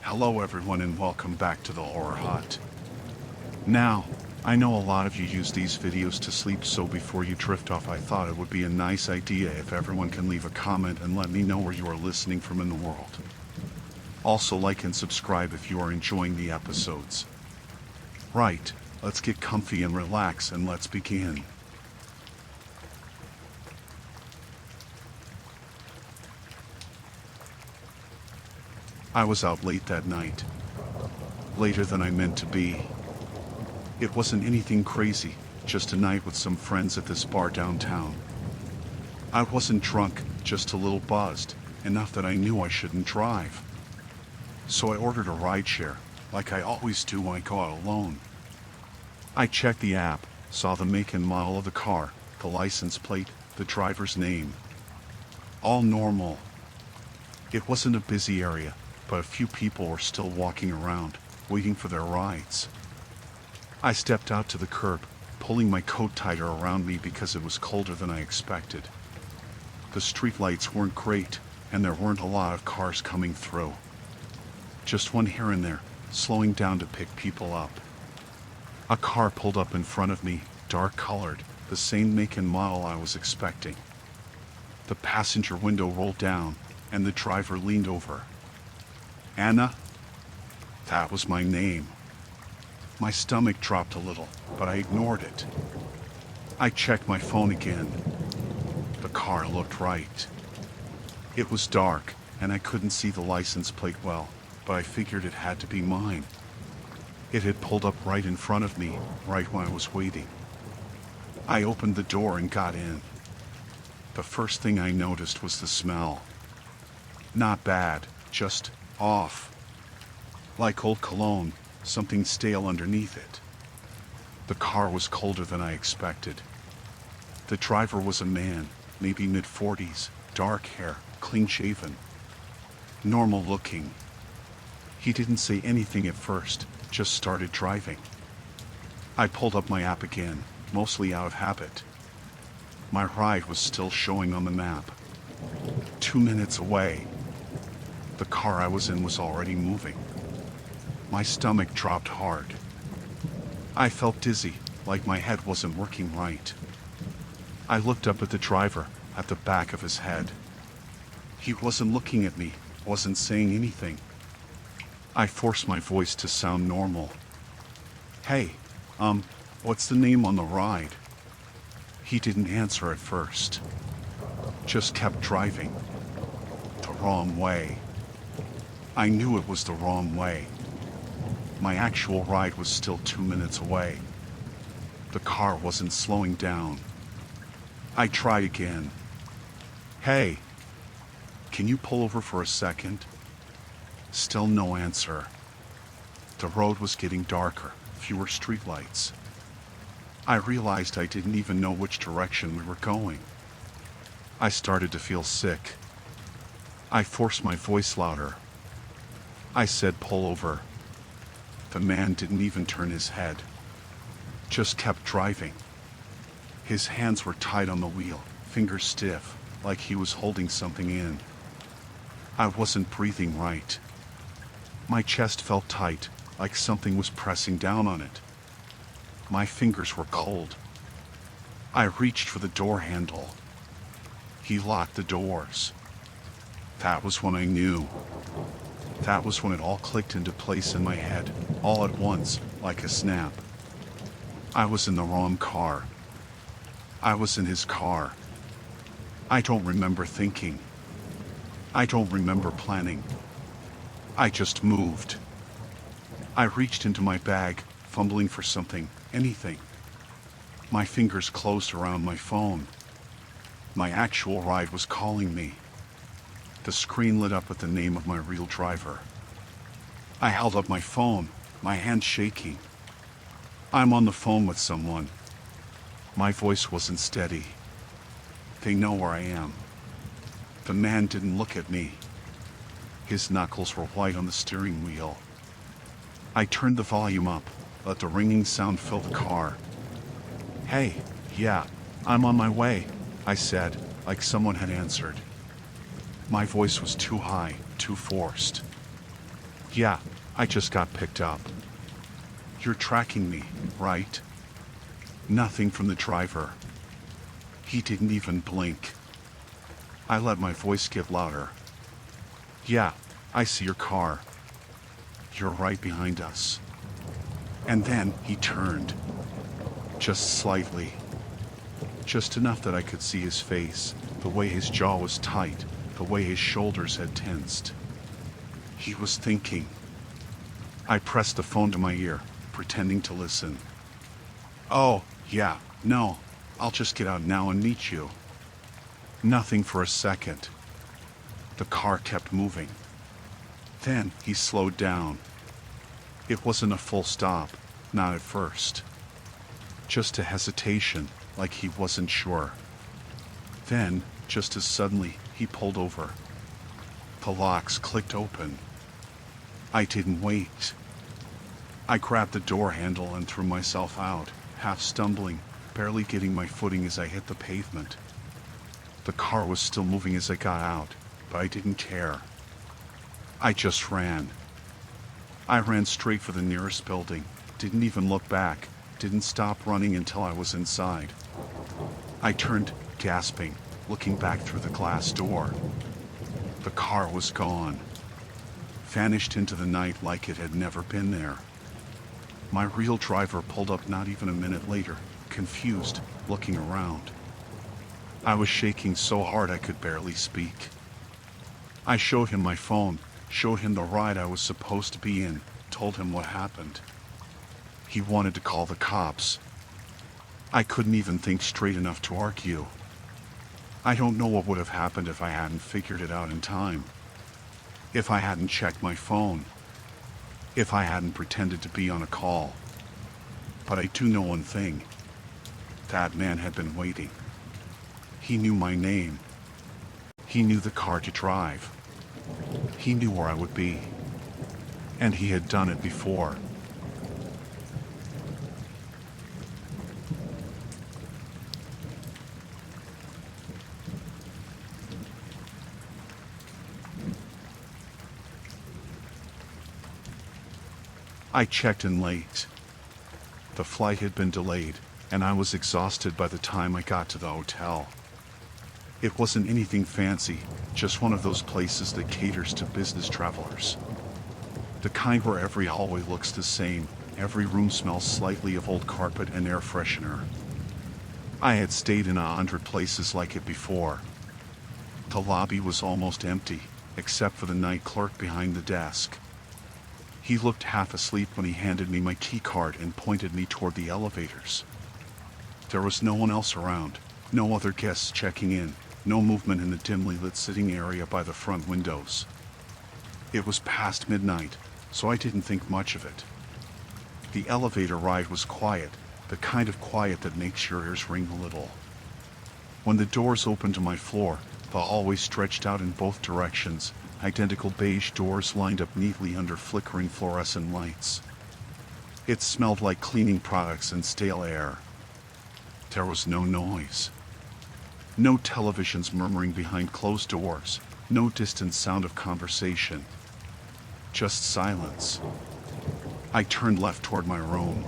Hello everyone and welcome back to the Horror Hut. Now, I know a lot of you use these videos to sleep, so before you drift off I thought it would be a nice idea if everyone can leave a comment and let me know where you are listening from in the world. Also like and subscribe if you are enjoying the episodes. Right, let's get comfy and relax and let's begin. I was out late that night. Later than I meant to be. It wasn't anything crazy, just a night with some friends at this bar downtown. I wasn't drunk, just a little buzzed, enough that I knew I shouldn't drive. So I ordered a rideshare, like I always do when I go out alone. I checked the app, saw the make and model of the car, the license plate, the driver's name. All normal. It wasn't a busy area, but a few people were still walking around, waiting for their rides. I stepped out to the curb, pulling my coat tighter around me because it was colder than I expected. The street lights weren't great, and there weren't a lot of cars coming through. Just one here and there, slowing down to pick people up. A car pulled up in front of me, dark colored, the same make and model I was expecting. The passenger window rolled down, and the driver leaned over. Anna? That was my name. My stomach dropped a little, but I ignored it. I checked my phone again. The car looked right. It was dark, and I couldn't see the license plate well, but I figured it had to be mine. It had pulled up right in front of me, right when I was waiting. I opened the door and got in. The first thing I noticed was the smell. Not bad, just off. Like old cologne, something stale underneath it. The car was colder than I expected. The driver was a man, maybe mid-40s, dark hair, clean-shaven. Normal looking. He didn't say anything at first, just started driving. I pulled up my app again, mostly out of habit. My ride was still showing on the map. 2 minutes away. The car I was in was already moving. My stomach dropped hard. I felt dizzy, like my head wasn't working right. I looked up at the driver, at the back of his head. He wasn't looking at me, wasn't saying anything. I forced my voice to sound normal. Hey, what's the name on the ride? He didn't answer at first. Just kept driving. The wrong way. I knew it was the wrong way. My actual ride was still 2 minutes away. The car wasn't slowing down. I tried again. Hey, can you pull over for a second? Still no answer. The road was getting darker, fewer streetlights. I realized I didn't even know which direction we were going. I started to feel sick. I forced my voice louder. I said, pull over. The man didn't even turn his head. Just kept driving. His hands were tight on the wheel, fingers stiff, like he was holding something in. I wasn't breathing right. My chest felt tight, like something was pressing down on it. My fingers were cold. I reached for the door handle. He locked the doors. That was when I knew. That was when it all clicked into place in my head, all at once, like a snap. I was in the wrong car. I was in his car. I don't remember thinking. I don't remember planning. I just moved. I reached into my bag, fumbling for something, anything. My fingers closed around my phone. My actual ride was calling me. The screen lit up with the name of my real driver. I held up my phone, my hand shaking. I'm on the phone with someone. My voice wasn't steady. They know where I am. The man didn't look at me. His knuckles were white on the steering wheel. I turned the volume up, let the ringing sound fill the car. Hey, yeah, I'm on my way, I said, like someone had answered. My voice was too high, too forced. Yeah, I just got picked up. You're tracking me, right? Nothing from the driver. He didn't even blink. I let my voice get louder. Yeah, I see your car. You're right behind us. And then he turned. Just slightly. Just enough that I could see his face, the way his jaw was tight, the way his shoulders had tensed. He was thinking. I pressed the phone to my ear, pretending to listen. Oh, yeah, no, I'll just get out now and meet you. Nothing for a second. The car kept moving. Then he slowed down. It wasn't a full stop, not at first. Just a hesitation, like he wasn't sure. Then, just as suddenly, he pulled over. The locks clicked open. I didn't wait. I grabbed the door handle and threw myself out, half stumbling, barely getting my footing as I hit the pavement. The car was still moving as I got out, but I didn't care. I just ran. I ran straight for the nearest building, didn't even look back, didn't stop running until I was inside. I turned, gasping, looking back through the glass door. The car was gone. Vanished into the night like it had never been there. My real driver pulled up not even a minute later, confused, looking around. I was shaking so hard I could barely speak. I showed him my phone, showed him the ride I was supposed to be in, told him what happened. He wanted to call the cops. I couldn't even think straight enough to argue. I don't know what would have happened if I hadn't figured it out in time. If I hadn't checked my phone. If I hadn't pretended to be on a call. But I do know one thing. That man had been waiting. He knew my name. He knew the car to drive. He knew where I would be. And he had done it before. I checked in late. The flight had been delayed, and I was exhausted by the time I got to the hotel. It wasn't anything fancy, just one of those places that caters to business travelers. The kind where every hallway looks the same, every room smells slightly of old carpet and air freshener. I had stayed in 100 places like it before. The lobby was almost empty, except for the night clerk behind the desk. He looked half asleep when he handed me my key card and pointed me toward the elevators. There was no one else around, no other guests checking in, no movement in the dimly lit sitting area by the front windows. It was past midnight, so I didn't think much of it. The elevator ride was quiet, the kind of quiet that makes your ears ring a little. When the doors opened to my floor, the hallway stretched out in both directions, identical beige doors lined up neatly under flickering fluorescent lights. It smelled like cleaning products and stale air. There was no noise. No televisions murmuring behind closed doors, no distant sound of conversation. Just silence. I turned left toward my room.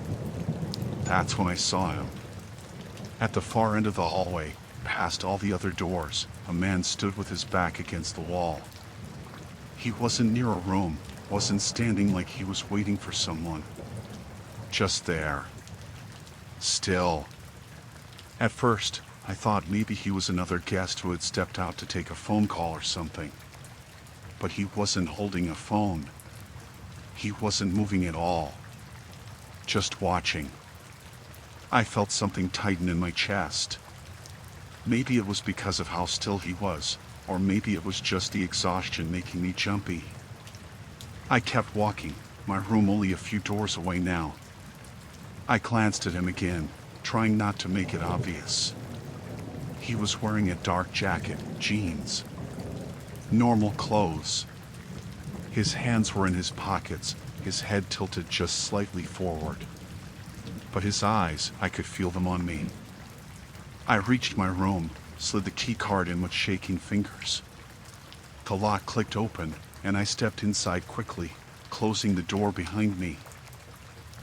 That's when I saw him. At the far end of the hallway, past all the other doors, a man stood with his back against the wall. He wasn't near a room, wasn't standing like he was waiting for someone. Just there. Still. At first, I thought maybe he was another guest who had stepped out to take a phone call or something. But he wasn't holding a phone. He wasn't moving at all. Just watching. I felt something tighten in my chest. Maybe it was because of how still he was, or maybe it was just the exhaustion making me jumpy. I kept walking, my room only a few doors away now. I glanced at him again, trying not to make it obvious. He was wearing a dark jacket, jeans. Normal clothes. His hands were in his pockets, his head tilted just slightly forward. But his eyes, I could feel them on me. I reached my room, slid the key card in with shaking fingers. The lock clicked open, and I stepped inside quickly, closing the door behind me.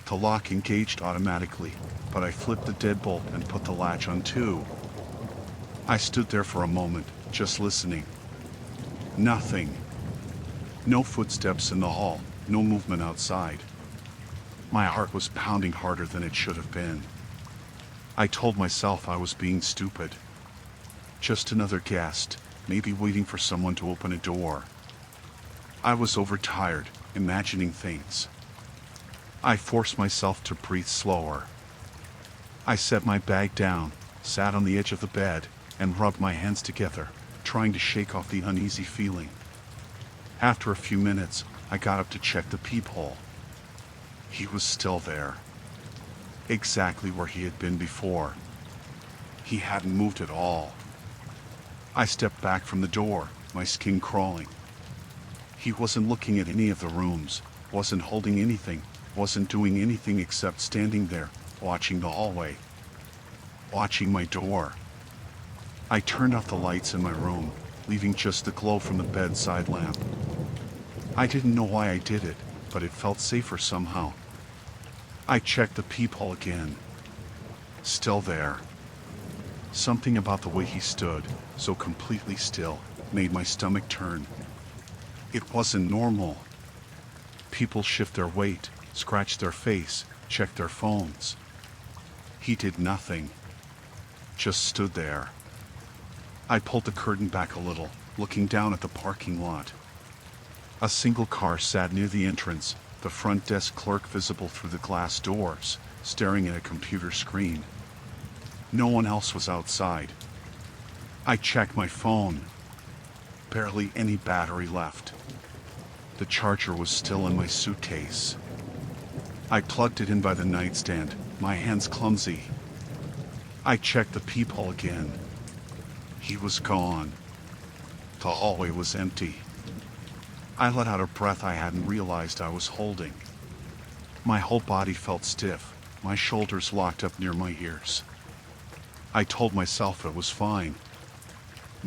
The lock engaged automatically, but I flipped the deadbolt and put the latch on too. I stood there for a moment, just listening. Nothing. No footsteps in the hall, no movement outside. My heart was pounding harder than it should have been. I told myself I was being stupid. Just another guest, maybe waiting for someone to open a door. I was overtired, imagining things. I forced myself to breathe slower. I set my bag down, sat on the edge of the bed, and rubbed my hands together, trying to shake off the uneasy feeling. After a few minutes, I got up to check the peephole. He was still there. Exactly where he had been before. He hadn't moved at all. I stepped back from the door, my skin crawling. He wasn't looking at any of the rooms, wasn't holding anything, wasn't doing anything except standing there, watching the hallway. Watching my door. I turned off the lights in my room, leaving just the glow from the bedside lamp. I didn't know why I did it, but it felt safer somehow. I checked the peephole again. Still there. Something about the way he stood, so completely still, made my stomach turn. It wasn't normal. People shift their weight, scratch their face, check their phones. He did nothing. Just stood there. I pulled the curtain back a little, looking down at the parking lot. A single car sat near the entrance, the front desk clerk visible through the glass doors, staring at a computer screen. No one else was outside. I checked my phone. Barely any battery left. The charger was still in my suitcase. I plugged it in by the nightstand, my hands clumsy. I checked the peephole again. He was gone. The hallway was empty. I let out a breath I hadn't realized I was holding. My whole body felt stiff, my shoulders locked up near my ears. I told myself it was fine.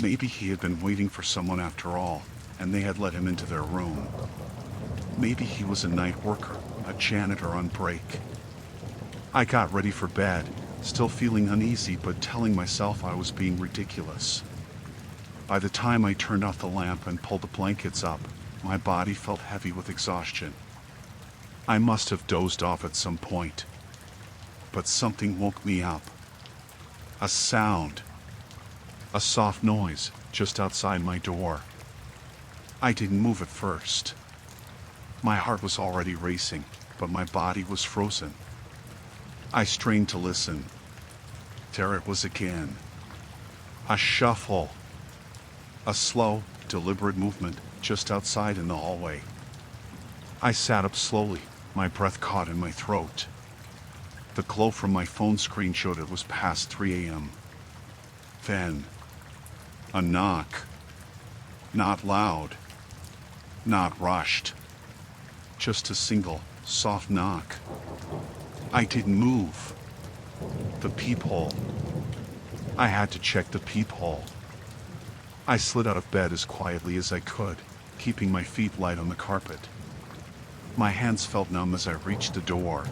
Maybe he had been waiting for someone after all, and they had let him into their room. Maybe he was a night worker, a janitor on break. I got ready for bed, still feeling uneasy but telling myself I was being ridiculous. By the time I turned off the lamp and pulled the blankets up, my body felt heavy with exhaustion. I must have dozed off at some point. But something woke me up. A sound. A soft noise just outside my door. I didn't move at first. My heart was already racing, but my body was frozen. I strained to listen. There it was again. A shuffle. A slow, deliberate movement just outside in the hallway. I sat up slowly, my breath caught in my throat. The glow from my phone screen showed it was past 3 a.m. Then, a knock. Not loud. Not rushed. Just a single, soft knock. I didn't move. The peephole. I had to check the peephole. I slid out of bed as quietly as I could, keeping my feet light on the carpet. My hands felt numb as I reached the door.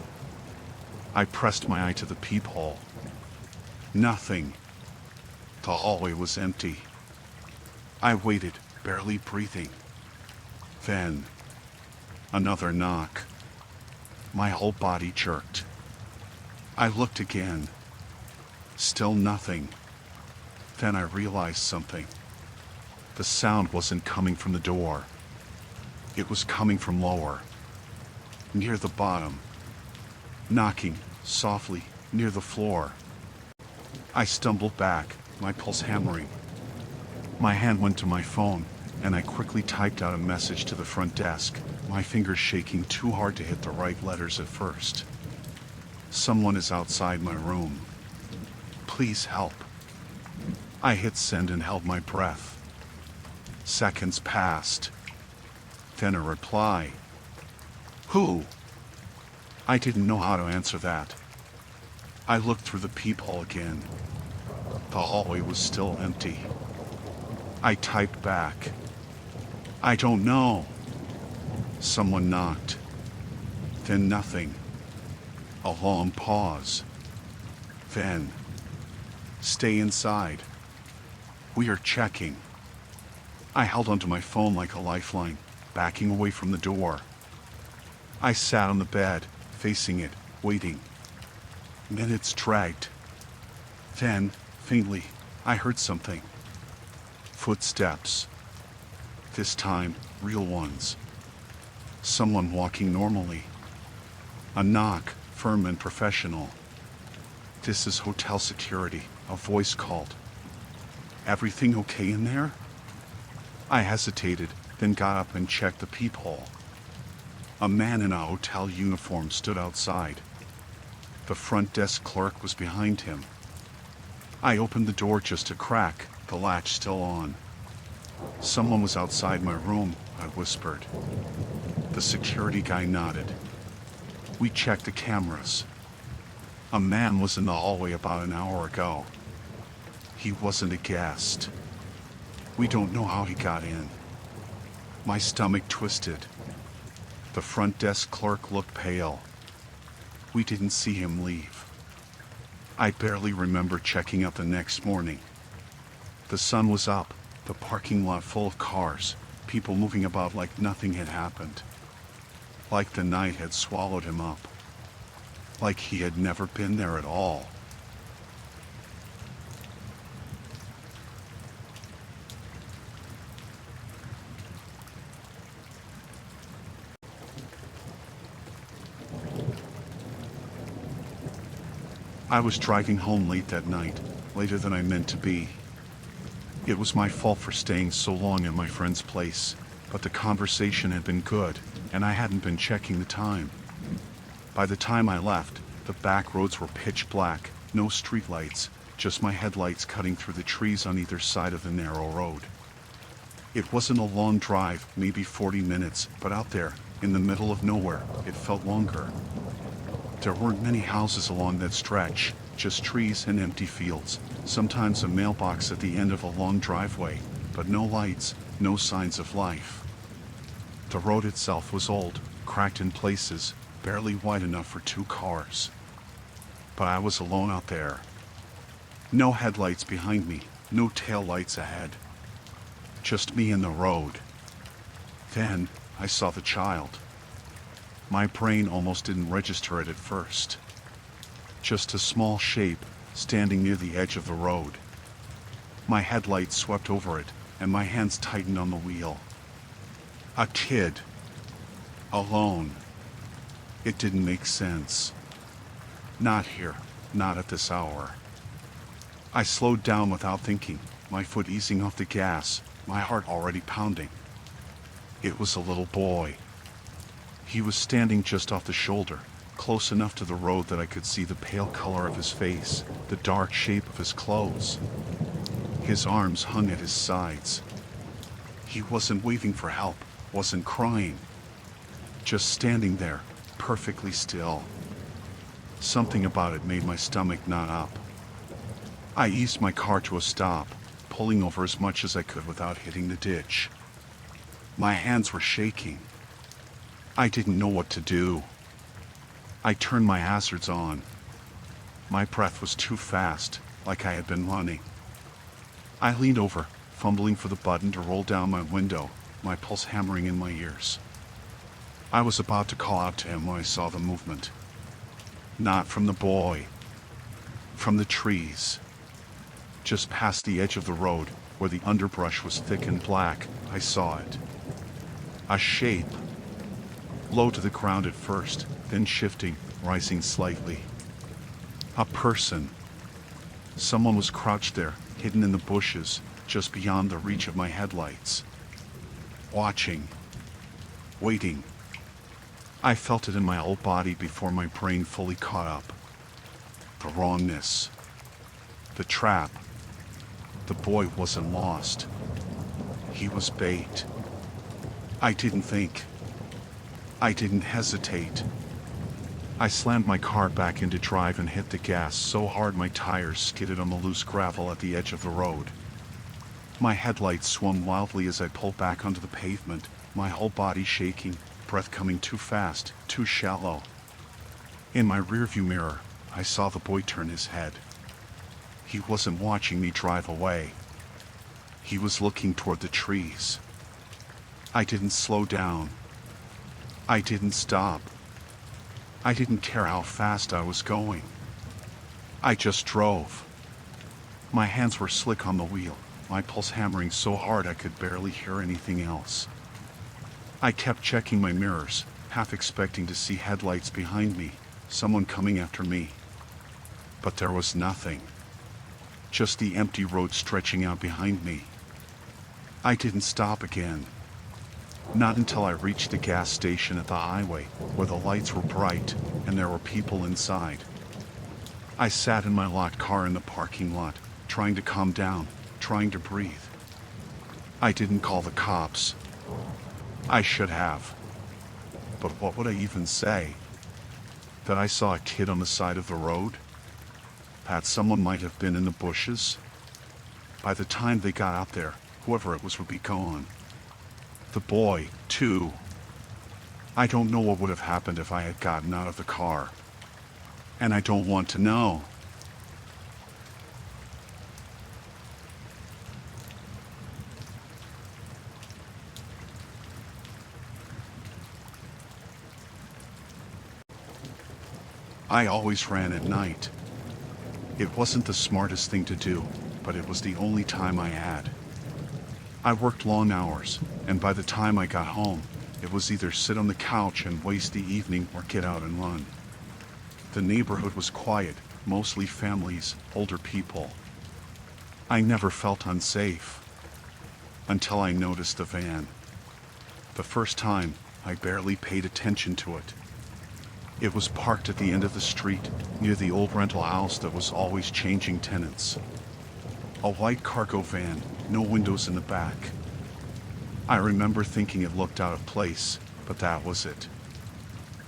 I pressed my eye to the peephole. Nothing. The hallway was empty. I waited, barely breathing. Then, another knock. My whole body jerked. I looked again. Still nothing. Then I realized something. The sound wasn't coming from the door. It was coming from lower. Near the bottom. Knocking, softly, near the floor. I stumbled back, my pulse hammering. My hand went to my phone, and I quickly typed out a message to the front desk, my fingers shaking too hard to hit the right letters at first. Someone is outside my room. Please help. I hit send and held my breath. Seconds passed. Then a reply. Who? I didn't know how to answer that. I looked through the peephole again. The hallway was still empty. I typed back. I don't know. Someone knocked. Then nothing. A long pause. Then, stay inside. We are checking. I held onto my phone like a lifeline, backing away from the door. I sat on the bed, facing it, waiting. Minutes dragged. Then, faintly, I heard something. Footsteps. This time, real ones. Someone walking normally. A knock, firm and professional. This is hotel security, a voice called. Everything okay in there? I hesitated, then got up and checked the peephole. A man in a hotel uniform stood outside. The front desk clerk was behind him. I opened the door just a crack, the latch still on. Someone was outside my room, I whispered. The security guy nodded. We checked the cameras. A man was in the hallway about an hour ago. He wasn't a guest. We don't know how he got in. My stomach twisted. The front desk clerk looked pale. We didn't see him leave. I barely remember checking out the next morning. The sun was up, the parking lot full of cars, people moving about like nothing had happened. Like the night had swallowed him up. Like he had never been there at all. I was driving home late that night, later than I meant to be. It was my fault for staying so long in my friend's place, but the conversation had been good, and I hadn't been checking the time. By the time I left, the back roads were pitch black, no streetlights, just my headlights cutting through the trees on either side of the narrow road. It wasn't a long drive, maybe 40 minutes, but out there, in the middle of nowhere, it felt longer. There weren't many houses along that stretch, just trees and empty fields, sometimes a mailbox at the end of a long driveway, but no lights, no signs of life. The road itself was old, cracked in places, barely wide enough for 2 cars. But I was alone out there. No headlights behind me, no taillights ahead. Just me and the road. Then I saw the child. My brain almost didn't register it at first. Just a small shape, standing near the edge of the road. My headlights swept over it, and my hands tightened on the wheel. A kid. Alone. It didn't make sense. Not here, not at this hour. I slowed down without thinking, my foot easing off the gas, my heart already pounding. It was a little boy. He was standing just off the shoulder, close enough to the road that I could see the pale color of his face, the dark shape of his clothes. His arms hung at his sides. He wasn't waving for help, wasn't crying. Just standing there, perfectly still. Something about it made my stomach knot up. I eased my car to a stop, pulling over as much as I could without hitting the ditch. My hands were shaking. I didn't know what to do. I turned my hazards on. My breath was too fast, like I had been running. I leaned over, fumbling for the button to roll down my window, my pulse hammering in my ears. I was about to call out to him when I saw the movement. Not from the boy. From the trees. Just past the edge of the road, where the underbrush was thick and black, I saw it. A shape. Low to the ground at first, then shifting, rising slightly. A person. Someone was crouched there, hidden in the bushes, just beyond the reach of my headlights. Watching. Waiting. I felt it in my whole body before my brain fully caught up. The wrongness. The trap. The boy wasn't lost. He was bait. I didn't think. I didn't hesitate. I slammed my car back into drive and hit the gas so hard my tires skidded on the loose gravel at the edge of the road. My headlights swung wildly as I pulled back onto the pavement, my whole body shaking, breath coming too fast, too shallow. In my rearview mirror, I saw the boy turn his head. He wasn't watching me drive away. He was looking toward the trees. I didn't slow down. I didn't stop. I didn't care how fast I was going. I just drove. My hands were slick on the wheel, my pulse hammering so hard I could barely hear anything else. I kept checking my mirrors, half expecting to see headlights behind me, someone coming after me. But there was nothing. Just the empty road stretching out behind me. I didn't stop again. Not until I reached the gas station at the highway, where the lights were bright and there were people inside. I sat in my locked car in the parking lot, trying to calm down, trying to breathe. I didn't call the cops. I should have. But what would I even say? That I saw a kid on the side of the road? That someone might have been in the bushes? By the time they got out there, whoever it was would be gone. The boy, too. I don't know what would have happened if I had gotten out of the car. And I don't want to know. I always ran at night. It wasn't the smartest thing to do, but it was the only time I had. I worked long hours, and by the time I got home, it was either sit on the couch and waste the evening or get out and run. The neighborhood was quiet, mostly families, older people. I never felt unsafe. Until I noticed the van. The first time, I barely paid attention to it. It was parked at the end of the street, near the old rental house that was always changing tenants. A white cargo van, no windows in the back. I remember thinking it looked out of place, but that was it.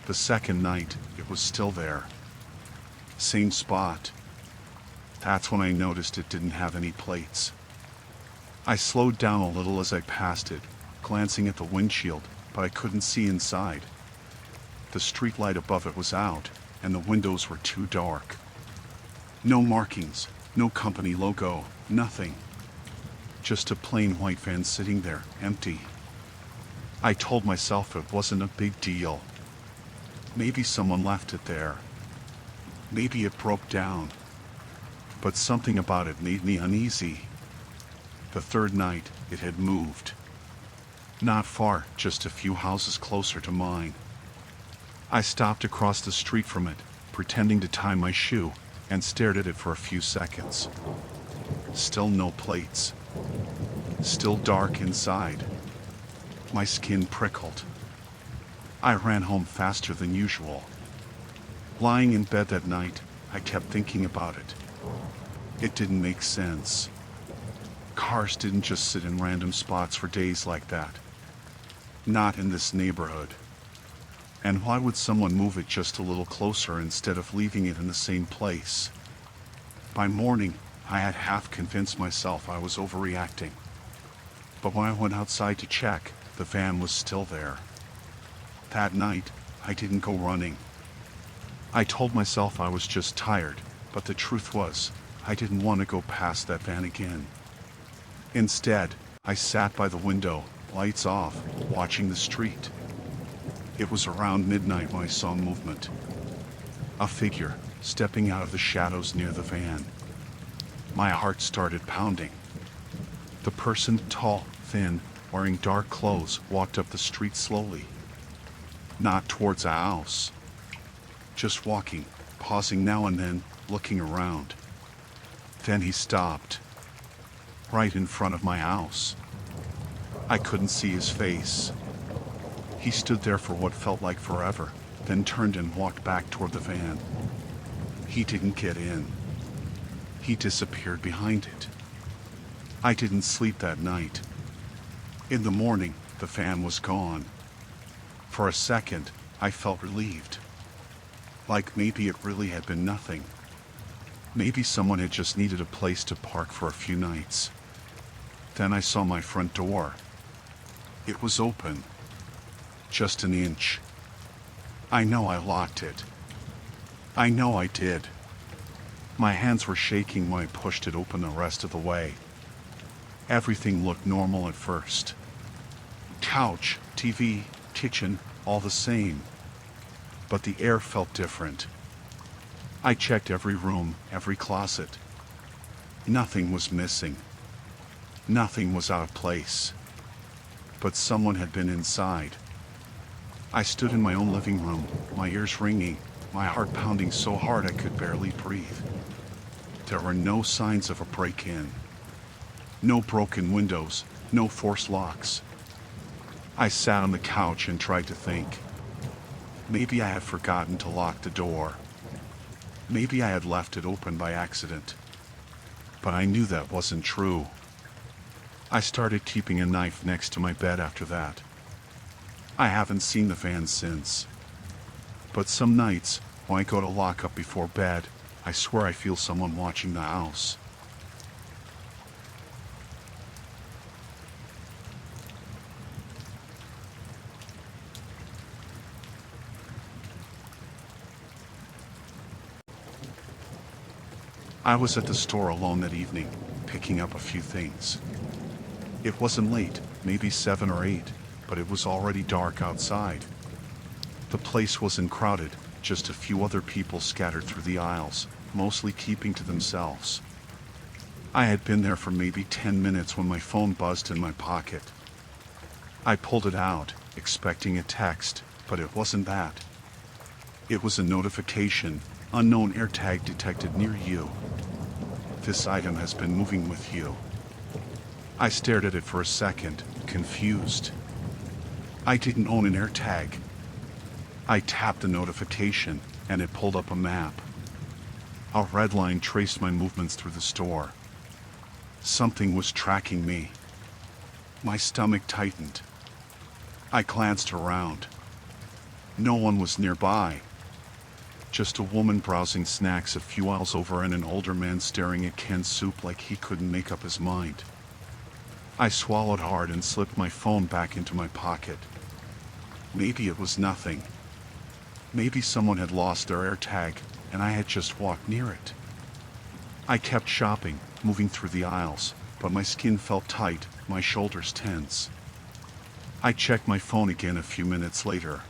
The second night, it was still there. Same spot. That's when I noticed it didn't have any plates. I slowed down a little as I passed it, glancing at the windshield, but I couldn't see inside. The streetlight above it was out, and the windows were too dark. No markings, no company logo, nothing. Just a plain white van sitting there, empty. I told myself it wasn't a big deal. Maybe someone left it there. Maybe it broke down. But something about it made me uneasy. The third night, it had moved. Not far, just a few houses closer to mine. I stopped across the street from it, pretending to tie my shoe, and stared at it for a few seconds. Still no plates. Still dark inside. My skin prickled. I ran home faster than usual. Lying in bed that night, I kept thinking about it. It didn't make sense. Cars didn't just sit in random spots for days like that. Not in this neighborhood. And why would someone move it just a little closer instead of leaving it in the same place? By morning, I had half convinced myself I was overreacting. But when I went outside to check, the van was still there. That night, I didn't go running. I told myself I was just tired, but the truth was, I didn't want to go past that van again. Instead, I sat by the window, lights off, watching the street. It was around midnight when I saw movement. A figure, stepping out of the shadows near the van. My heart started pounding. The person, tall, thin, wearing dark clothes, walked up the street slowly. Not towards a house. Just walking, pausing now and then, looking around. Then he stopped. Right in front of my house. I couldn't see his face. He stood there for what felt like forever, then turned and walked back toward the van. He didn't get in. He disappeared behind it. I didn't sleep that night. In the morning, the van was gone. For a second, I felt relieved. Like maybe it really had been nothing. Maybe someone had just needed a place to park for a few nights. Then I saw my front door. It was open. Just an inch. I know I locked it. I know I did. My hands were shaking when I pushed it open the rest of the way. Everything looked normal at first. Couch, TV, kitchen, all the same. But the air felt different. I checked every room, every closet. Nothing was missing. Nothing was out of place. But someone had been inside. I stood in my own living room, my ears ringing, my heart pounding so hard I could barely breathe. There were no signs of a break-in. No broken windows, no forced locks. I sat on the couch and tried to think. Maybe I had forgotten to lock the door. Maybe I had left it open by accident. But I knew that wasn't true. I started keeping a knife next to my bed after that. I haven't seen the van since. But some nights, when I go to lock up before bed, I swear I feel someone watching the house. I was at the store alone that evening, picking up a few things. It wasn't late, maybe 7 or 8, but it was already dark outside. The place wasn't crowded, just a few other people scattered through the aisles, mostly keeping to themselves. I had been there for maybe 10 minutes when my phone buzzed in my pocket. I pulled it out, expecting a text, but it wasn't that. It was a notification, unknown AirTag detected near you. This item has been moving with you. I stared at it for a second, confused. I didn't own an AirTag. I tapped the notification, and it pulled up a map. A red line traced my movements through the store. Something was tracking me. My stomach tightened. I glanced around. No one was nearby. Just a woman browsing snacks a few aisles over and an older man staring at canned soup like he couldn't make up his mind. I swallowed hard and slipped my phone back into my pocket. Maybe it was nothing. Maybe someone had lost their AirTag and I had just walked near it. I kept shopping, moving through the aisles, but my skin felt tight, my shoulders tense. I checked my phone again a few minutes later.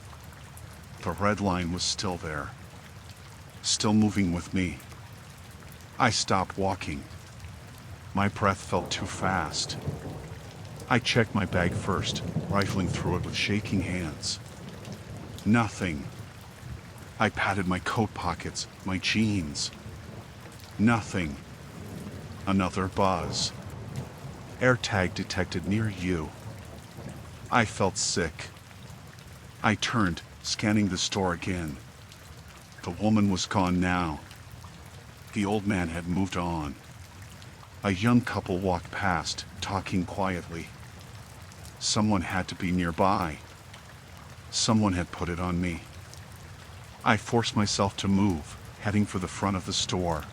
The red line was still there. Still moving with me. I stopped walking. My breath felt too fast. I checked my bag first, rifling through it with shaking hands. Nothing. I patted my coat pockets, my jeans. Nothing. Another buzz. AirTag detected near you. I felt sick. I turned, scanning the store again. The woman was gone now. The old man had moved on. A young couple walked past, talking quietly. Someone had to be nearby. Someone had put it on me. I forced myself to move, heading for the front of the store.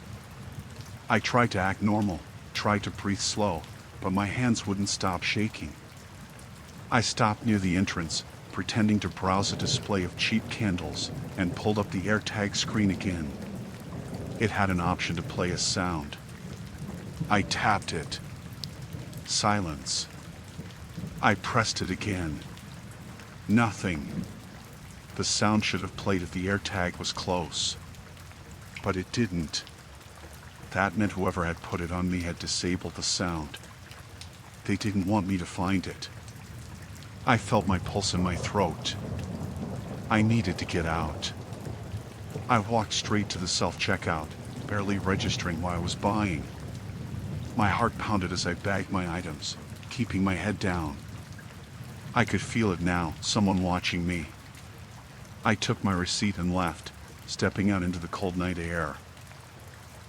I tried to act normal, tried to breathe slow, but my hands wouldn't stop shaking. I stopped near the entrance, pretending to browse a display of cheap candles, and pulled up the AirTag screen again. It had an option to play a sound. I tapped it. Silence. I pressed it again. Nothing. The sound should have played if the AirTag was close. But it didn't. That meant whoever had put it on me had disabled the sound. They didn't want me to find it. I felt my pulse in my throat. I needed to get out. I walked straight to the self-checkout, barely registering what I was buying. My heart pounded as I bagged my items, keeping my head down. I could feel it now, someone watching me. I took my receipt and left, stepping out into the cold night air.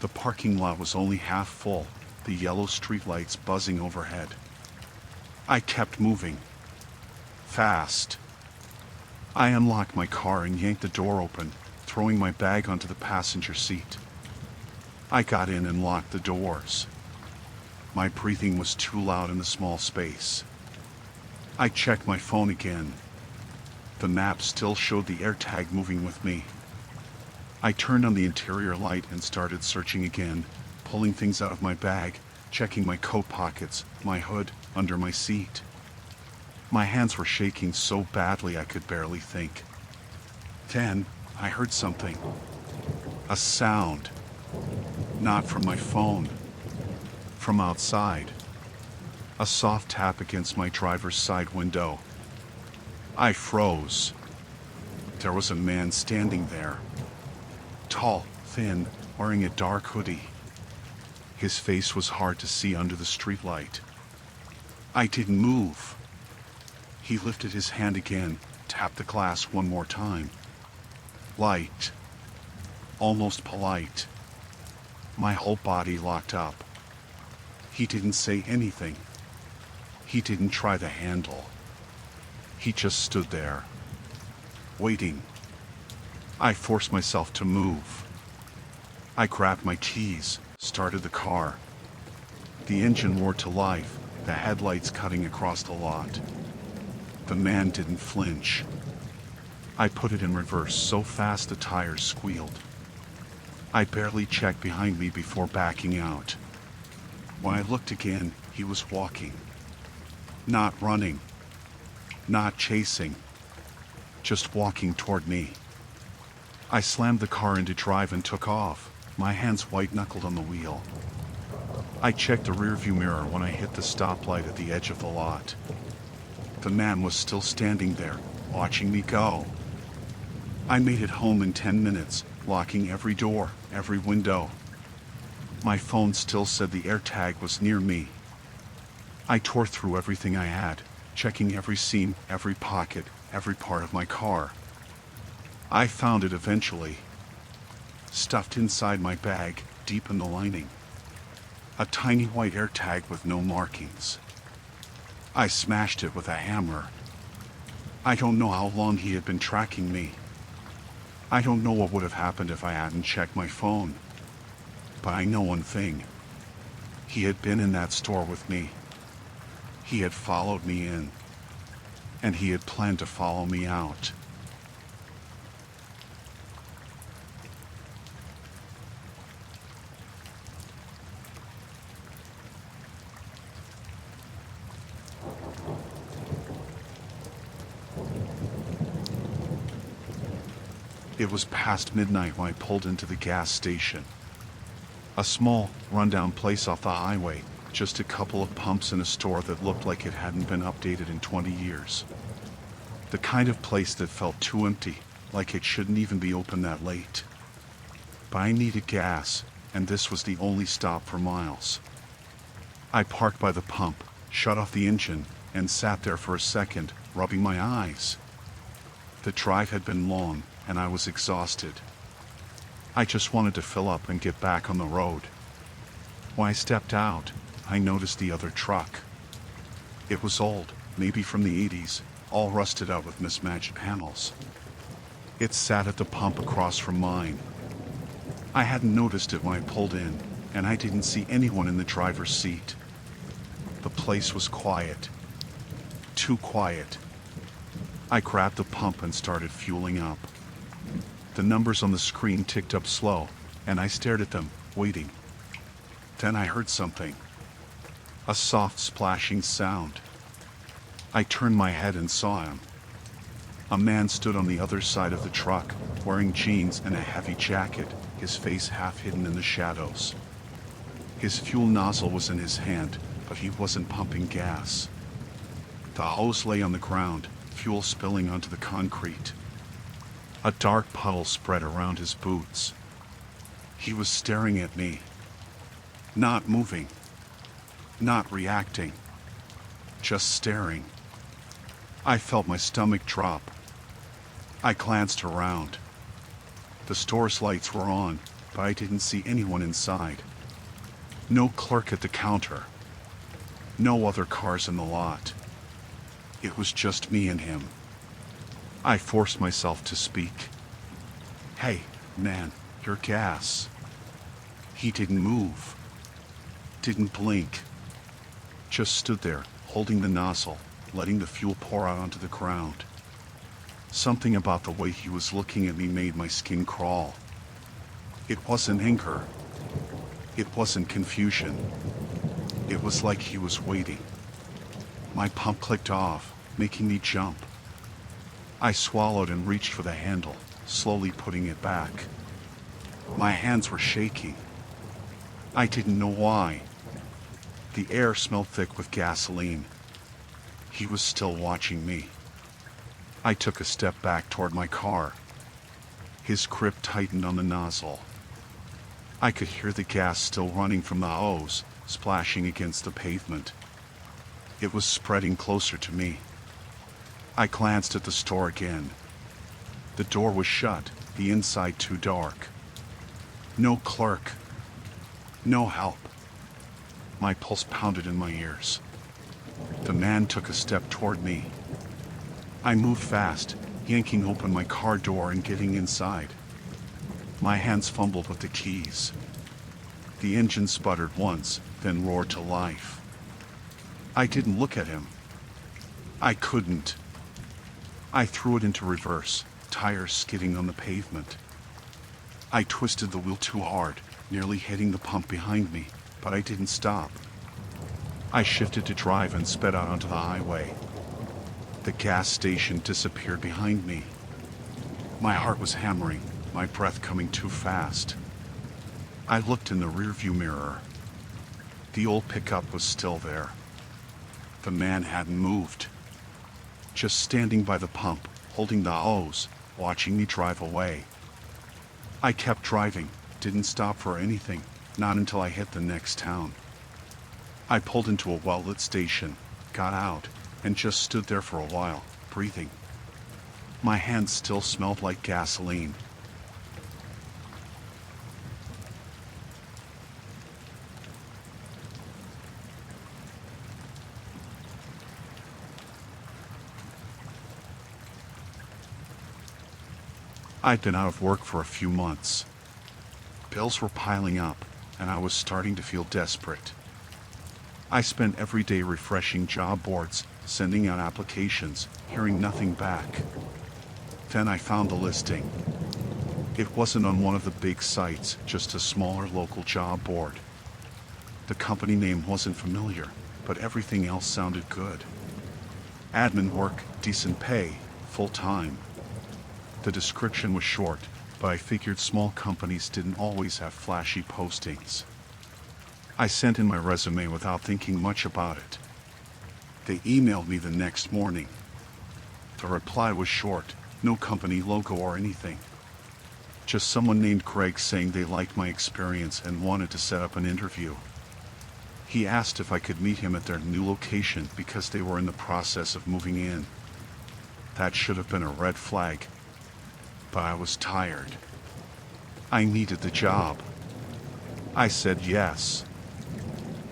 The parking lot was only half full, the yellow streetlights buzzing overhead. I kept moving. Fast. I unlocked my car and yanked the door open, throwing my bag onto the passenger seat. I got in and locked the doors. My breathing was too loud in the small space. I checked my phone again. The map still showed the AirTag moving with me. I turned on the interior light and started searching again, pulling things out of my bag, checking my coat pockets, my hood, under my seat. My hands were shaking so badly I could barely think. Then, I heard something. A sound. Not from my phone. From outside. A soft tap against my driver's side window. I froze. There was a man standing there. Tall, thin, wearing a dark hoodie. His face was hard to see under the streetlight. I didn't move. He lifted his hand again, tapped the glass one more time. Light. Almost polite. My whole body locked up. He didn't say anything. He didn't try the handle. He just stood there, waiting. I forced myself to move. I grabbed my keys, started the car. The engine roared to life, the headlights cutting across the lot. The man didn't flinch. I put it in reverse so fast the tires squealed. I barely checked behind me before backing out. When I looked again, he was walking. Not running. Not chasing. Just walking toward me. I slammed the car into drive and took off, my hands white-knuckled on the wheel. I checked the rearview mirror when I hit the stoplight at the edge of the lot. The man was still standing there, watching me go. I made it home in 10 minutes, locking every door, every window. My phone still said the AirTag was near me. I tore through everything I had, checking every seam, every pocket, every part of my car. I found it eventually, stuffed inside my bag, deep in the lining. A tiny white AirTag with no markings. I smashed it with a hammer. I don't know how long he had been tracking me. I don't know what would have happened if I hadn't checked my phone. But I know one thing. He had been in that store with me. He had followed me in. And he had planned to follow me out. It was past midnight when I pulled into the gas station. A small, rundown place off the highway, just a couple of pumps and a store that looked like it hadn't been updated in 20 years. The kind of place that felt too empty, like it shouldn't even be open that late. But I needed gas, and this was the only stop for miles. I parked by the pump, shut off the engine, and sat there for a second, rubbing my eyes. The drive had been long, and I was exhausted. I just wanted to fill up and get back on the road. When I stepped out, I noticed the other truck. It was old, maybe from the 80s, all rusted out with mismatched panels. It sat at the pump across from mine. I hadn't noticed it when I pulled in, and I didn't see anyone in the driver's seat. The place was quiet. Too quiet. I grabbed the pump and started fueling up. The numbers on the screen ticked up slow, and I stared at them, waiting. Then I heard something. A soft splashing sound. I turned my head and saw him. A man stood on the other side of the truck, wearing jeans and a heavy jacket, his face half hidden in the shadows. His fuel nozzle was in his hand, but he wasn't pumping gas. The hose lay on the ground, fuel spilling onto the concrete. A dark puddle spread around his boots. He was staring at me. Not moving. Not reacting. Just staring. I felt my stomach drop. I glanced around. The store's lights were on, but I didn't see anyone inside. No clerk at the counter. No other cars in the lot. It was just me and him. I forced myself to speak. "Hey, man, your gas." He didn't move. Didn't blink. Just stood there, holding the nozzle, letting the fuel pour out onto the ground. Something about the way he was looking at me made my skin crawl. It wasn't anger. It wasn't confusion. It was like he was waiting. My pump clicked off, making me jump. I swallowed and reached for the handle, slowly putting it back. My hands were shaking. I didn't know why. The air smelled thick with gasoline. He was still watching me. I took a step back toward my car. His grip tightened on the nozzle. I could hear the gas still running from the hose, splashing against the pavement. It was spreading closer to me. I glanced at the store again. The door was shut, the inside too dark. No clerk. No help. My pulse pounded in my ears. The man took a step toward me. I moved fast, yanking open my car door and getting inside. My hands fumbled with the keys. The engine sputtered once, then roared to life. I didn't look at him. I couldn't. I threw it into reverse, tires skidding on the pavement. I twisted the wheel too hard, nearly hitting the pump behind me, but I didn't stop. I shifted to drive and sped out onto the highway. The gas station disappeared behind me. My heart was hammering, my breath coming too fast. I looked in the rearview mirror. The old pickup was still there. The man hadn't moved. Just standing by the pump, holding the hose, watching me drive away. I kept driving, didn't stop for anything, not until I hit the next town. I pulled into a well-lit station, got out, and just stood there for a while, breathing. My hands still smelled like gasoline. I'd been out of work for a few months. Bills were piling up, and I was starting to feel desperate. I spent every day refreshing job boards, sending out applications, hearing nothing back. Then I found the listing. It wasn't on one of the big sites, just a smaller local job board. The company name wasn't familiar, but everything else sounded good. Admin work, decent pay, full-time. The description was short, but I figured small companies didn't always have flashy postings. I sent in my resume without thinking much about it. They emailed me the next morning. The reply was short, no company logo or anything. Just someone named Greg saying they liked my experience and wanted to set up an interview. He asked if I could meet him at their new location because they were in the process of moving in. That should have been a red flag. But I was tired. I needed the job. I said yes.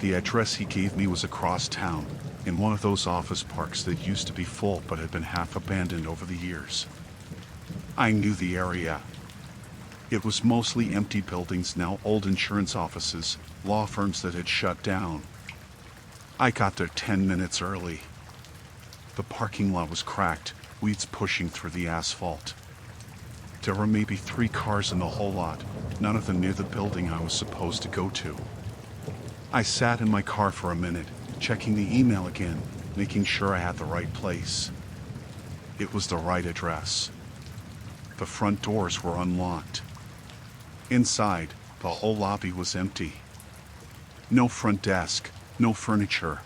The address he gave me was across town, in one of those office parks that used to be full but had been half abandoned over the years. I knew the area. It was mostly empty buildings, now old insurance offices, law firms that had shut down. I got there 10 minutes early. The parking lot was cracked, weeds pushing through the asphalt. There were maybe 3 cars in the whole lot, none of them near the building I was supposed to go to. I sat in my car for a minute, checking the email again, making sure I had the right place. It was the right address. The front doors were unlocked. Inside, the whole lobby was empty. No front desk, no furniture.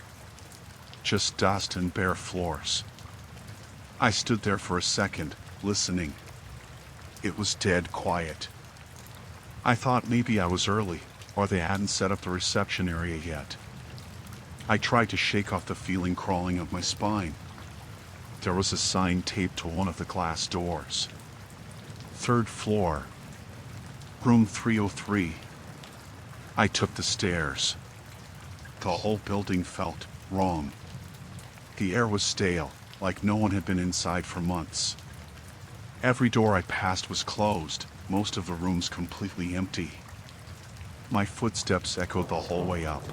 Just dust and bare floors. I stood there for a second, listening. It was dead quiet. I thought maybe I was early, or they hadn't set up the reception area yet. I tried to shake off the feeling crawling up my spine. There was a sign taped to one of the glass doors. 3rd floor. Room 303. I took the stairs. The whole building felt wrong. The air was stale, like no one had been inside for months. Every door I passed was closed, most of the rooms completely empty. My footsteps echoed the whole way up.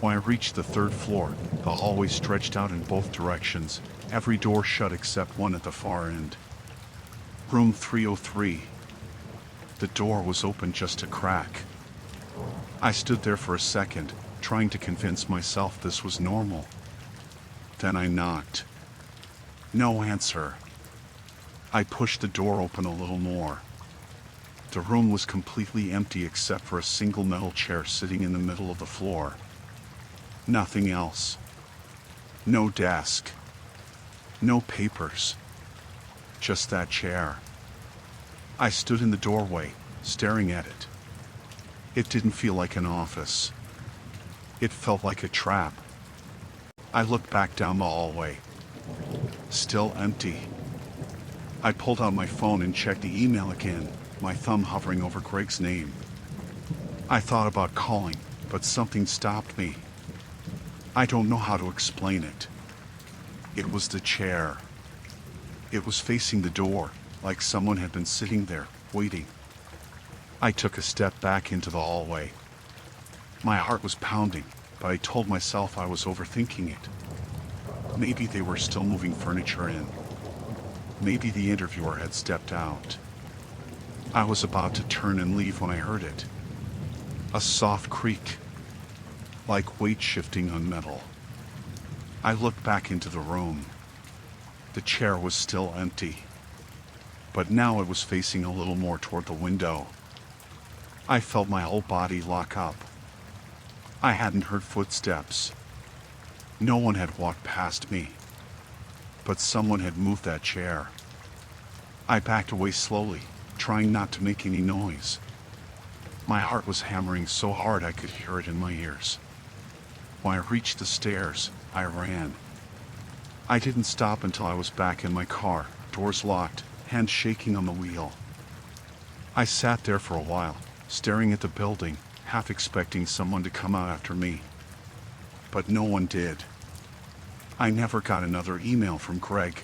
When I reached the 3rd floor, the hallway stretched out in both directions, Every door shut except one at the far end. Room 303. The door was open just a crack. I stood there for a second, trying to convince myself this was normal. Then I knocked. No answer. I pushed the door open a little more. The room was completely empty except for a single metal chair sitting in the middle of the floor. Nothing else. No desk. No papers. Just that chair. I stood in the doorway, staring at it. It didn't feel like an office. It felt like a trap. I looked back down the hallway. Still empty. I pulled out my phone and checked the email again, my thumb hovering over Greg's name. I thought about calling, but something stopped me. I don't know how to explain it. It was the chair. It was facing the door, like someone had been sitting there, waiting. I took a step back into the hallway. My heart was pounding, but I told myself I was overthinking it. Maybe they were still moving furniture in. Maybe the interviewer had stepped out. I was about to turn and leave when I heard it. A soft creak, like weight shifting on metal. I looked back into the room. The chair was still empty, but now it was facing a little more toward the window. I felt my whole body lock up. I hadn't heard footsteps. No one had walked past me, but someone had moved that chair. I backed away slowly, trying not to make any noise. My heart was hammering so hard I could hear it in my ears. When I reached the stairs, I ran. I didn't stop until I was back in my car, doors locked, hands shaking on the wheel. I sat there for a while, staring at the building, half expecting someone to come out after me. But no one did. I never got another email from Greg.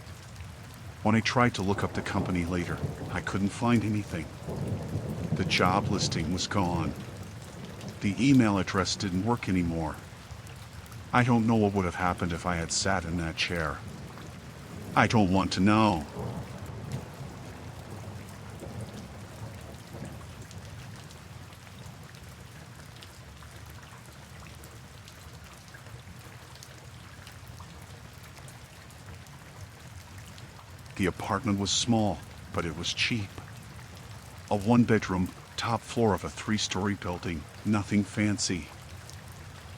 When I tried to look up the company later, I couldn't find anything. The job listing was gone. The email address didn't work anymore. I don't know what would have happened if I had sat in that chair. I don't want to know. The apartment was small, but it was cheap. A one-bedroom, top floor of a 3-story building, nothing fancy.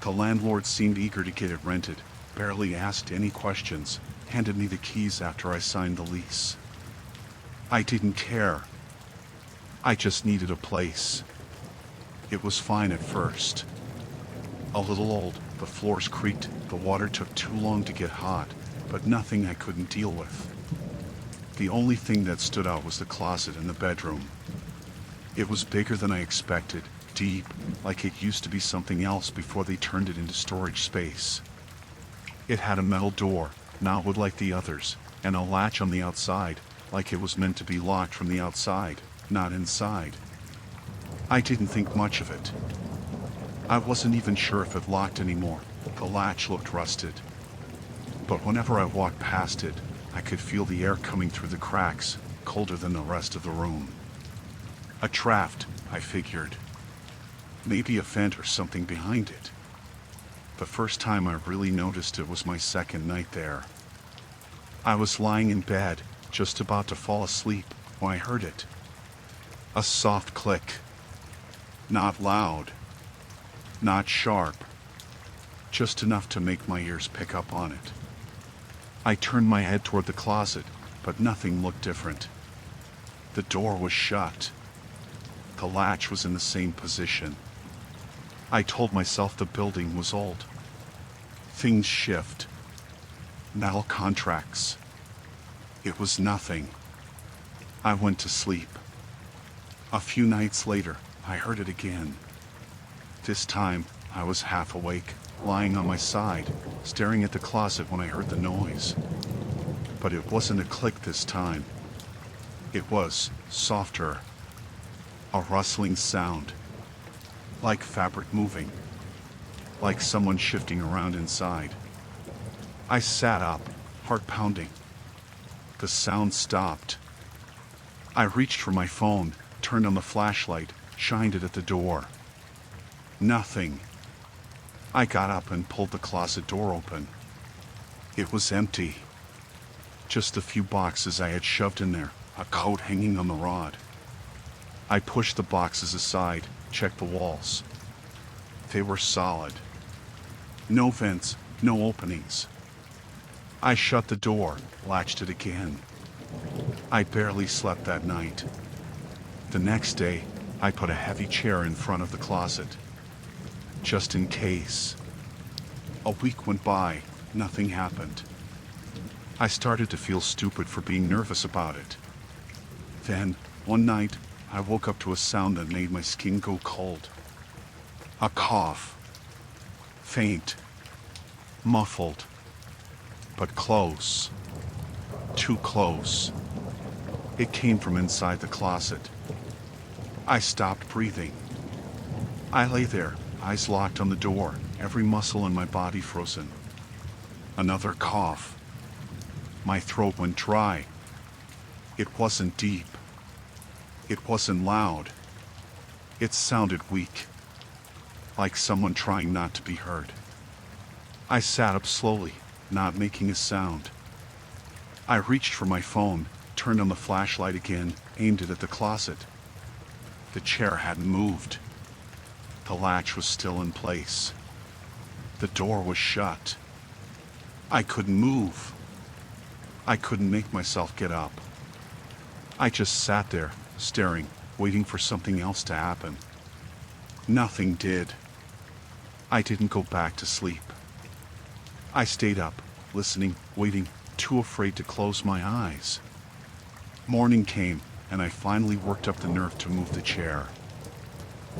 The landlord seemed eager to get it rented, barely asked any questions, handed me the keys after I signed the lease. I didn't care. I just needed a place. It was fine at first. A little old, the floors creaked, the water took too long to get hot, but nothing I couldn't deal with. The only thing that stood out was the closet in the bedroom. It was bigger than I expected, deep, like it used to be something else before they turned it into storage space. It had a metal door, not wood like the others, and a latch on the outside, like it was meant to be locked from the outside, not inside. I didn't think much of it. I wasn't even sure if it locked anymore. The latch looked rusted. But whenever I walked past it, I could feel the air coming through the cracks, colder than the rest of the room. A draft, I figured. Maybe a vent or something behind it. The first time I really noticed it was my second night there. I was lying in bed, just about to fall asleep, when I heard it. A soft click. Not loud. Not sharp. Just enough to make my ears pick up on it. I turned my head toward the closet, but nothing looked different. The door was shut. The latch was in the same position. I told myself the building was old. Things shift. Metal contracts. It was nothing. I went to sleep. A few nights later, I heard it again. This time, I was half awake, lying on my side, staring at the closet when I heard the noise. But it wasn't a click this time. It was softer. A rustling sound. Like fabric moving. Like someone shifting around inside. I sat up, heart pounding. The sound stopped. I reached for my phone, turned on the flashlight, shined it at the door. Nothing. I got up and pulled the closet door open. It was empty. Just a few boxes I had shoved in there, a coat hanging on the rod. I pushed the boxes aside, checked the walls. They were solid. No vents, no openings. I shut the door, latched it again. I barely slept that night. The next day, I put a heavy chair in front of the closet, just in case. A week went by, nothing happened. I started to feel stupid for being nervous about it. Then, one night, I woke up to a sound that made my skin go cold. A cough. Faint. Muffled. But close. Too close. It came from inside the closet. I stopped breathing. I lay there, eyes locked on the door, every muscle in my body frozen. Another cough. My throat went dry. It wasn't deep. It wasn't loud. It sounded weak, like someone trying not to be heard. I sat up slowly, not making a sound. I reached for my phone, turned on the flashlight again, aimed it at the closet. The chair hadn't moved. The latch was still in place. The door was shut. I couldn't move. I couldn't make myself get up. I just sat there, staring, waiting for something else to happen. Nothing did. I didn't go back to sleep. I stayed up, listening, waiting, too afraid to close my eyes. Morning came, and I finally worked up the nerve to move the chair.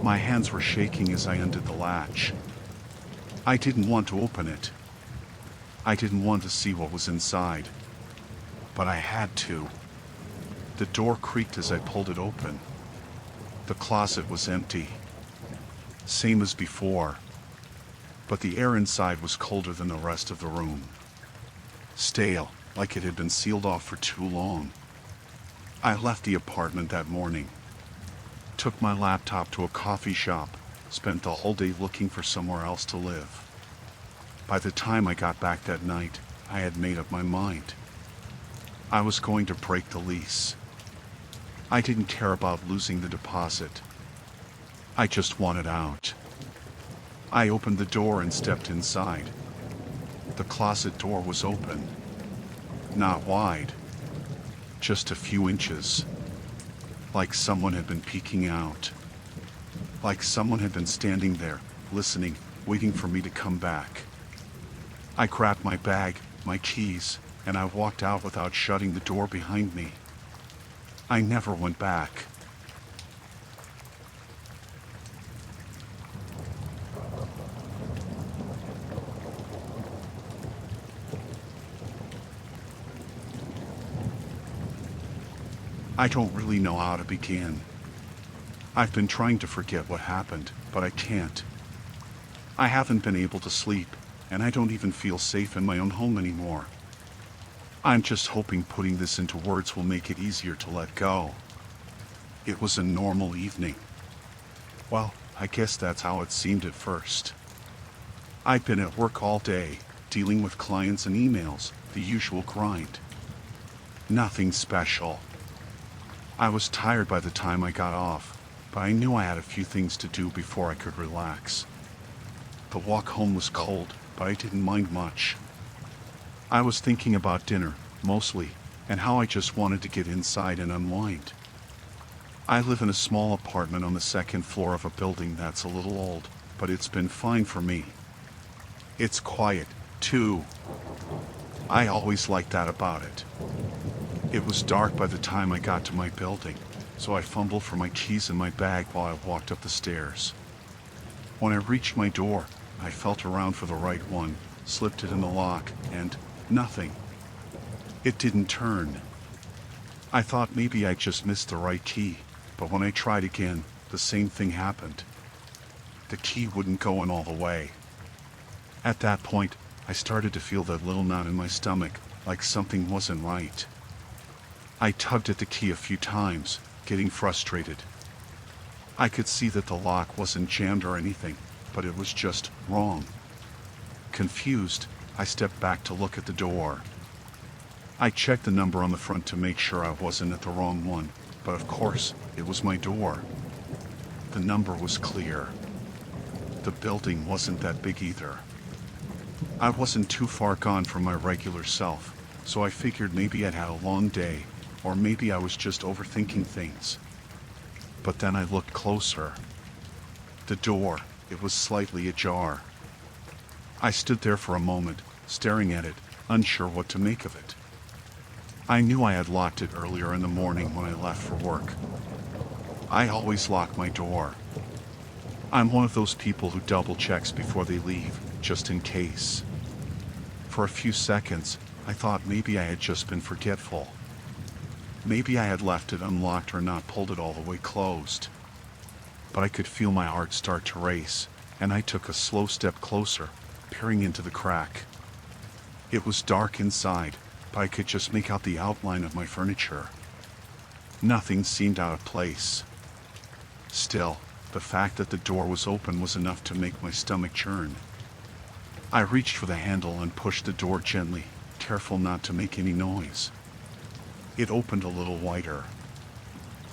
My hands were shaking as I undid the latch. I didn't want to open it. I didn't want to see what was inside. But I had to. The door creaked as I pulled it open. The closet was empty. Same as before. But the air inside was colder than the rest of the room. Stale, like it had been sealed off for too long. I left the apartment that morning. Took my laptop to a coffee shop. Spent the whole day looking for somewhere else to live. By the time I got back that night, I had made up my mind. I was going to break the lease. I didn't care about losing the deposit. I just wanted out. I opened the door and stepped inside. The closet door was open. Not wide. Just a few inches. Like someone had been peeking out. Like someone had been standing there, listening, waiting for me to come back. I grabbed my bag, my keys, and I walked out without shutting the door behind me. I never went back. I don't really know how to begin. I've been trying to forget what happened, but I can't. I haven't been able to sleep, and I don't even feel safe in my own home anymore. I'm just hoping putting this into words will make it easier to let go. It was a normal evening. Well, I guess that's how it seemed at first. I'd been at work all day, dealing with clients and emails, the usual grind. Nothing special. I was tired by the time I got off, but I knew I had a few things to do before I could relax. The walk home was cold, but I didn't mind much. I was thinking about dinner, mostly, and how I just wanted to get inside and unwind. I live in a small apartment on the second floor of a building that's a little old, but it's been fine for me. It's quiet, too. I always liked that about it. It was dark by the time I got to my building, so I fumbled for my keys in my bag while I walked up the stairs. When I reached my door, I felt around for the right one, slipped it in the lock, and nothing. It didn't turn. I thought maybe I just missed the right key, but when I tried again, the same thing happened. The key wouldn't go in all the way. At that point, I started to feel that little knot in my stomach, like something wasn't right. I tugged at the key a few times, getting frustrated. I could see that the lock wasn't jammed or anything, but it was just wrong. Confused, I stepped back to look at the door. I checked the number on the front to make sure I wasn't at the wrong one, but of course, it was my door. The number was clear. The building wasn't that big either. I wasn't too far gone from my regular self, so I figured maybe I'd had a long day, or maybe I was just overthinking things. But then I looked closer. The door, it was slightly ajar. I stood there for a moment, staring at it, unsure what to make of it. I knew I had locked it earlier in the morning when I left for work. I always lock my door. I'm one of those people who double checks before they leave, just in case. For a few seconds, I thought maybe I had just been forgetful. Maybe I had left it unlocked or not pulled it all the way closed. But I could feel my heart start to race, and I took a slow step closer, peering into the crack. It was dark inside, but I could just make out the outline of my furniture. Nothing seemed out of place. Still, the fact that the door was open was enough to make my stomach churn. I reached for the handle and pushed the door gently, careful not to make any noise. It opened a little wider.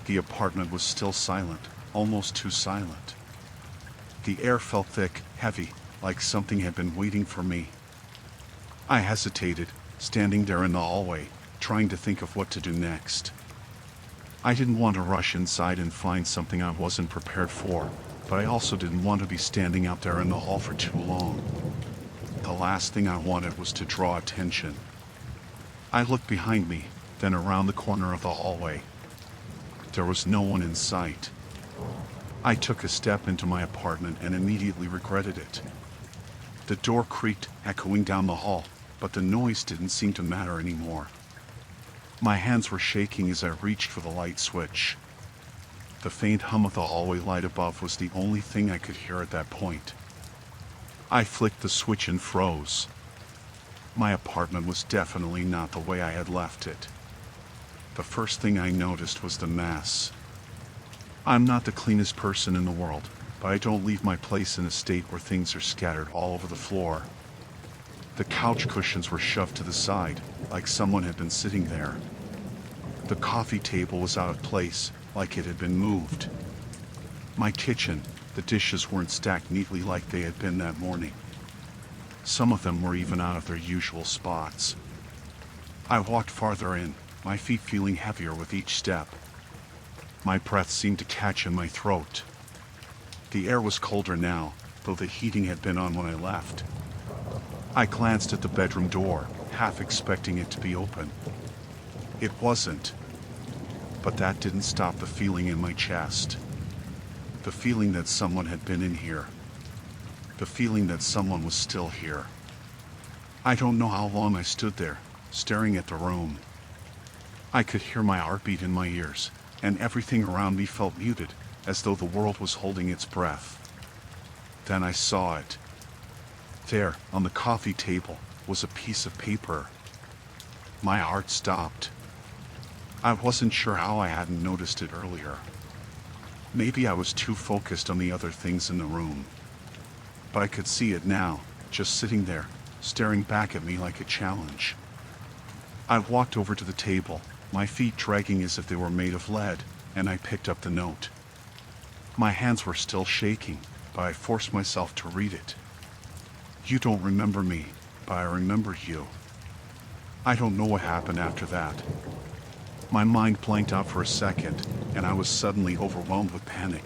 The apartment was still silent, almost too silent. The air felt thick, heavy, like something had been waiting for me. I hesitated, standing there in the hallway, trying to think of what to do next. I didn't want to rush inside and find something I wasn't prepared for, but I also didn't want to be standing out there in the hall for too long. The last thing I wanted was to draw attention. I looked behind me, then around the corner of the hallway. There was no one in sight. I took a step into my apartment and immediately regretted it. The door creaked, echoing down the hall, but the noise didn't seem to matter anymore. My hands were shaking as I reached for the light switch. The faint hum of the hallway light above was the only thing I could hear at that point. I flicked the switch and froze. My apartment was definitely not the way I had left it. The first thing I noticed was the mess. I'm not the cleanest person in the world, but I don't leave my place in a state where things are scattered all over the floor. The couch cushions were shoved to the side, like someone had been sitting there. The coffee table was out of place, like it had been moved. My kitchen, the dishes weren't stacked neatly like they had been that morning. Some of them were even out of their usual spots. I walked farther in, my feet feeling heavier with each step. My breath seemed to catch in my throat. The air was colder now, though the heating had been on when I left. I glanced at the bedroom door, half expecting it to be open. It wasn't. But that didn't stop the feeling in my chest. The feeling that someone had been in here. The feeling that someone was still here. I don't know how long I stood there, staring at the room. I could hear my heartbeat in my ears, and everything around me felt muted, as though the world was holding its breath. Then I saw it. There, on the coffee table, was a piece of paper. My heart stopped. I wasn't sure how I hadn't noticed it earlier. Maybe I was too focused on the other things in the room. But I could see it now, just sitting there, staring back at me like a challenge. I walked over to the table, my feet dragging as if they were made of lead, and I picked up the note. My hands were still shaking, but I forced myself to read it. You don't remember me, but I remember you. I don't know what happened after that. My mind blanked out for a second, and I was suddenly overwhelmed with panic.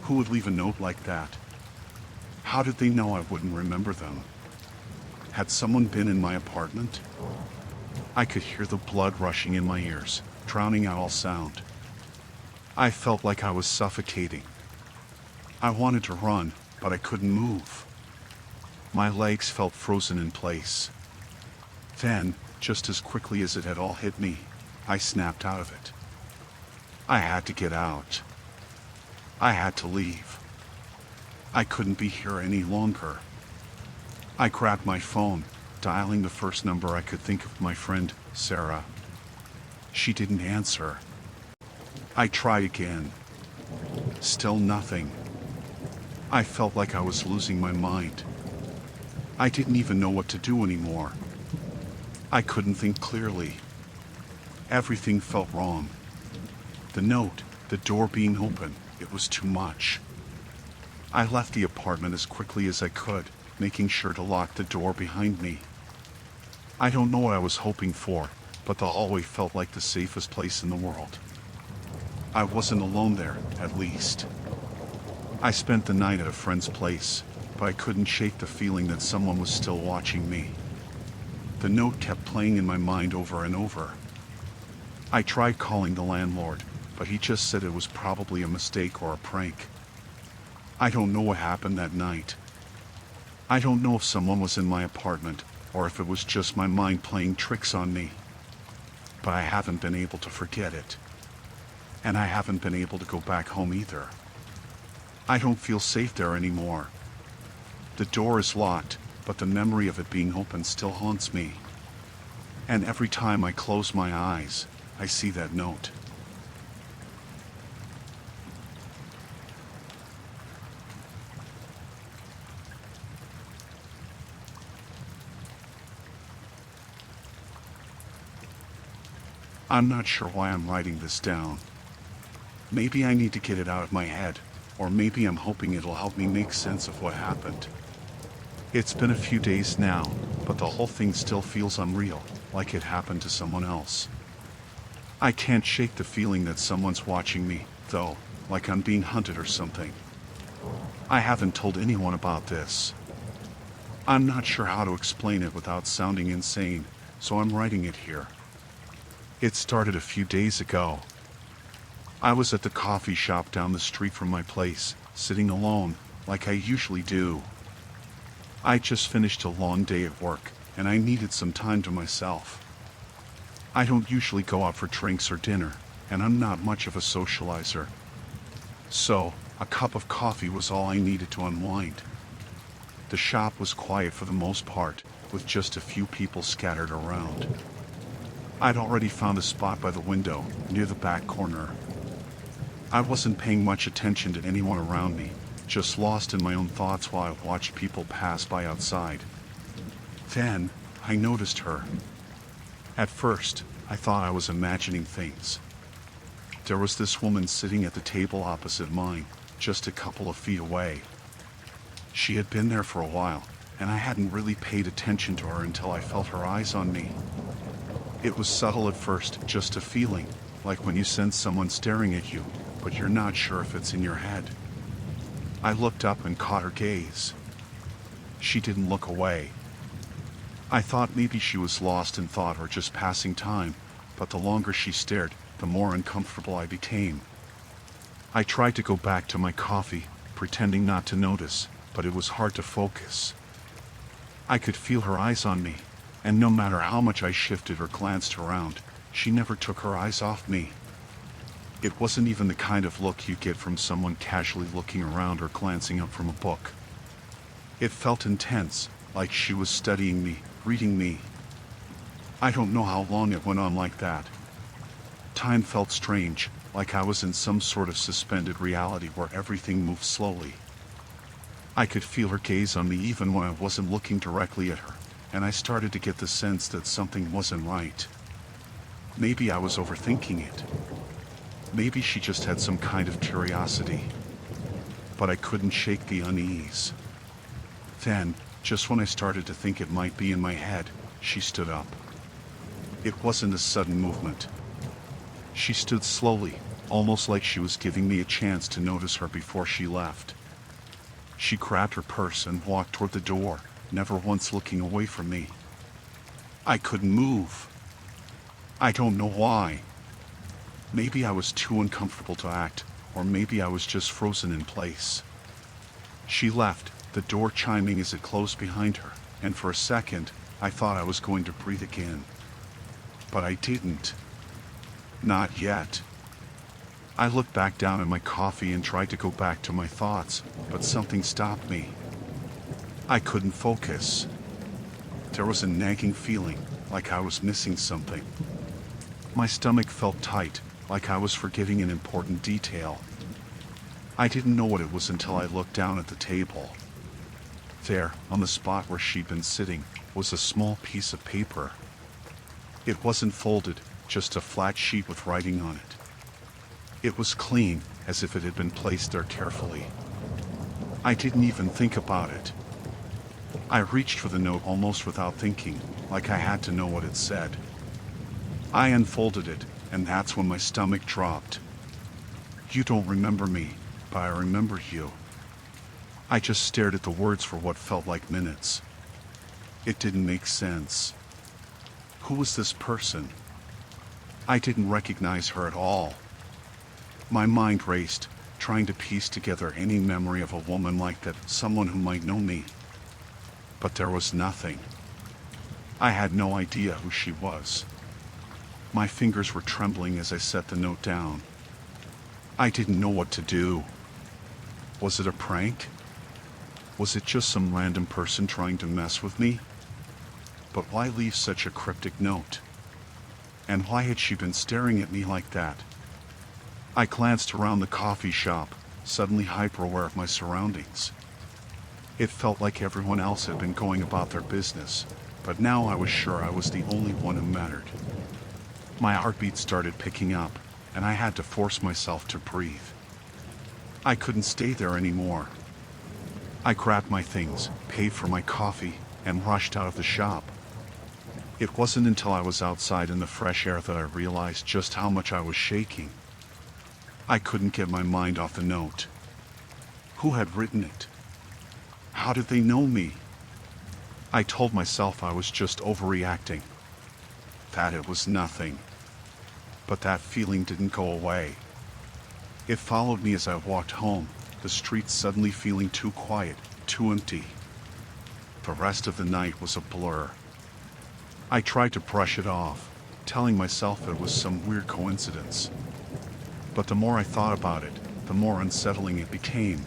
Who would leave a note like that? How did they know I wouldn't remember them? Had someone been in my apartment? I could hear the blood rushing in my ears, drowning out all sound. I felt like I was suffocating. I wanted to run, but I couldn't move. My legs felt frozen in place. Then, just as quickly as it had all hit me, I snapped out of it. I had to get out. I had to leave. I couldn't be here any longer. I grabbed my phone, dialing the first number I could think of, my friend, Sarah. She didn't answer. I tried again. Still nothing. I felt like I was losing my mind. I didn't even know what to do anymore. I couldn't think clearly. Everything felt wrong. The note, the door being open, it was too much. I left the apartment as quickly as I could, making sure to lock the door behind me. I don't know what I was hoping for, but the hallway felt like the safest place in the world. I wasn't alone there, at least. I spent the night at a friend's place, but I couldn't shake the feeling that someone was still watching me. The note kept playing in my mind over and over. I tried calling the landlord, but he just said it was probably a mistake or a prank. I don't know what happened that night. I don't know if someone was in my apartment, or if it was just my mind playing tricks on me. But I haven't been able to forget it. And I haven't been able to go back home either. I don't feel safe there anymore. The door is locked, but the memory of it being open still haunts me. And every time I close my eyes, I see that note. I'm not sure why I'm writing this down. Maybe I need to get it out of my head, or maybe I'm hoping it'll help me make sense of what happened. It's been a few days now, but the whole thing still feels unreal, like it happened to someone else. I can't shake the feeling that someone's watching me, though, like I'm being hunted or something. I haven't told anyone about this. I'm not sure how to explain it without sounding insane, so I'm writing it here. It started a few days ago. I was at the coffee shop down the street from my place, sitting alone, like I usually do. I just finished a long day at work, and I needed some time to myself. I don't usually go out for drinks or dinner, and I'm not much of a socializer. So, a cup of coffee was all I needed to unwind. The shop was quiet for the most part, with just a few people scattered around. I'd already found a spot by the window, near the back corner. I wasn't paying much attention to anyone around me, just lost in my own thoughts while I watched people pass by outside. Then, I noticed her. At first, I thought I was imagining things. There was this woman sitting at the table opposite mine, just a couple of feet away. She had been there for a while, and I hadn't really paid attention to her until I felt her eyes on me. It was subtle at first, just a feeling, like when you sense someone staring at you, but you're not sure if it's in your head. I looked up and caught her gaze. She didn't look away. I thought maybe she was lost in thought or just passing time, but the longer she stared, the more uncomfortable I became. I tried to go back to my coffee, pretending not to notice, but it was hard to focus. I could feel her eyes on me, and no matter how much I shifted or glanced around, she never took her eyes off me. It wasn't even the kind of look you get from someone casually looking around or glancing up from a book. It felt intense, like she was studying me, reading me. I don't know how long it went on like that. Time felt strange, like I was in some sort of suspended reality where everything moved slowly. I could feel her gaze on me even when I wasn't looking directly at her, and I started to get the sense that something wasn't right. Maybe I was overthinking it. Maybe she just had some kind of curiosity. But I couldn't shake the unease. Then, just when I started to think it might be in my head, she stood up. It wasn't a sudden movement. She stood slowly, almost like she was giving me a chance to notice her before she left. She grabbed her purse and walked toward the door, never once looking away from me. I couldn't move. I don't know why. Maybe I was too uncomfortable to act, or maybe I was just frozen in place. She left, the door chiming as it closed behind her, and for a second, I thought I was going to breathe again. But I didn't. Not yet. I looked back down at my coffee and tried to go back to my thoughts, but something stopped me. I couldn't focus. There was a nagging feeling, like I was missing something. My stomach felt tight, like I was forgetting an important detail. I didn't know what it was until I looked down at the table. There, on the spot where she'd been sitting, was a small piece of paper. It wasn't folded, just a flat sheet with writing on it. It was clean, as if it had been placed there carefully. I didn't even think about it. I reached for the note almost without thinking, like I had to know what it said. I unfolded it, and that's when my stomach dropped. You don't remember me, but I remember you. I just stared at the words for what felt like minutes. It didn't make sense. Who was this person? I didn't recognize her at all. My mind raced, trying to piece together any memory of a woman like that, someone who might know me. But there was nothing. I had no idea who she was. My fingers were trembling as I set the note down. I didn't know what to do. Was it a prank? Was it just some random person trying to mess with me? But why leave such a cryptic note? And why had she been staring at me like that? I glanced around the coffee shop, suddenly hyper-aware of my surroundings. It felt like everyone else had been going about their business, but now I was sure I was the only one who mattered. My heartbeat started picking up, and I had to force myself to breathe. I couldn't stay there anymore. I grabbed my things, paid for my coffee, and rushed out of the shop. It wasn't until I was outside in the fresh air that I realized just how much I was shaking. I couldn't get my mind off the note. Who had written it? How did they know me? I told myself I was just overreacting, that it was nothing. But that feeling didn't go away. It followed me as I walked home, the streets suddenly feeling too quiet, too empty. The rest of the night was a blur. I tried to brush it off, telling myself it was some weird coincidence. But the more I thought about it, the more unsettling it became.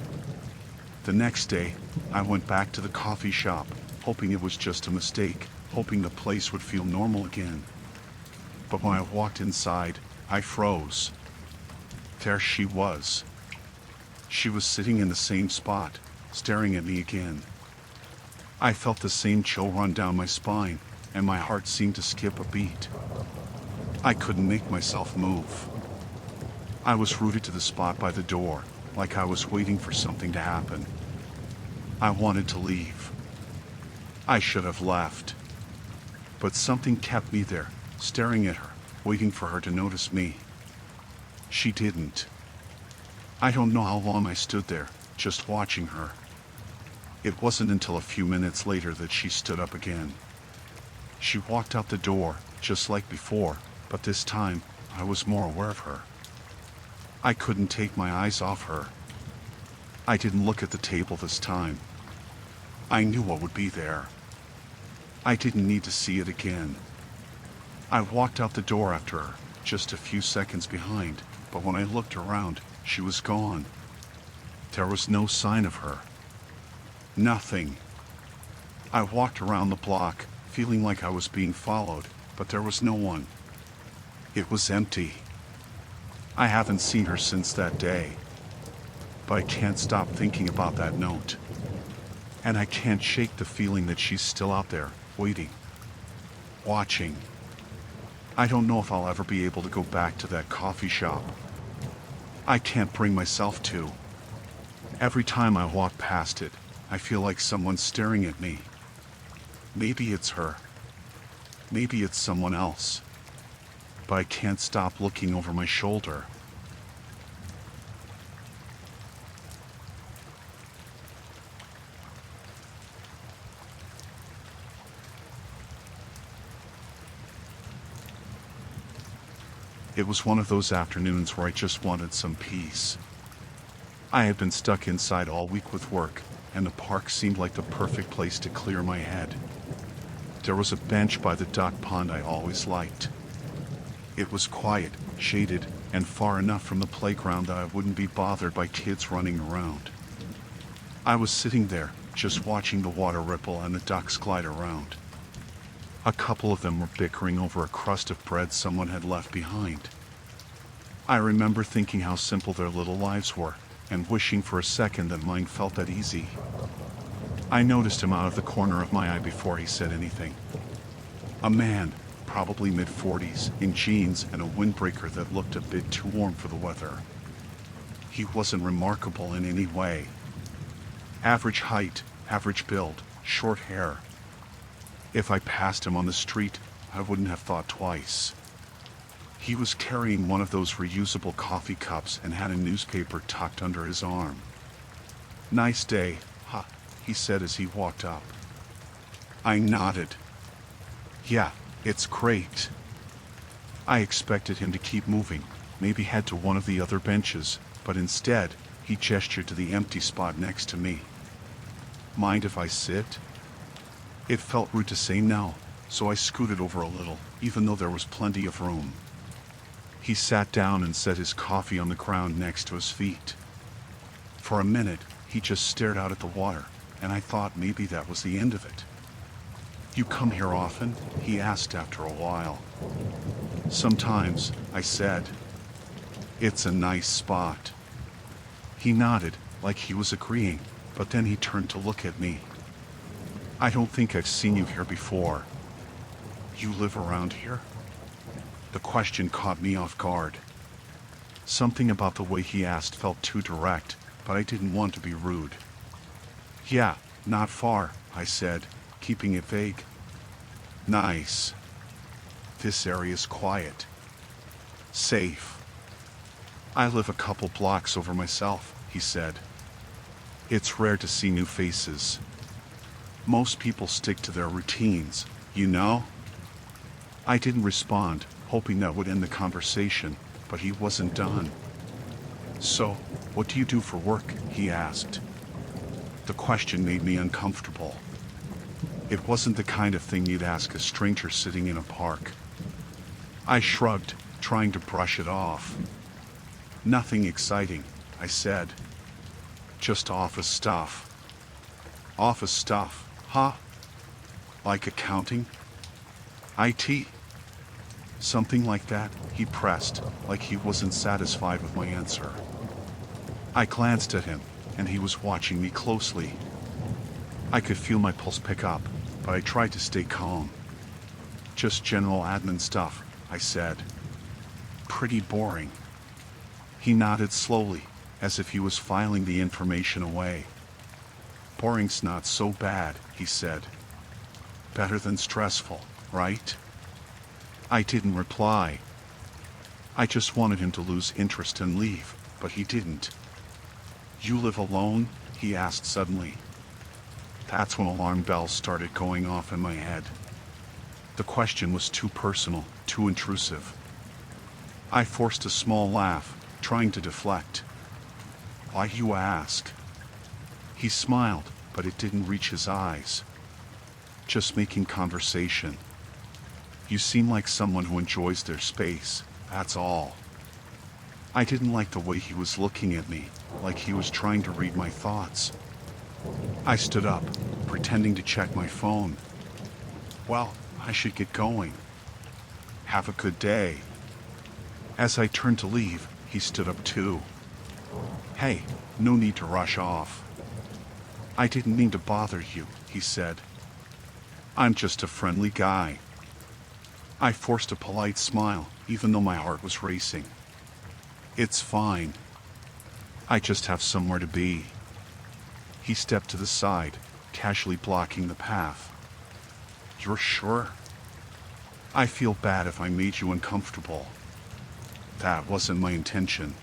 The next day, I went back to the coffee shop, hoping it was just a mistake, hoping the place would feel normal again. But when I walked inside, I froze. There she was. She was sitting in the same spot, staring at me again. I felt the same chill run down my spine, and my heart seemed to skip a beat. I couldn't make myself move. I was rooted to the spot by the door, like I was waiting for something to happen. I wanted to leave. I should have left. But something kept me there, staring at her, waiting for her to notice me. She didn't. I don't know how long I stood there, just watching her. It wasn't until a few minutes later that she stood up again. She walked out the door, just like before, but this time, I was more aware of her. I couldn't take my eyes off her. I didn't look at the table this time. I knew what would be there. I didn't need to see it again. I walked out the door after her, just a few seconds behind, but when I looked around, she was gone. There was no sign of her. Nothing. I walked around the block, feeling like I was being followed, but there was no one. It was empty. I haven't seen her since that day. But I can't stop thinking about that note. And I can't shake the feeling that she's still out there, waiting, watching. I don't know if I'll ever be able to go back to that coffee shop. I can't bring myself to. Every time I walk past it, I feel like someone's staring at me. Maybe it's her. Maybe it's someone else. But I can't stop looking over my shoulder. It was one of those afternoons where I just wanted some peace. I had been stuck inside all week with work, and the park seemed like the perfect place to clear my head. There was a bench by the duck pond I always liked. It was quiet, shaded, and far enough from the playground that I wouldn't be bothered by kids running around. I was sitting there, just watching the water ripple and the ducks glide around. A couple of them were bickering over a crust of bread someone had left behind. I remember thinking how simple their little lives were, and wishing for a second that mine felt that easy. I noticed him out of the corner of my eye before he said anything. A man, probably mid-40s, in jeans and a windbreaker that looked a bit too warm for the weather. He wasn't remarkable in any way. Average height, average build, short hair. If I passed him on the street, I wouldn't have thought twice. He was carrying one of those reusable coffee cups and had a newspaper tucked under his arm. "Nice day, huh?" he said as he walked up. I nodded. "Yeah, it's great." I expected him to keep moving, maybe head to one of the other benches, but instead, he gestured to the empty spot next to me. "Mind if I sit?" It felt rude to say no, so I scooted over a little, even though there was plenty of room. He sat down and set his coffee on the ground next to his feet. For a minute, he just stared out at the water, and I thought maybe that was the end of it. "You come here often?" he asked after a while. "Sometimes," I said. "It's a nice spot." He nodded, like he was agreeing, but then he turned to look at me. "I don't think I've seen you here before. You live around here?" The question caught me off guard. Something about the way he asked felt too direct, but I didn't want to be rude. "Yeah, not far," I said, keeping it vague. "Nice. This area's quiet. Safe." "I live a couple blocks over myself," he said. "It's rare to see new faces. Most people stick to their routines, you know?" I didn't respond, hoping that would end the conversation, but he wasn't done. "So, what do you do for work?" he asked. The question made me uncomfortable. It wasn't the kind of thing you'd ask a stranger sitting in a park. I shrugged, trying to brush it off. "Nothing exciting," I said. "Just office stuff." "Office stuff, huh? Like accounting? IT?" "Something like that," he pressed, like he wasn't satisfied with my answer. I glanced at him, and he was watching me closely. I could feel my pulse pick up, but I tried to stay calm. "Just general admin stuff," I said. "Pretty boring." He nodded slowly, as if he was filing the information away. "Boring's not so bad," he said. "Better than stressful, right?" I didn't reply. I just wanted him to lose interest and leave, but he didn't. "You live alone?" he asked suddenly. That's when alarm bells started going off in my head. The question was too personal, too intrusive. I forced a small laugh, trying to deflect. "Why you ask?" He smiled, but it didn't reach his eyes. "Just making conversation. You seem like someone who enjoys their space, that's all." I didn't like the way he was looking at me, like he was trying to read my thoughts. I stood up, pretending to check my phone. "Well, I should get going. Have a good day." As I turned to leave, he stood up too. "Hey, no need to rush off." "I didn't mean to bother you," he said. "I'm just a friendly guy." I forced a polite smile, even though my heart was racing. "It's fine. I just have somewhere to be." He stepped to the side, casually blocking the path. "You're sure?" "I feel bad if I made you uncomfortable." "That wasn't my intention."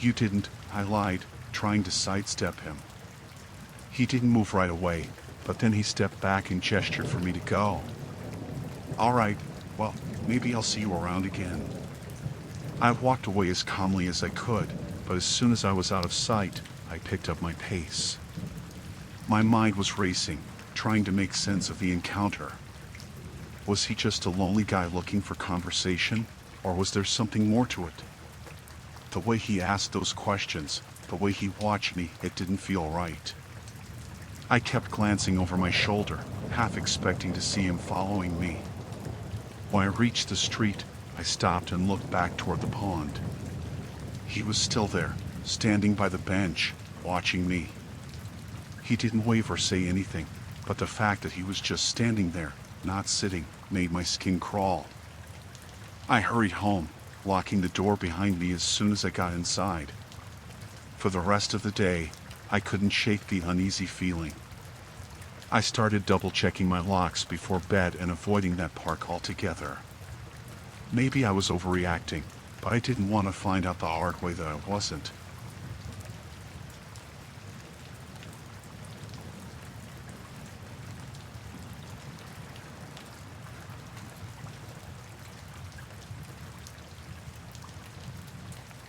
"You didn't," I lied, trying to sidestep him. He didn't move right away, but then he stepped back and gestured for me to go. "All right, well, maybe I'll see you around again." I walked away as calmly as I could, but as soon as I was out of sight, I picked up my pace. My mind was racing, trying to make sense of the encounter. Was he just a lonely guy looking for conversation, or was there something more to it? The way he asked those questions, the way he watched me, it didn't feel right. I kept glancing over my shoulder, half expecting to see him following me. When I reached the street, I stopped and looked back toward the pond. He was still there, standing by the bench, watching me. He didn't wave or say anything, but the fact that he was just standing there, not sitting, made my skin crawl. I hurried home, locking the door behind me as soon as I got inside. For the rest of the day, I couldn't shake the uneasy feeling. I started double-checking my locks before bed and avoiding that park altogether. Maybe I was overreacting, but I didn't want to find out the hard way that I wasn't.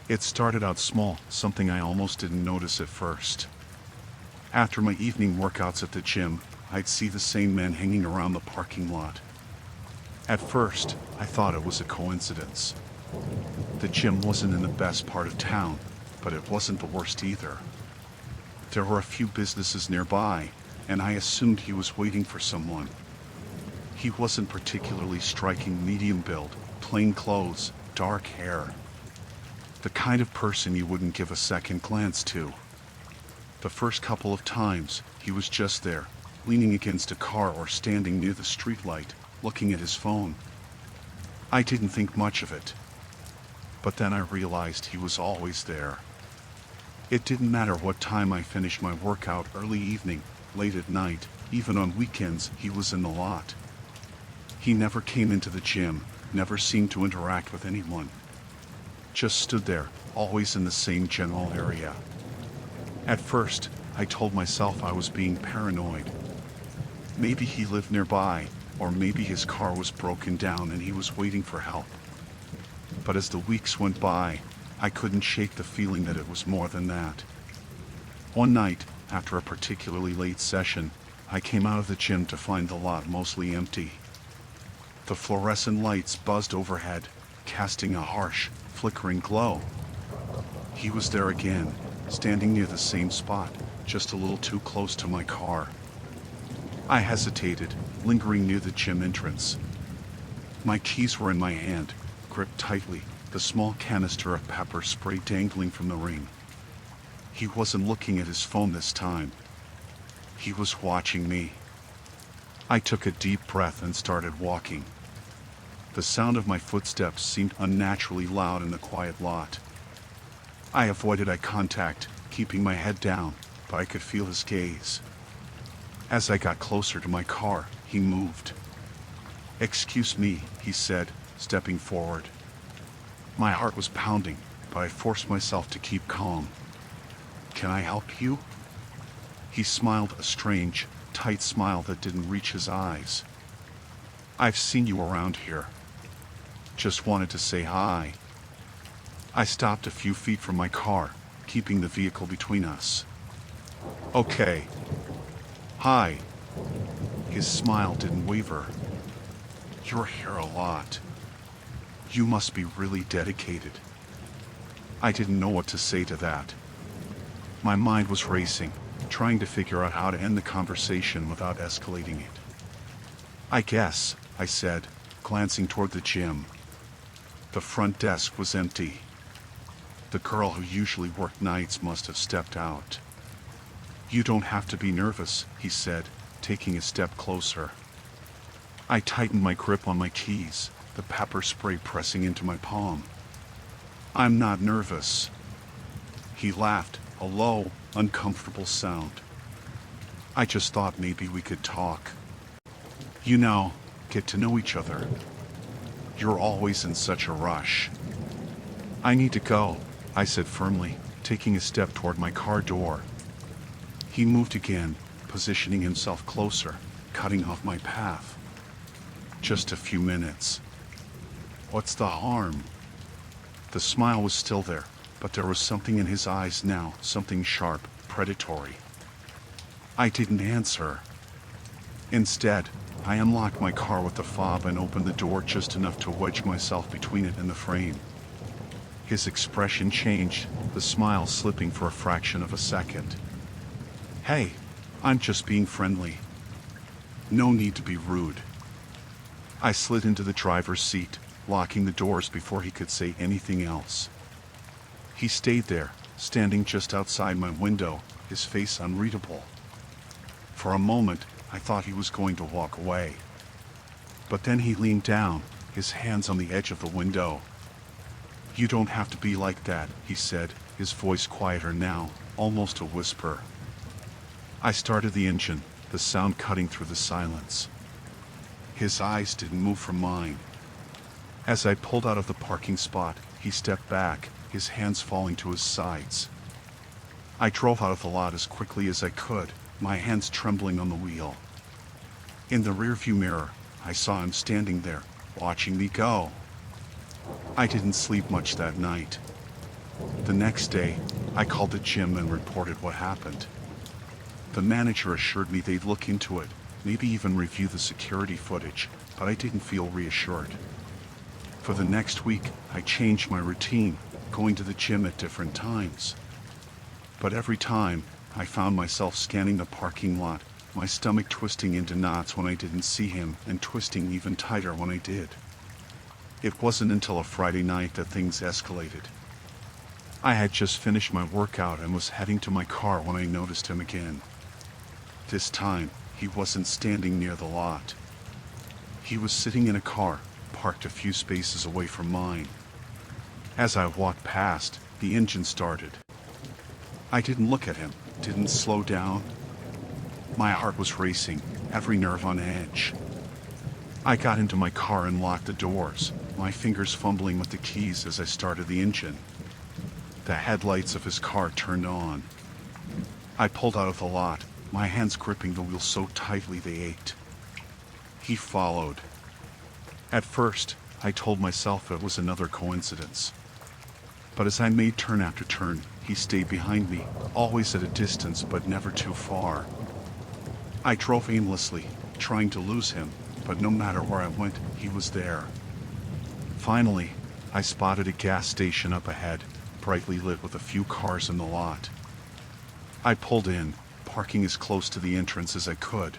It started out small, something I almost didn't notice at first. After my evening workouts at the gym, I'd see the same men hanging around the parking lot. At first, I thought it was a coincidence. The gym wasn't in the best part of town, but it wasn't the worst either. There were a few businesses nearby, and I assumed he was waiting for someone. He wasn't particularly striking, medium build, plain clothes, dark hair. The kind of person you wouldn't give a second glance to. The first couple of times, he was just there, leaning against a car or standing near the streetlight, looking at his phone. I didn't think much of it. But then I realized he was always there. It didn't matter what time I finished my workout, early evening, late at night, even on weekends, he was in the lot. He never came into the gym, never seemed to interact with anyone. Just stood there, always in the same general area. At first, I told myself I was being paranoid. Maybe he lived nearby, or maybe his car was broken down and he was waiting for help. But as the weeks went by, I couldn't shake the feeling that it was more than that. One night, after a particularly late session, I came out of the gym to find the lot mostly empty. The fluorescent lights buzzed overhead, casting a harsh, flickering glow. He was there again, standing near the same spot, just a little too close to my car. I hesitated, lingering near the gym entrance. My keys were in my hand, gripped tightly, the small canister of pepper spray dangling from the ring. He wasn't looking at his phone this time. He was watching me. I took a deep breath and started walking. The sound of my footsteps seemed unnaturally loud in the quiet lot. I avoided eye contact, keeping my head down, but I could feel his gaze. As I got closer to my car, he moved. "Excuse me," he said, stepping forward. My heart was pounding, but I forced myself to keep calm. "Can I help you?" He smiled, a strange, tight smile that didn't reach his eyes. "I've seen you around here. Just wanted to say hi." I stopped a few feet from my car, keeping the vehicle between us. "Okay. Hi." His smile didn't waver. "You're here a lot. You must be really dedicated." I didn't know what to say to that. My mind was racing, trying to figure out how to end the conversation without escalating it. "I guess," I said, glancing toward the gym. The front desk was empty. The girl who usually worked nights must have stepped out. "You don't have to be nervous," he said, taking a step closer. I tightened my grip on my keys, the pepper spray pressing into my palm. "I'm not nervous." He laughed, a low, uncomfortable sound. "I just thought maybe we could talk. You know, get to know each other. You're always in such a rush." "I need to go," I said firmly, taking a step toward my car door. He moved again, positioning himself closer, cutting off my path. "Just a few minutes." "What's the harm?" The smile was still there, but there was something in his eyes now, something sharp, predatory. I didn't answer. Instead, I unlocked my car with the fob and opened the door just enough to wedge myself between it and the frame. His expression changed, the smile slipping for a fraction of a second. "Hey, I'm just being friendly. No need to be rude. I slid into the driver's seat, locking the doors before he could say anything else. He stayed there, standing just outside my window, his face unreadable. For a moment, I thought he was going to walk away. But then he leaned down, his hands on the edge of the window. "You don't have to be like that," he said, his voice quieter now, almost a whisper. I started the engine, the sound cutting through the silence. His eyes didn't move from mine. As I pulled out of the parking spot, he stepped back, his hands falling to his sides. I drove out of the lot as quickly as I could, my hands trembling on the wheel. In the rearview mirror, I saw him standing there, watching me go. I didn't sleep much that night. The next day, I called the gym and reported what happened. The manager assured me they'd look into it, maybe even review the security footage, but I didn't feel reassured. For the next week, I changed my routine, going to the gym at different times. But every time, I found myself scanning the parking lot, my stomach twisting into knots when I didn't see him and twisting even tighter when I did. It wasn't until a Friday night that things escalated. I had just finished my workout and was heading to my car when I noticed him again. This time, he wasn't standing near the lot. He was sitting in a car, parked a few spaces away from mine. As I walked past, the engine started. I didn't look at him, didn't slow down. My heart was racing, every nerve on edge. I got into my car and locked the doors, my fingers fumbling with the keys as I started the engine. The headlights of his car turned on. I pulled out of the lot, my hands gripping the wheel so tightly they ached. He followed. At first, I told myself it was another coincidence. But as I made turn after turn, he stayed behind me, always at a distance but never too far. I drove aimlessly, trying to lose him, but no matter where I went, he was there. Finally, I spotted a gas station up ahead, brightly lit with a few cars in the lot. I pulled in, parking as close to the entrance as I could.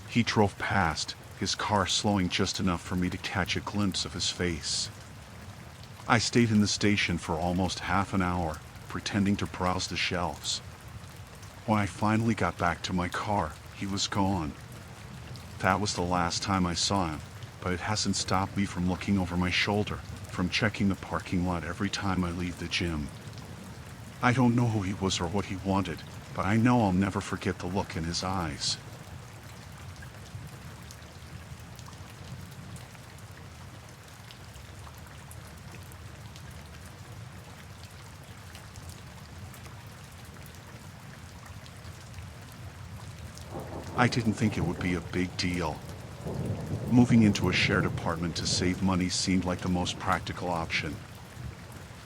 He drove past, his car slowing just enough for me to catch a glimpse of his face. I stayed in the station for almost half an hour, pretending to browse the shelves. When I finally got back to my car, he was gone. That was the last time I saw him, but it hasn't stopped me from looking over my shoulder, from checking the parking lot every time I leave the gym. I don't know who he was or what he wanted, but I know I'll never forget the look in his eyes. I didn't think it would be a big deal. Moving into a shared apartment to save money seemed like the most practical option.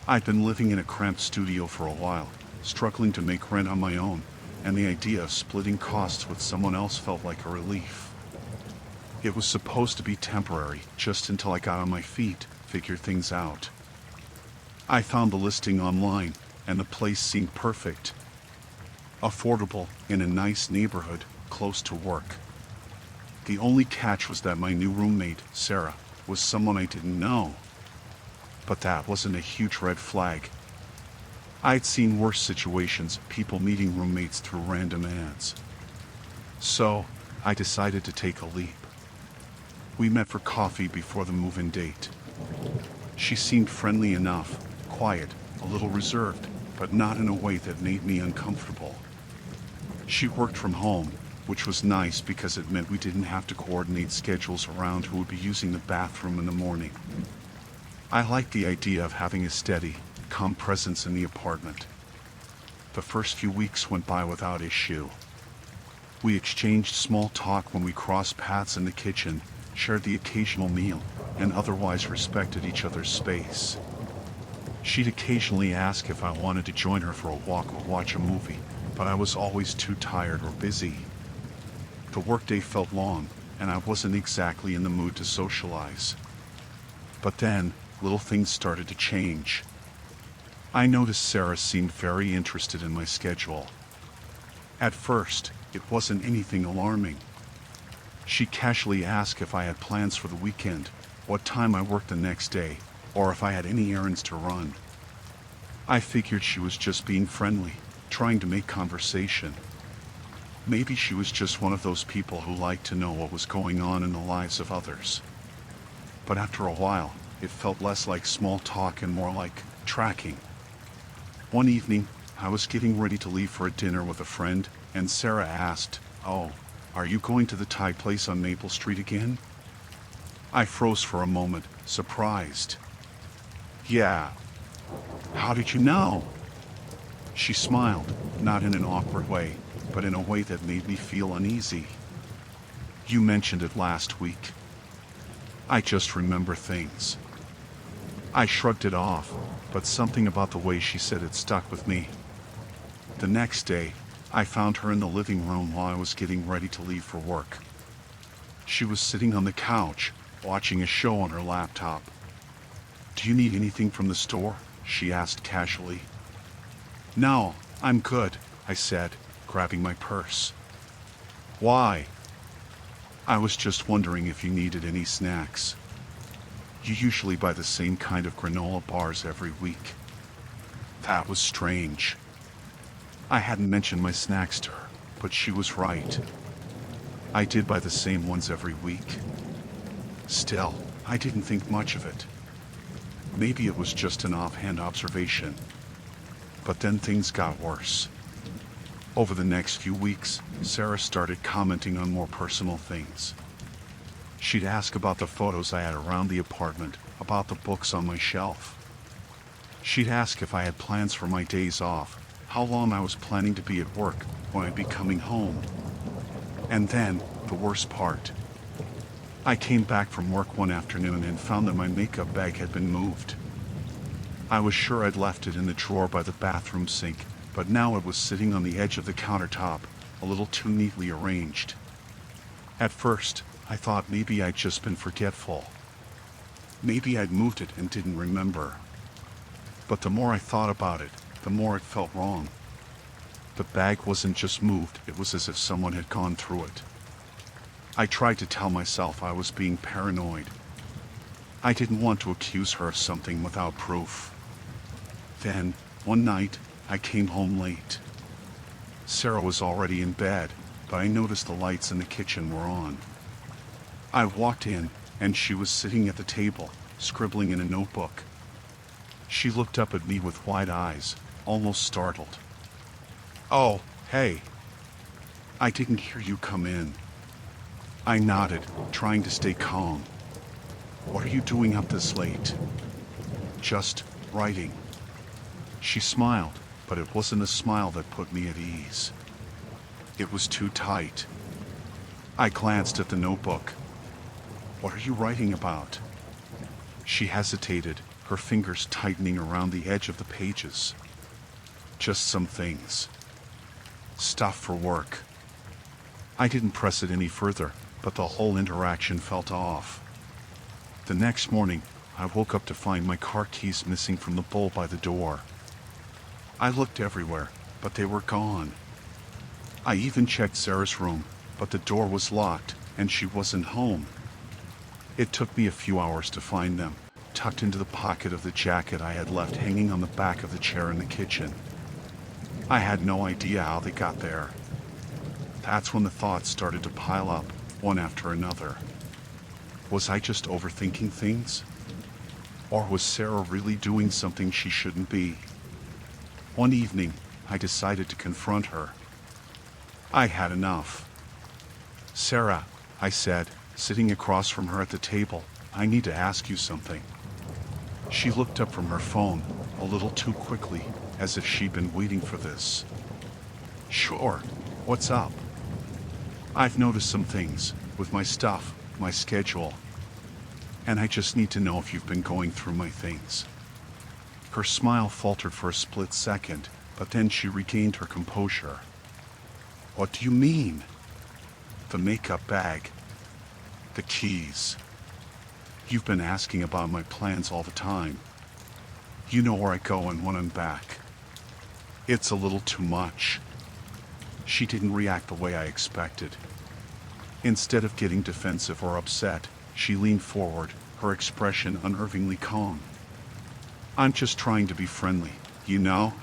I'd been living in a cramped studio for a while, struggling to make rent on my own, and the idea of splitting costs with someone else felt like a relief. It was supposed to be temporary, just until I got on my feet, figured things out. I found the listing online, and the place seemed perfect. Affordable, in a nice neighborhood, close to work. The only catch was that my new roommate, Sarah, was someone I didn't know. But that wasn't a huge red flag. I'd seen worse situations, people meeting roommates through random ads. So, I decided to take a leap. We met for coffee before the move-in date. She seemed friendly enough, quiet, a little reserved, but not in a way that made me uncomfortable. She worked from home, which was nice because it meant we didn't have to coordinate schedules around who would be using the bathroom in the morning. I liked the idea of having a steady, calm presence in the apartment. The first few weeks went by without issue. We exchanged small talk when we crossed paths in the kitchen, shared the occasional meal, and otherwise respected each other's space. She'd occasionally ask if I wanted to join her for a walk or watch a movie, but I was always too tired or busy. The workday felt long, and I wasn't exactly in the mood to socialize. But then, little things started to change. I noticed Sarah seemed very interested in my schedule. At first, it wasn't anything alarming. She casually asked if I had plans for the weekend, what time I worked the next day, or if I had any errands to run. I figured she was just being friendly, trying to make conversation. Maybe she was just one of those people who liked to know what was going on in the lives of others. But after a while, it felt less like small talk and more like tracking. One evening, I was getting ready to leave for a dinner with a friend, and Sarah asked, "Oh, are you going to the Thai place on Maple Street again?" I froze for a moment, surprised. "Yeah." "How did you know?" She smiled, not in an awkward way, but in a way that made me feel uneasy. "You mentioned it last week." I just remember things. I shrugged it off, but something about the way she said it stuck with me. The next day, I found her in the living room while I was getting ready to leave for work. She was sitting on the couch, watching a show on her laptop. "Do you need anything from the store?" she asked casually. "No, I'm good," I said, grabbing my purse. "Why?" "I was just wondering if you needed any snacks. You usually buy the same kind of granola bars every week." That was strange. I hadn't mentioned my snacks to her, but she was right. I did buy the same ones every week. Still, I didn't think much of it. Maybe it was just an offhand observation. But then things got worse. Over the next few weeks, Sarah started commenting on more personal things. She'd ask about the photos I had around the apartment, about the books on my shelf. She'd ask if I had plans for my days off, how long I was planning to be at work, when I'd be coming home. And then, the worst part. I came back from work one afternoon and found that my makeup bag had been moved. I was sure I'd left it in the drawer by the bathroom sink, but now it was sitting on the edge of the countertop, a little too neatly arranged. At first, I thought maybe I'd just been forgetful. Maybe I'd moved it and didn't remember. But the more I thought about it, the more it felt wrong. The bag wasn't just moved, it was as if someone had gone through it. I tried to tell myself I was being paranoid. I didn't want to accuse her of something without proof. Then, one night, I came home late. Sarah was already in bed, but I noticed the lights in the kitchen were on. I walked in, and she was sitting at the table, scribbling in a notebook. She looked up at me with wide eyes, almost startled. "Oh, hey. I didn't hear you come in." I nodded, trying to stay calm. "What are you doing up this late?" "Just writing." She smiled, but it wasn't a smile that put me at ease. It was too tight. I glanced at the notebook. "What are you writing about?" She hesitated, her fingers tightening around the edge of the pages. "Just some things. Stuff for work." I didn't press it any further, but the whole interaction felt off. The next morning, I woke up to find my car keys missing from the bowl by the door. I looked everywhere, but they were gone. I even checked Sarah's room, but the door was locked, and she wasn't home. It took me a few hours to find them, tucked into the pocket of the jacket I had left hanging on the back of the chair in the kitchen. I had no idea how they got there. That's when the thoughts started to pile up, one after another. Was I just overthinking things? Or was Sarah really doing something she shouldn't be? One evening, I decided to confront her. I had enough. "Sarah," I said, sitting across from her at the table, "I need to ask you something." She looked up from her phone, a little too quickly, as if she'd been waiting for this. "Sure, what's up?" "I've noticed some things, with my stuff, my schedule. And I just need to know if you've been going through my things." Her smile faltered for a split second, but then she regained her composure. "What do you mean?" "The makeup bag. The keys. You've been asking about my plans all the time. You know where I go and when I'm back. It's a little too much." She didn't react the way I expected. Instead of getting defensive or upset, she leaned forward, her expression unnervingly calm. "I'm just trying to be friendly, you know?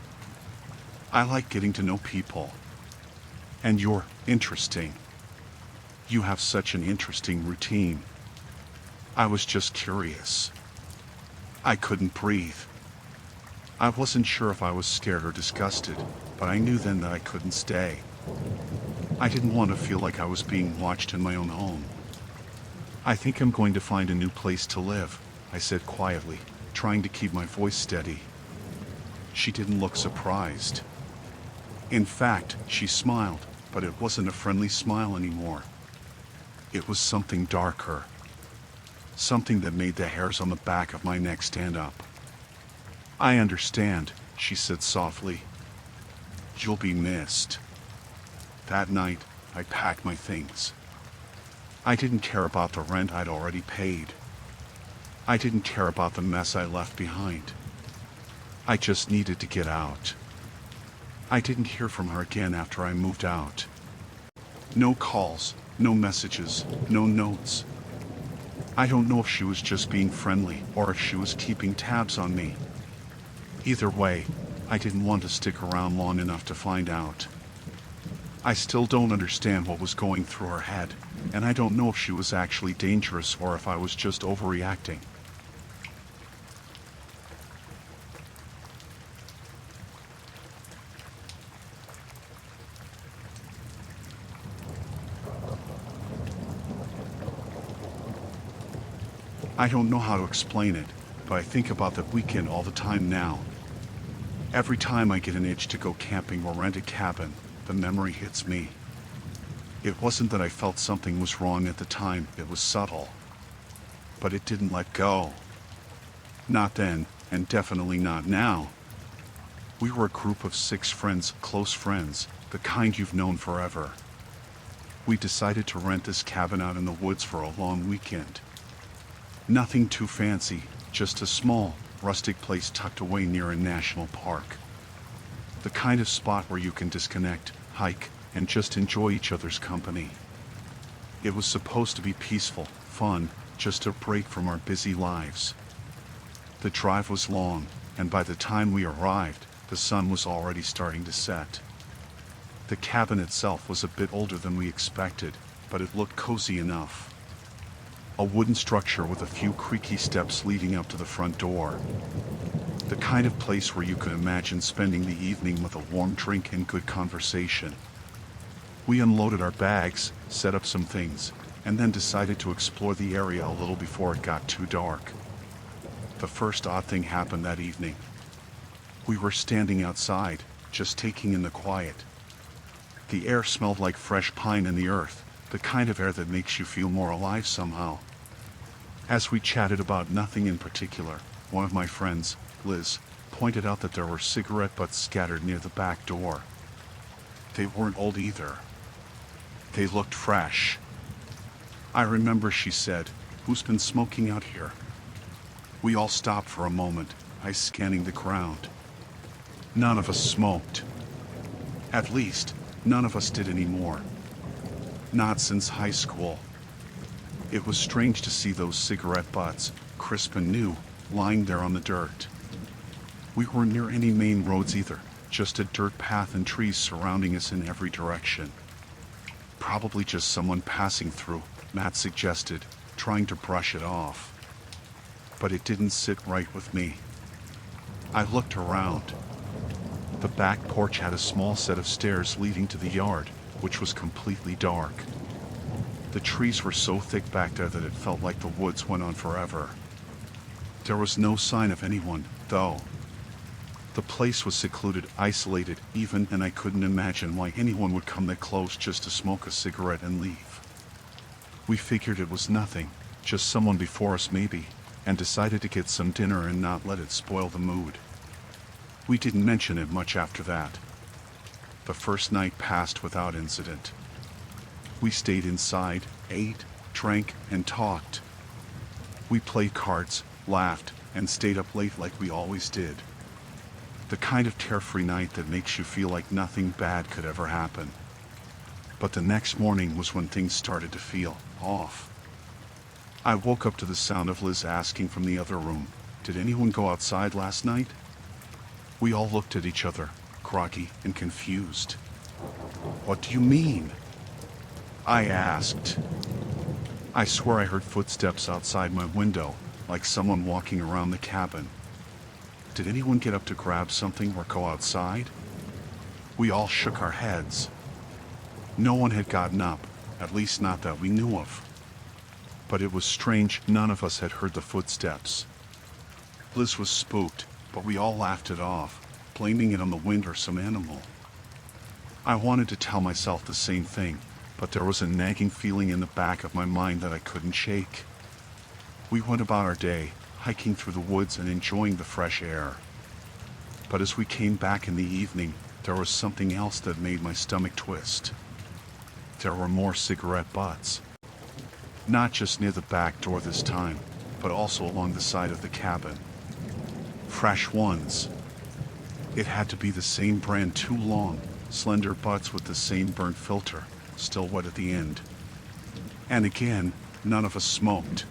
I like getting to know people. And you're interesting. You have such an interesting routine. I was just curious." I couldn't breathe. I wasn't sure if I was scared or disgusted, but I knew then that I couldn't stay. I didn't want to feel like I was being watched in my own home. "I think I'm going to find a new place to live," I said quietly, trying to keep my voice steady. She didn't look surprised. In fact, she smiled, but it wasn't a friendly smile anymore. It was something darker. Something that made the hairs on the back of my neck stand up. "I understand," she said softly. "You'll be missed." That night, I packed my things. I didn't care about the rent I'd already paid. I didn't care about the mess I left behind. I just needed to get out. I didn't hear from her again after I moved out. No calls, no messages, no notes. I don't know if she was just being friendly or if she was keeping tabs on me. Either way, I didn't want to stick around long enough to find out. I still don't understand what was going through her head, and I don't know if she was actually dangerous or if I was just overreacting. I don't know how to explain it, but I think about that weekend all the time now. Every time I get an itch to go camping or rent a cabin, the memory hits me. It wasn't that I felt something was wrong at the time, it was subtle. But it didn't let go. Not then, and definitely not now. We were a group of 6 friends, close friends, the kind you've known forever. We decided to rent this cabin out in the woods for a long weekend. Nothing too fancy, just a small, rustic place tucked away near a national park. The kind of spot where you can disconnect, hike, and just enjoy each other's company. It was supposed to be peaceful, fun, just a break from our busy lives. The drive was long, and by the time we arrived, the sun was already starting to set. The cabin itself was a bit older than we expected, but it looked cozy enough. A wooden structure with a few creaky steps leading up to the front door. The kind of place where you could imagine spending the evening with a warm drink and good conversation. We unloaded our bags, set up some things, and then decided to explore the area a little before it got too dark. The first odd thing happened that evening. We were standing outside, just taking in the quiet. The air smelled like fresh pine and the earth, the kind of air that makes you feel more alive somehow. As we chatted about nothing in particular, one of my friends, Liz, pointed out that there were cigarette butts scattered near the back door. They weren't old either. They looked fresh. "I remember," she said. "Who's been smoking out here?" We all stopped for a moment, eyes scanning the ground. None of us smoked. At least, none of us did anymore. Not since high school. It was strange to see those cigarette butts, crisp and new, lying there on the dirt. We weren't near any main roads either, just a dirt path and trees surrounding us in every direction. "Probably just someone passing through," Matt suggested, trying to brush it off. But it didn't sit right with me. I looked around. The back porch had a small set of stairs leading to the yard, which was completely dark. The trees were so thick back there that it felt like the woods went on forever. There was no sign of anyone, though. The place was secluded, isolated, even, and I couldn't imagine why anyone would come that close just to smoke a cigarette and leave. We figured it was nothing, just someone before us maybe, and decided to get some dinner and not let it spoil the mood. We didn't mention it much after that. The first night passed without incident. We stayed inside, ate, drank, and talked. We played cards, laughed, and stayed up late like we always did. The kind of carefree night that makes you feel like nothing bad could ever happen. But the next morning was when things started to feel off. I woke up to the sound of Liz asking from the other room, "Did anyone go outside last night?" We all looked at each other, groggy and confused. "What do you mean?" I asked. I swear I heard footsteps outside my window, like someone walking around the cabin. Did anyone get up to grab something or go outside? We all shook our heads. No one had gotten up, at least not that we knew of. But it was strange, none of us had heard the footsteps. Liz was spooked, but we all laughed it off, blaming it on the wind or some animal. I wanted to tell myself the same thing, but there was a nagging feeling in the back of my mind that I couldn't shake. We went about our day, hiking through the woods and enjoying the fresh air. But as we came back in the evening, there was something else that made my stomach twist. There were more cigarette butts. Not just near the back door this time, but also along the side of the cabin. Fresh ones. It had to be the same brand, two long, slender butts with the same burnt filter, still wet at the end. And again, none of us smoked.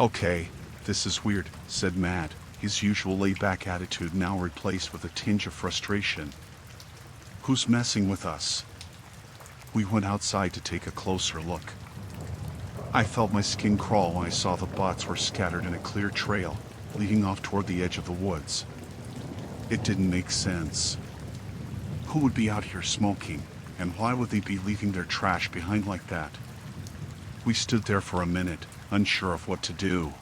"Okay, this is weird," said Matt, his usual laid-back attitude now replaced with a tinge of frustration. "Who's messing with us?" We went outside to take a closer look. I felt my skin crawl when I saw the butts were scattered in a clear trail, leading off toward the edge of the woods. It didn't make sense. Who would be out here smoking, and why would they be leaving their trash behind like that? We stood there for a minute, unsure of what to do.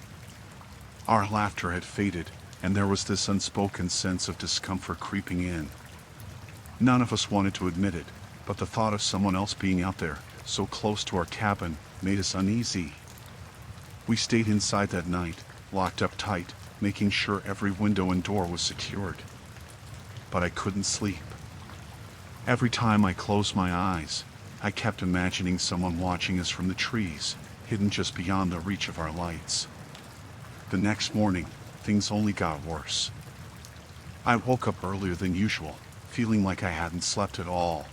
Our laughter had faded, and there was this unspoken sense of discomfort creeping in. None of us wanted to admit it, but the thought of someone else being out there, so close to our cabin, made us uneasy. We stayed inside that night, locked up tight, making sure every window and door was secured. But I couldn't sleep. Every time I closed my eyes, I kept imagining someone watching us from the trees, hidden just beyond the reach of our lights. The next morning, things only got worse. I woke up earlier than usual, feeling like I hadn't slept at all.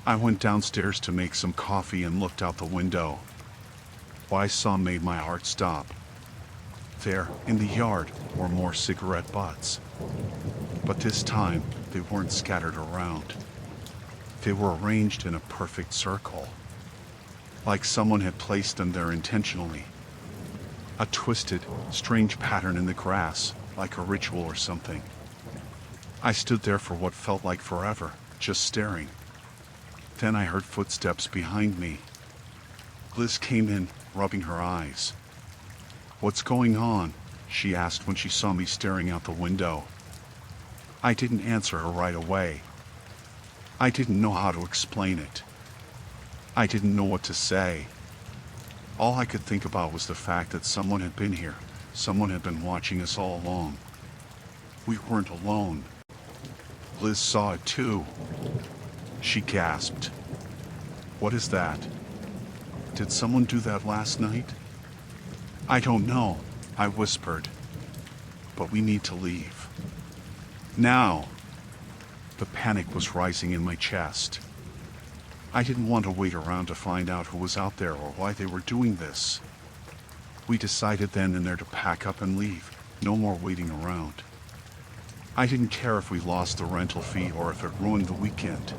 I went downstairs to make some coffee and looked out the window. What I saw made my heart stop. There, in the yard, were more cigarette butts. But this time, they weren't scattered around. They were arranged in a perfect circle. Like someone had placed them there intentionally. A twisted, strange pattern in the grass, like a ritual or something. I stood there for what felt like forever, just staring. Then I heard footsteps behind me. Liz came in, rubbing her eyes. "What's going on?" she asked when she saw me staring out the window. I didn't answer her right away. I didn't know how to explain it. I didn't know what to say. All I could think about was the fact that someone had been here. Someone had been watching us all along. We weren't alone. Liz saw it too. She gasped. "What is that? Did someone do that last night?" "I don't know," I whispered. "But we need to leave. Now." The panic was rising in my chest. I didn't want to wait around to find out who was out there or why they were doing this. We decided then and there to pack up and leave, no more waiting around. I didn't care if we lost the rental fee or if it ruined the weekend.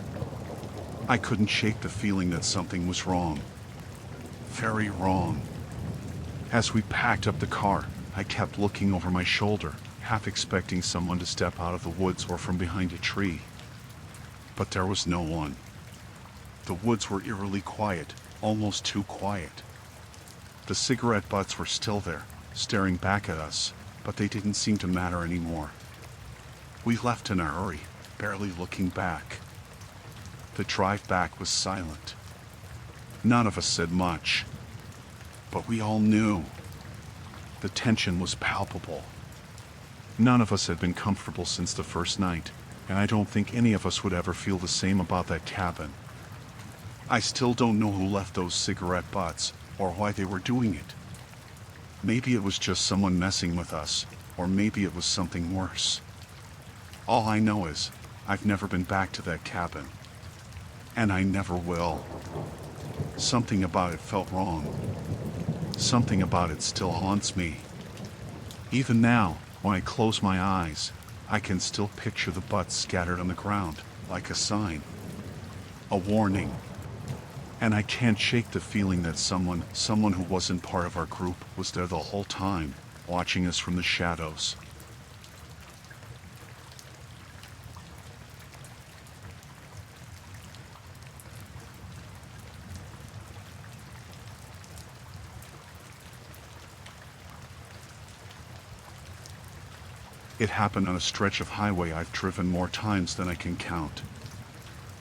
I couldn't shake the feeling that something was wrong. Very wrong. As we packed up the car, I kept looking over my shoulder, half expecting someone to step out of the woods or from behind a tree. But there was no one. The woods were eerily quiet, almost too quiet. The cigarette butts were still there, staring back at us, but they didn't seem to matter anymore. We left in a hurry, barely looking back. The drive back was silent. None of us said much, but we all knew. The tension was palpable. None of us had been comfortable since the first night, and I don't think any of us would ever feel the same about that cabin. I still don't know who left those cigarette butts, or why they were doing it. Maybe it was just someone messing with us, or maybe it was something worse. All I know is, I've never been back to that cabin. And I never will. Something about it felt wrong. Something about it still haunts me. Even now, when I close my eyes, I can still picture the butts scattered on the ground, like a sign. A warning. And I can't shake the feeling that someone who wasn't part of our group was there the whole time, watching us from the shadows. It happened on a stretch of highway I've driven more times than I can count.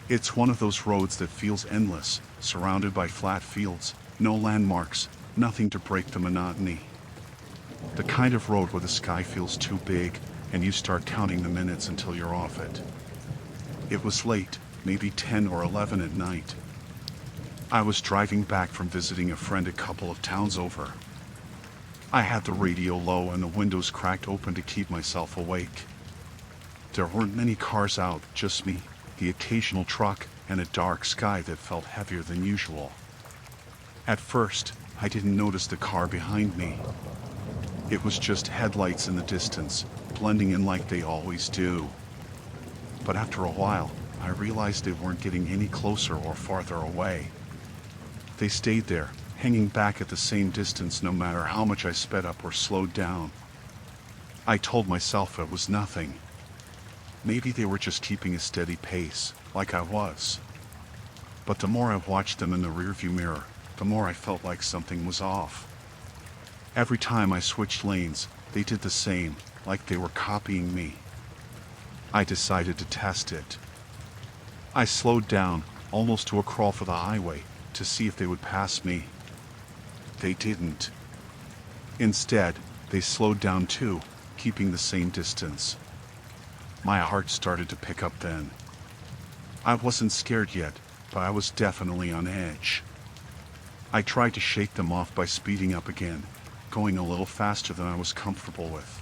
It's one of those roads that feels endless, surrounded by flat fields, no landmarks, nothing to break the monotony. The kind of road where the sky feels too big and you start counting the minutes until you're off it. It was late, maybe 10 or 11 at night. I was driving back from visiting a friend a couple of towns over. I had the radio low and the windows cracked open to keep myself awake. There weren't many cars out, just me, the occasional truck, and a dark sky that felt heavier than usual. At first, I didn't notice the car behind me. It was just headlights in the distance, blending in like they always do. But after a while, I realized they weren't getting any closer or farther away. They stayed there, hanging back at the same distance no matter how much I sped up or slowed down. I told myself it was nothing. Maybe they were just keeping a steady pace, like I was. But the more I watched them in the rearview mirror, the more I felt like something was off. Every time I switched lanes, they did the same, like they were copying me. I decided to test it. I slowed down, almost to a crawl for the highway, to see if they would pass me. They didn't. Instead, they slowed down too, keeping the same distance. My heart started to pick up then. I wasn't scared yet, but I was definitely on edge. I tried to shake them off by speeding up again, going a little faster than I was comfortable with.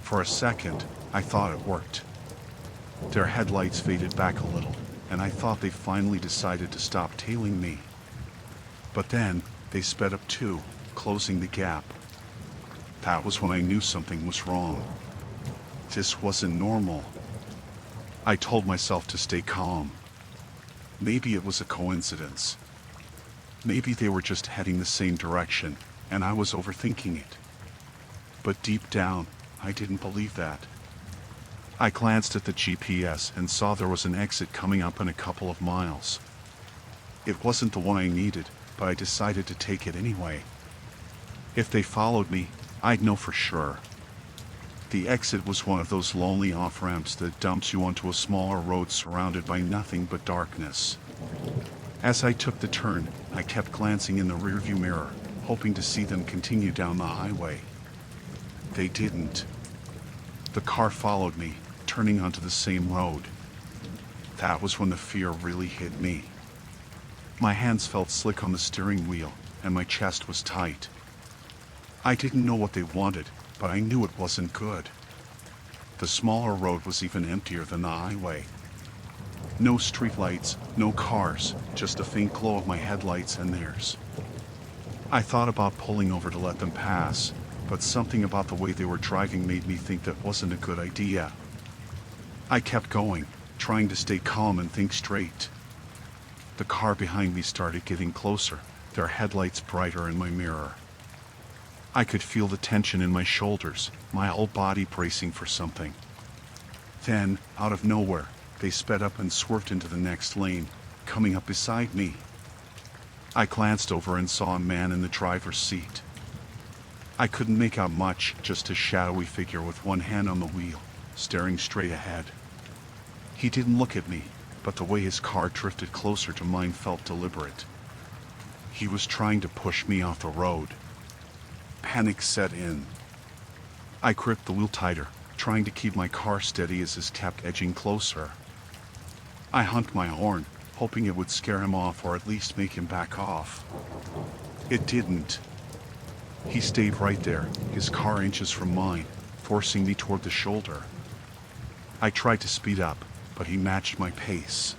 For a second, I thought it worked. Their headlights faded back a little, and I thought they finally decided to stop tailing me. But then, they sped up too, closing the gap. That was when I knew something was wrong. This wasn't normal. I told myself to stay calm. Maybe it was a coincidence. Maybe they were just heading the same direction, and I was overthinking it. But deep down, I didn't believe that. I glanced at the GPS and saw there was an exit coming up in a couple of miles. It wasn't the one I needed, but I decided to take it anyway. If they followed me, I'd know for sure. The exit was one of those lonely off-ramps that dumps you onto a smaller road surrounded by nothing but darkness. As I took the turn, I kept glancing in the rearview mirror, hoping to see them continue down the highway. They didn't. The car followed me, turning onto the same road. That was when the fear really hit me. My hands felt slick on the steering wheel, and my chest was tight. I didn't know what they wanted, but I knew it wasn't good. The smaller road was even emptier than the highway. No streetlights, no cars, just a faint glow of my headlights and theirs. I thought about pulling over to let them pass, but something about the way they were driving made me think that wasn't a good idea. I kept going, trying to stay calm and think straight. The car behind me started getting closer, their headlights brighter in my mirror. I could feel the tension in my shoulders, my whole body bracing for something. Then, out of nowhere, they sped up and swerved into the next lane, coming up beside me. I glanced over and saw a man in the driver's seat. I couldn't make out much, just a shadowy figure with one hand on the wheel, staring straight ahead. He didn't look at me, but the way his car drifted closer to mine felt deliberate. He was trying to push me off the road. Panic set in. I gripped the wheel tighter, trying to keep my car steady as he kept edging closer. I honked my horn, hoping it would scare him off or at least make him back off. It didn't. He stayed right there, his car inches from mine, forcing me toward the shoulder. I tried to speed up, but he matched my pace.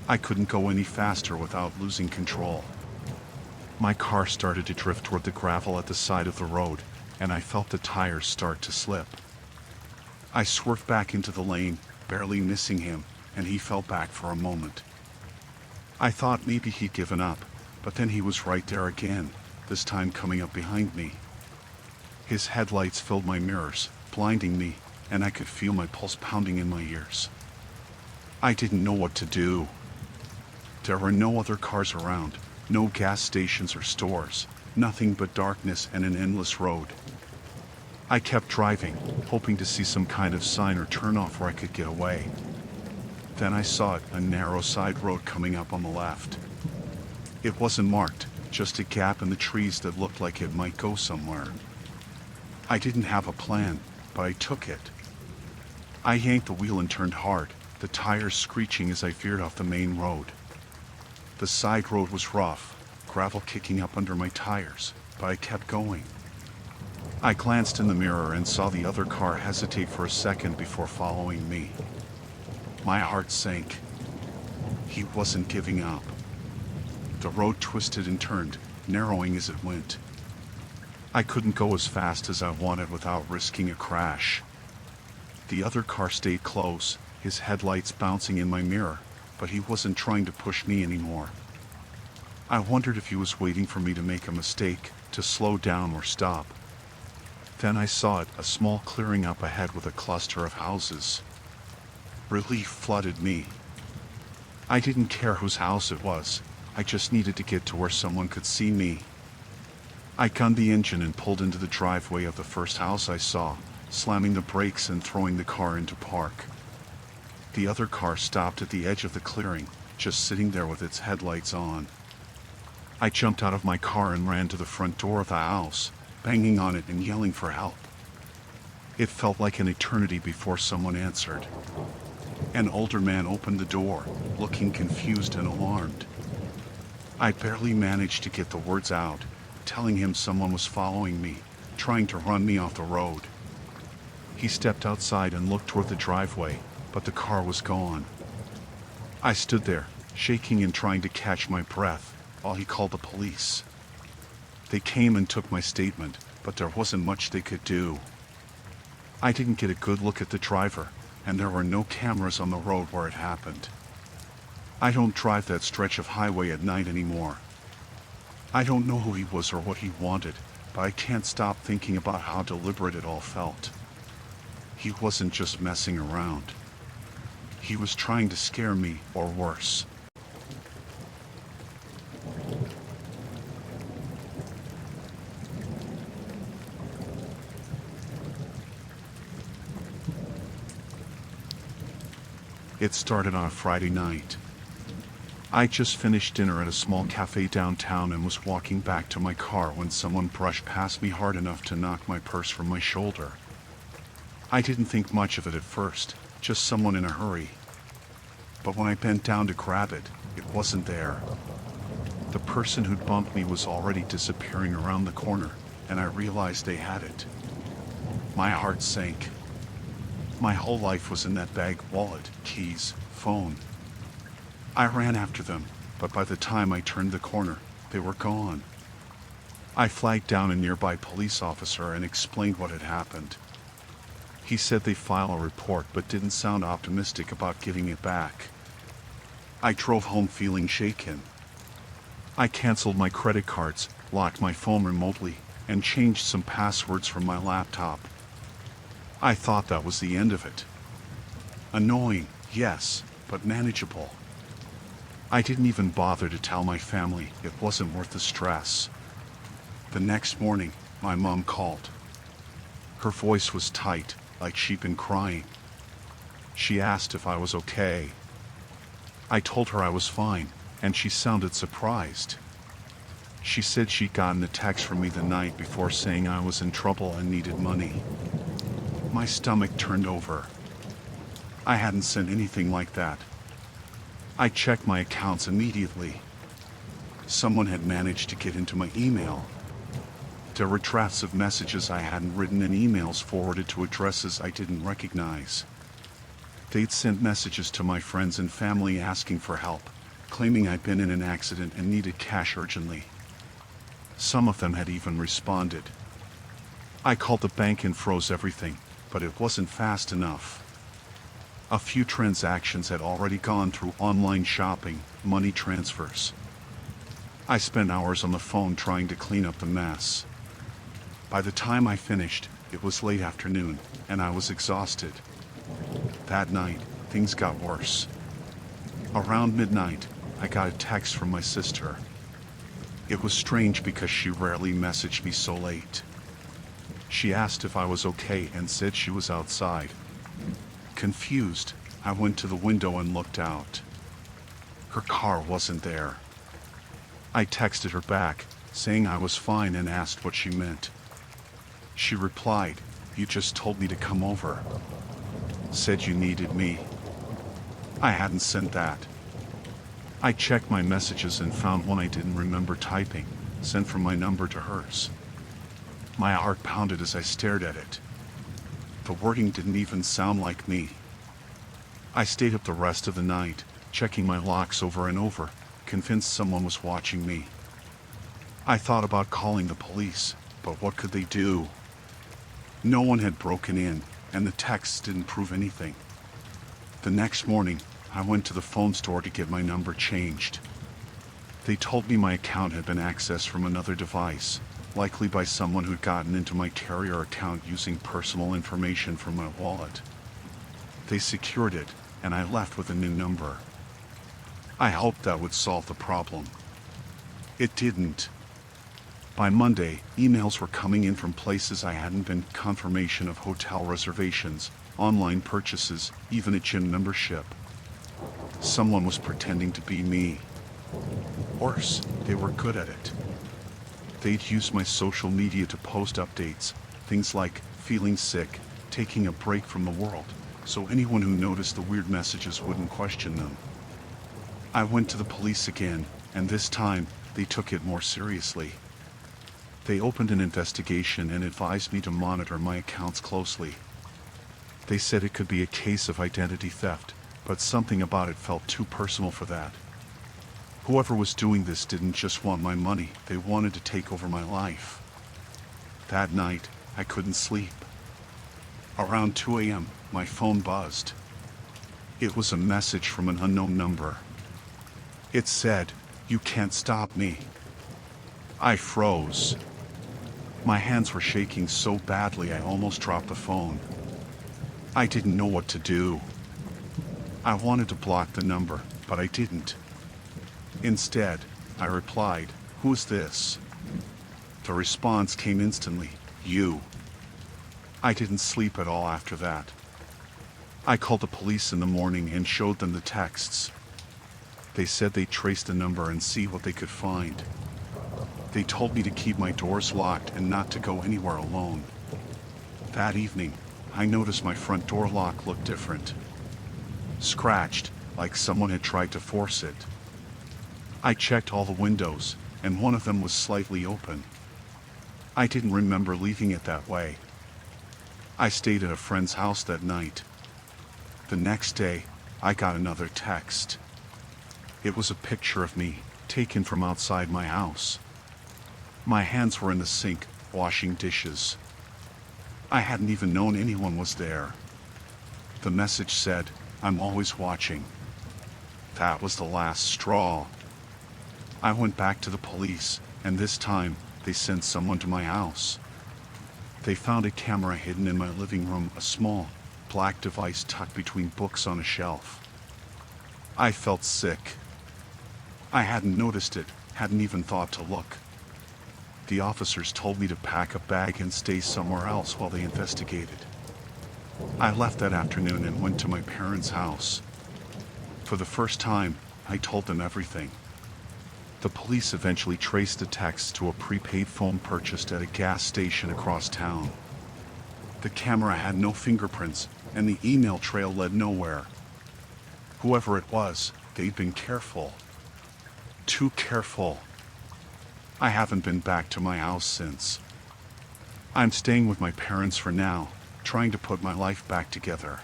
I couldn't go any faster without losing control. My car started to drift toward the gravel at the side of the road, and I felt the tires start to slip. I swerved back into the lane, barely missing him, and he fell back for a moment. I thought maybe he'd given up, but then he was right there again, this time coming up behind me. His headlights filled my mirrors, blinding me, and I could feel my pulse pounding in my ears. I didn't know what to do. There were no other cars around, no gas stations or stores, nothing but darkness and an endless road. I kept driving, hoping to see some kind of sign or turnoff where I could get away. Then I saw a narrow side road coming up on the left. It wasn't marked, just a gap in the trees that looked like it might go somewhere. I didn't have a plan, but I took it. I yanked the wheel and turned hard, the tires screeching as I veered off the main road. The side road was rough, gravel kicking up under my tires, but I kept going. I glanced in the mirror and saw the other car hesitate for a second before following me. My heart sank. He wasn't giving up. The road twisted and turned, narrowing as it went. I couldn't go as fast as I wanted without risking a crash. The other car stayed close, his headlights bouncing in my mirror, but he wasn't trying to push me anymore. I wondered if he was waiting for me to make a mistake, to slow down or stop. Then I saw it, a small clearing up ahead with a cluster of houses. Relief flooded me. I didn't care whose house it was, I just needed to get to where someone could see me. I gunned the engine and pulled into the driveway of the first house I saw, slamming the brakes and throwing the car into park. The other car stopped at the edge of the clearing, just sitting there with its headlights on. I jumped out of my car and ran to the front door of the house, banging on it and yelling for help. It felt like an eternity before someone answered. An older man opened the door, looking confused and alarmed. I barely managed to get the words out, telling him someone was following me, trying to run me off the road. He stepped outside and looked toward the driveway, but the car was gone. I stood there, shaking and trying to catch my breath, while he called the police. They came and took my statement, but there wasn't much they could do. I didn't get a good look at the driver, and there were no cameras on the road where it happened. I don't drive that stretch of highway at night anymore. I don't know who he was or what he wanted, but I can't stop thinking about how deliberate it all felt. He wasn't just messing around. He was trying to scare me, or worse. It started on a Friday night. I just finished dinner at a small cafe downtown and was walking back to my car when someone brushed past me hard enough to knock my purse from my shoulder. I didn't think much of it at first, just someone in a hurry. But when I bent down to grab it, it wasn't there. The person who'd bumped me was already disappearing around the corner, and I realized they had it. My heart sank. My whole life was in that bag: wallet, keys, phone. I ran after them, but by the time I turned the corner, they were gone. I flagged down a nearby police officer and explained what had happened. He said they'd file a report but didn't sound optimistic about giving it back. I drove home feeling shaken. I canceled my credit cards, locked my phone remotely, and changed some passwords from my laptop. I thought that was the end of it. Annoying, yes, but manageable. I didn't even bother to tell my family. It wasn't worth the stress. The next morning, my mom called. Her voice was tight, like she'd been crying. She asked if I was okay. I told her I was fine, and she sounded surprised. She said she'd gotten a text from me the night before saying I was in trouble and needed money. My stomach turned over. I hadn't sent anything like that. I checked my accounts immediately. Someone had managed to get into my email. There were drafts of messages I hadn't written and emails forwarded to addresses I didn't recognize. They'd sent messages to my friends and family asking for help, claiming I'd been in an accident and needed cash urgently. Some of them had even responded. I called the bank and froze everything, but it wasn't fast enough. A few transactions had already gone through online shopping, money transfers. I spent hours on the phone trying to clean up the mess. By the time I finished, it was late afternoon, and I was exhausted. That night, things got worse. Around midnight, I got a text from my sister. It was strange because she rarely messaged me so late. She asked if I was okay and said she was outside. Confused, I went to the window and looked out. Her car wasn't there. I texted her back, saying I was fine and asked what she meant. She replied, "You just told me to come over. Said you needed me." I hadn't sent that. I checked my messages and found one I didn't remember typing, sent from my number to hers. My heart pounded as I stared at it. The wording didn't even sound like me. I stayed up the rest of the night, checking my locks over and over, convinced someone was watching me. I thought about calling the police, but what could they do? No one had broken in, and the texts didn't prove anything. The next morning, I went to the phone store to get my number changed. They told me my account had been accessed from another device, likely by someone who'd gotten into my carrier account using personal information from my wallet. They secured it, and I left with a new number. I hoped that would solve the problem. It didn't. By Monday, emails were coming in from places I hadn't been, confirmation of hotel reservations, online purchases, even a gym membership. Someone was pretending to be me. Worse, they were good at it. They'd use my social media to post updates, things like feeling sick, taking a break from the world, so anyone who noticed the weird messages wouldn't question them. I went to the police again, and this time, they took it more seriously. They opened an investigation and advised me to monitor my accounts closely. They said it could be a case of identity theft, but something about it felt too personal for that. Whoever was doing this didn't just want my money, they wanted to take over my life. That night, I couldn't sleep. Around 2 a.m., my phone buzzed. It was a message from an unknown number. It said, "You can't stop me." I froze. My hands were shaking so badly I almost dropped the phone. I didn't know what to do. I wanted to block the number, but I didn't. Instead, I replied, "Who's this?" The response came instantly, "You." I didn't sleep at all after that. I called the police in the morning and showed them the texts. They said they'd trace the number and see what they could find. They told me to keep my doors locked and not to go anywhere alone. That evening, I noticed my front door lock looked different. Scratched, like someone had tried to force it. I checked all the windows, and one of them was slightly open. I didn't remember leaving it that way. I stayed at a friend's house that night. The next day, I got another text. It was a picture of me, taken from outside my house. My hands were in the sink, washing dishes. I hadn't even known anyone was there. The message said, "I'm always watching." That was the last straw. I went back to the police, and this time, they sent someone to my house. They found a camera hidden in my living room, a small, black device tucked between books on a shelf. I felt sick. I hadn't noticed it, hadn't even thought to look. The officers told me to pack a bag and stay somewhere else while they investigated. I left that afternoon and went to my parents' house. For the first time, I told them everything. The police eventually traced the text to a prepaid phone purchased at a gas station across town. The camera had no fingerprints, and the email trail led nowhere. Whoever it was, they'd been careful. Too careful. I haven't been back to my house since. I'm staying with my parents for now, trying to put my life back together.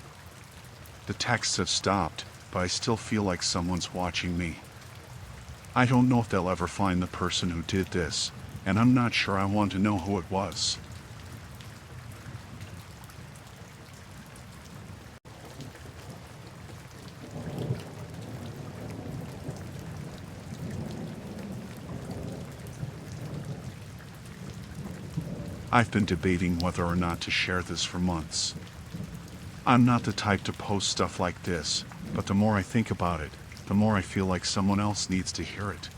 The texts have stopped, but I still feel like someone's watching me. I don't know if they'll ever find the person who did this, and I'm not sure I want to know who it was. I've been debating whether or not to share this for months. I'm not the type to post stuff like this, but the more I think about it, the more I feel like someone else needs to hear it.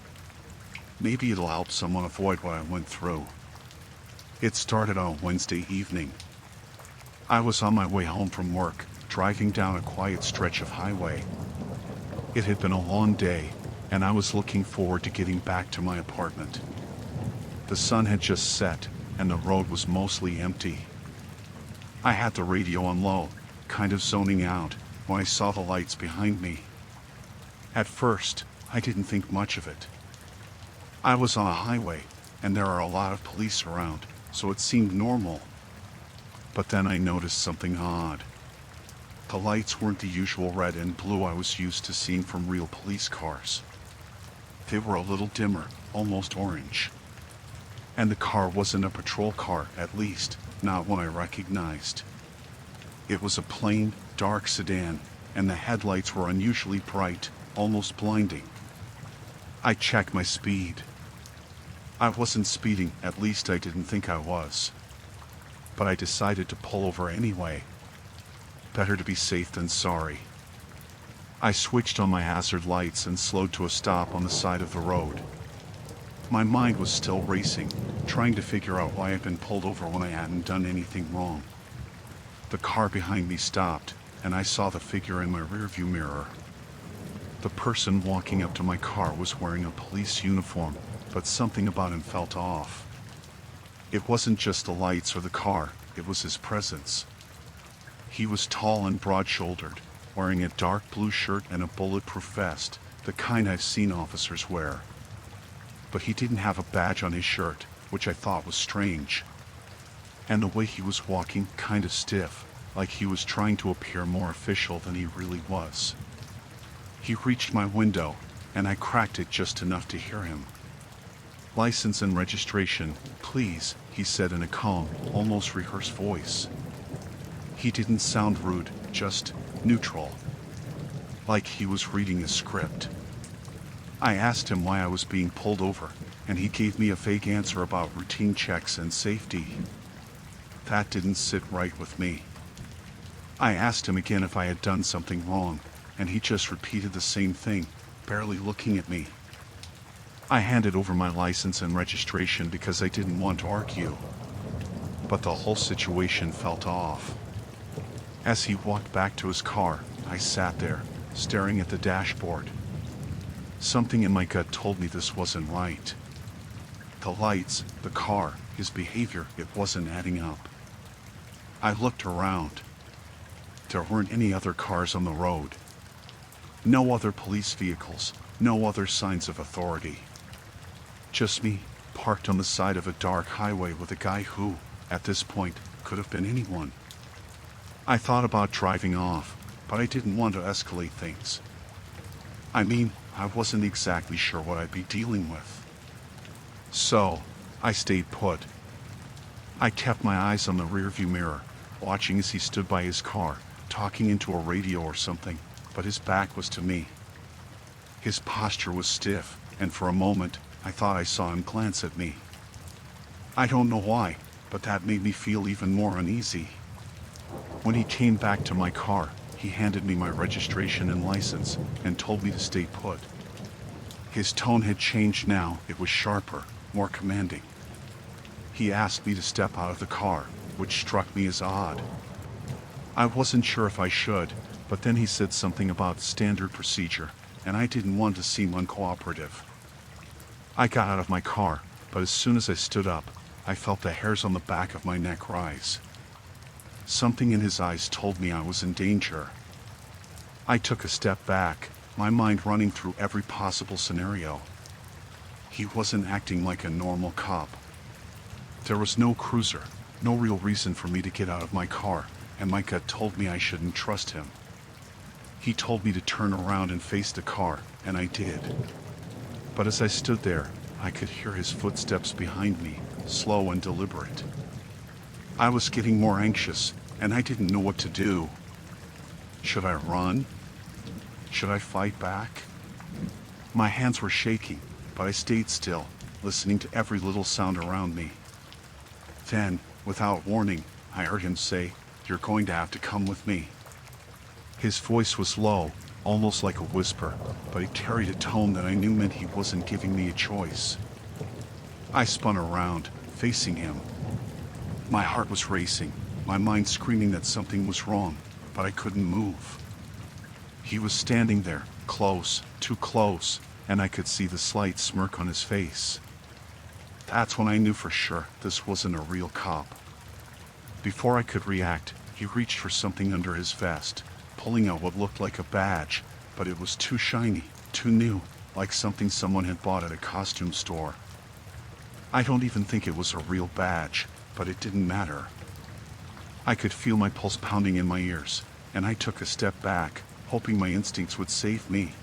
Maybe it'll help someone avoid what I went through. It started on a Wednesday evening. I was on my way home from work, driving down a quiet stretch of highway. It had been a long day, and I was looking forward to getting back to my apartment. The sun had just set, and the road was mostly empty. I had the radio on low, kind of zoning out, when I saw the lights behind me. At first, I didn't think much of it. I was on a highway, and there are a lot of police around, so it seemed normal. But then I noticed something odd. The lights weren't the usual red and blue I was used to seeing from real police cars. They were a little dimmer, almost orange. And the car wasn't a patrol car, at least, not one I recognized. It was a plain, dark sedan, and the headlights were unusually bright, almost blinding. I checked my speed. I wasn't speeding, at least I didn't think I was. But I decided to pull over anyway. Better to be safe than sorry. I switched on my hazard lights and slowed to a stop on the side of the road. My mind was still racing, trying to figure out why I'd been pulled over when I hadn't done anything wrong. The car behind me stopped, and I saw the figure in my rearview mirror. The person walking up to my car was wearing a police uniform, but something about him felt off. It wasn't just the lights or the car, it was his presence. He was tall and broad-shouldered, wearing a dark blue shirt and a bulletproof vest, the kind I've seen officers wear. But he didn't have a badge on his shirt, which I thought was strange. And the way he was walking, kind of stiff, like he was trying to appear more official than he really was. He reached my window, and I cracked it just enough to hear him. "License and registration, please," he said in a calm, almost rehearsed voice. He didn't sound rude, just neutral. Like he was reading a script. I asked him why I was being pulled over, and he gave me a vague answer about routine checks and safety. That didn't sit right with me. I asked him again if I had done something wrong, and he just repeated the same thing, barely looking at me. I handed over my license and registration because I didn't want to argue. But the whole situation felt off. As he walked back to his car, I sat there, staring at the dashboard. Something in my gut told me this wasn't right. The lights, the car, his behavior, it wasn't adding up. I looked around. There weren't any other cars on the road. No other police vehicles, no other signs of authority. Just me, parked on the side of a dark highway with a guy who, at this point, could have been anyone. I thought about driving off, but I didn't want to escalate things. I mean, I wasn't exactly sure what I'd be dealing with. So, I stayed put. I kept my eyes on the rearview mirror, watching as he stood by his car, talking into a radio or something, but his back was to me. His posture was stiff, and for a moment, I thought I saw him glance at me. I don't know why, but that made me feel even more uneasy. When he came back to my car, he handed me my registration and license and told me to stay put. His tone had changed now, it was sharper, more commanding. He asked me to step out of the car, which struck me as odd. I wasn't sure if I should, but then he said something about standard procedure, and I didn't want to seem uncooperative. I got out of my car, but as soon as I stood up, I felt the hairs on the back of my neck rise. Something in his eyes told me I was in danger. I took a step back, my mind running through every possible scenario. He wasn't acting like a normal cop. There was no cruiser, no real reason for me to get out of my car, and my gut told me I shouldn't trust him. He told me to turn around and face the car, and I did. But as I stood there, I could hear his footsteps behind me, slow and deliberate. I was getting more anxious, and I didn't know what to do. Should I run? Should I fight back? My hands were shaking, but I stayed still, listening to every little sound around me. Then, without warning, I heard him say, "You're going to have to come with me." His voice was low, almost like a whisper, but it carried a tone that I knew meant he wasn't giving me a choice. I spun around, facing him. My heart was racing, my mind screaming that something was wrong, but I couldn't move. He was standing there, close, too close, and I could see the slight smirk on his face. That's when I knew for sure this wasn't a real cop. Before I could react, he reached for something under his vest, pulling out what looked like a badge, but it was too shiny, too new, like something someone had bought at a costume store. I don't even think it was a real badge, but it didn't matter. I could feel my pulse pounding in my ears, and I took a step back, hoping my instincts would save me.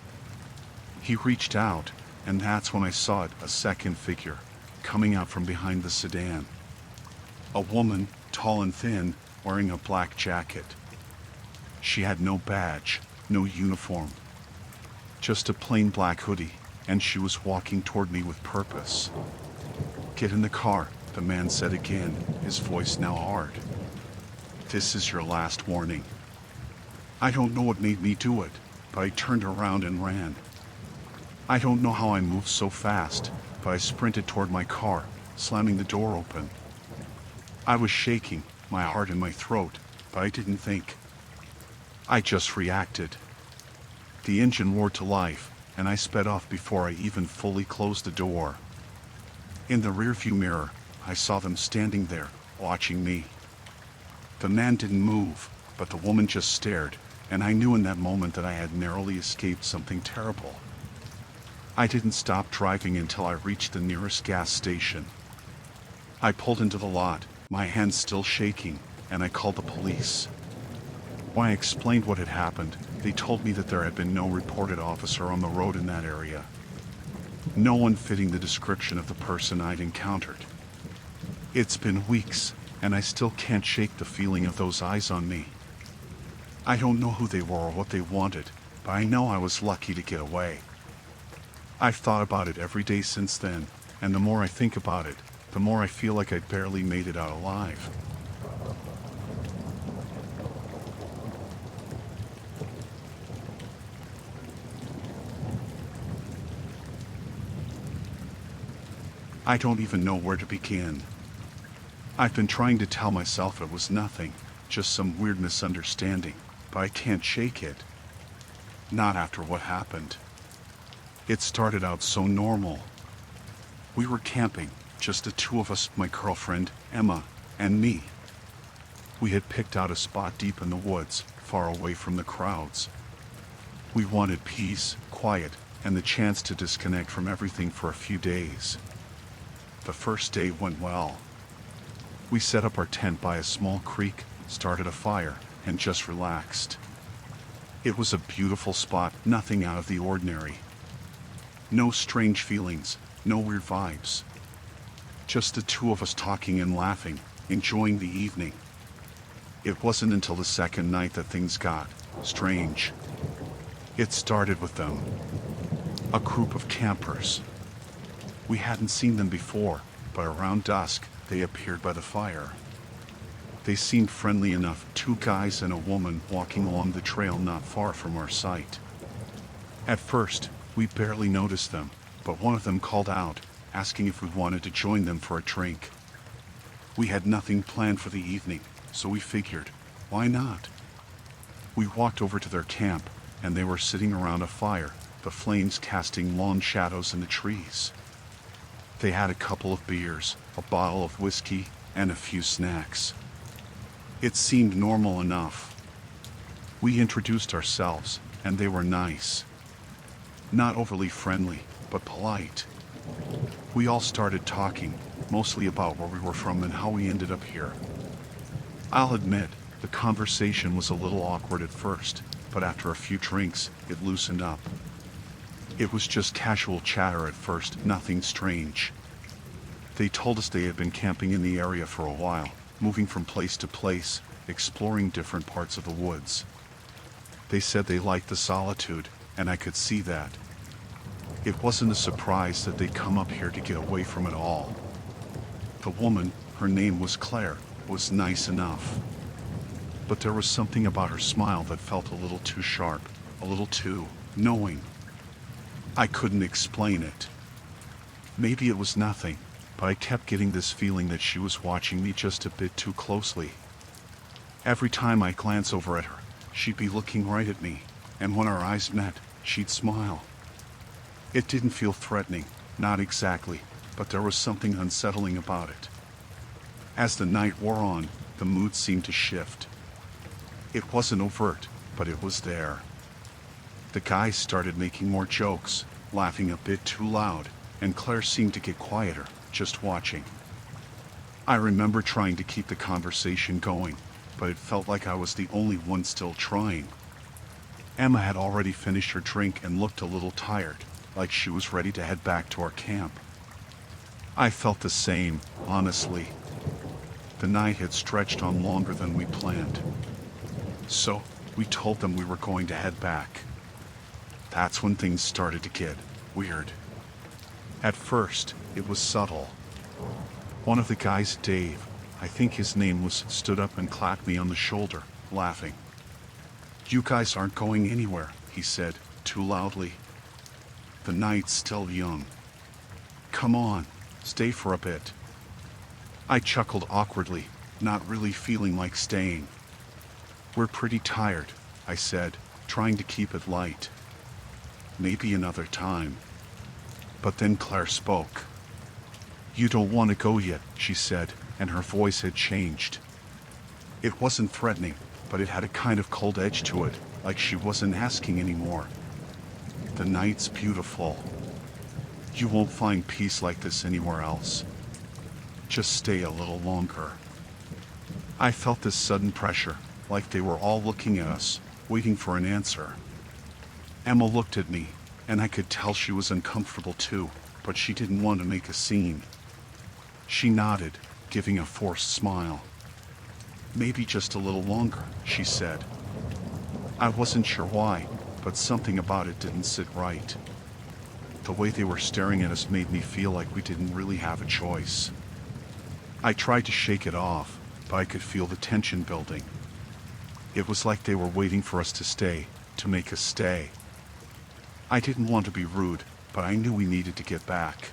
He reached out, and that's when I saw it, a second figure, coming out from behind the sedan. A woman, tall and thin, wearing a black jacket. She had no badge, no uniform. Just a plain black hoodie, and she was walking toward me with purpose. "Get in the car," the man said again, his voice now hard. "This is your last warning." I don't know what made me do it, but I turned around and ran. I don't know how I moved so fast, but I sprinted toward my car, slamming the door open. I was shaking, my heart in my throat, but I didn't think. I just reacted. The engine roared to life, and I sped off before I even fully closed the door. In the rearview mirror, I saw them standing there, watching me. The man didn't move, but the woman just stared, and I knew in that moment that I had narrowly escaped something terrible. I didn't stop driving until I reached the nearest gas station. I pulled into the lot, my hands still shaking, and I called the police. When I explained what had happened, they told me that there had been no reported officer on the road in that area. No one fitting the description of the person I'd encountered. It's been weeks, and I still can't shake the feeling of those eyes on me. I don't know who they were or what they wanted, but I know I was lucky to get away. I've thought about it every day since then, and the more I think about it, the more I feel like I barely made it out alive. I don't even know where to begin. I've been trying to tell myself it was nothing, just some weird misunderstanding, but I can't shake it. Not after what happened. It started out so normal. We were camping, just the two of us, my girlfriend, Emma, and me. We had picked out a spot deep in the woods, far away from the crowds. We wanted peace, quiet, and the chance to disconnect from everything for a few days. The first day went well. We set up our tent by a small creek, started a fire, and just relaxed. It was a beautiful spot, nothing out of the ordinary. No strange feelings, no weird vibes. Just the two of us talking and laughing, enjoying the evening. It wasn't until the second night that things got strange. It started with them. A group of campers. We hadn't seen them before, but around dusk, they appeared by the fire. They seemed friendly enough, two guys and a woman walking along the trail not far from our site. At first, we barely noticed them, but one of them called out, asking if we wanted to join them for a drink. We had nothing planned for the evening, so we figured, why not? We walked over to their camp, and they were sitting around a fire, the flames casting long shadows in the trees. They had a couple of beers, a bottle of whiskey, and a few snacks. It seemed normal enough. We introduced ourselves, and they were nice. Not overly friendly, but polite. We all started talking, mostly about where we were from and how we ended up here. I'll admit, the conversation was a little awkward at first, but after a few drinks, it loosened up. It was just casual chatter at first, nothing strange. They told us they had been camping in the area for a while, moving from place to place, exploring different parts of the woods. They said they liked the solitude, and I could see that. It wasn't a surprise that they'd come up here to get away from it all. The woman, her name was Claire, was nice enough. But there was something about her smile that felt a little too sharp, a little too knowing. I couldn't explain it. Maybe it was nothing, but I kept getting this feeling that she was watching me just a bit too closely. Every time I glance over at her, she'd be looking right at me, and when our eyes met, she'd smile. It didn't feel threatening, not exactly, but there was something unsettling about it. As the night wore on, the mood seemed to shift. It wasn't overt, but it was there. The guys started making more jokes, laughing a bit too loud, and Claire seemed to get quieter, just watching. I remember trying to keep the conversation going, but it felt like I was the only one still trying. Emma had already finished her drink and looked a little tired, like she was ready to head back to our camp. I felt the same, honestly. The night had stretched on longer than we planned. So, we told them we were going to head back. That's when things started to get weird. At first, it was subtle. One of the guys, Dave, I think his name was, stood up and clapped me on the shoulder, laughing. "You guys aren't going anywhere," he said, too loudly. "The night's still young. Come on, stay for a bit." I chuckled awkwardly, not really feeling like staying. "We're pretty tired," I said, trying to keep it light. "Maybe another time." But then Claire spoke. "You don't want to go yet," she said, and her voice had changed. It wasn't threatening, but it had a kind of cold edge to it, like she wasn't asking anymore. "The night's beautiful. You won't find peace like this anywhere else. Just stay a little longer." I felt this sudden pressure, like they were all looking at us, waiting for an answer. Emma looked at me, and I could tell she was uncomfortable too, but she didn't want to make a scene. She nodded, giving a forced smile. "Maybe just a little longer," she said. I wasn't sure why, but something about it didn't sit right. The way they were staring at us made me feel like we didn't really have a choice. I tried to shake it off, but I could feel the tension building. It was like they were waiting for us to stay, to make us stay. I didn't want to be rude, but I knew we needed to get back.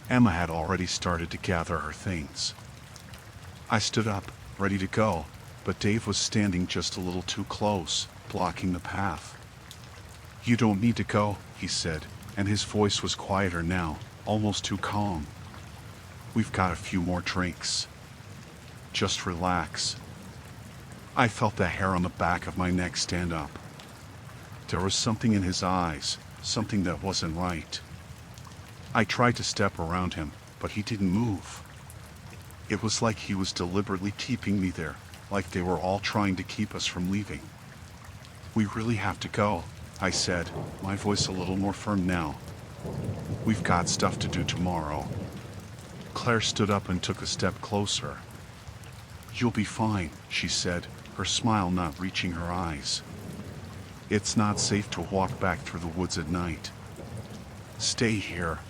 Emma had already started to gather her things. I stood up, ready to go, but Dave was standing just a little too close, blocking the path. "You don't need to go," he said, and his voice was quieter now, almost too calm. "We've got a few more drinks. Just relax." I felt the hair on the back of my neck stand up. There was something in his eyes, something that wasn't right. I tried to step around him, but he didn't move. It was like he was deliberately keeping me there, like they were all trying to keep us from leaving. "We really have to go," I said, my voice a little more firm now. "We've got stuff to do tomorrow." Claire stood up and took a step closer. "You'll be fine," she said, her smile not reaching her eyes. "It's not safe to walk back through the woods at night. Stay here.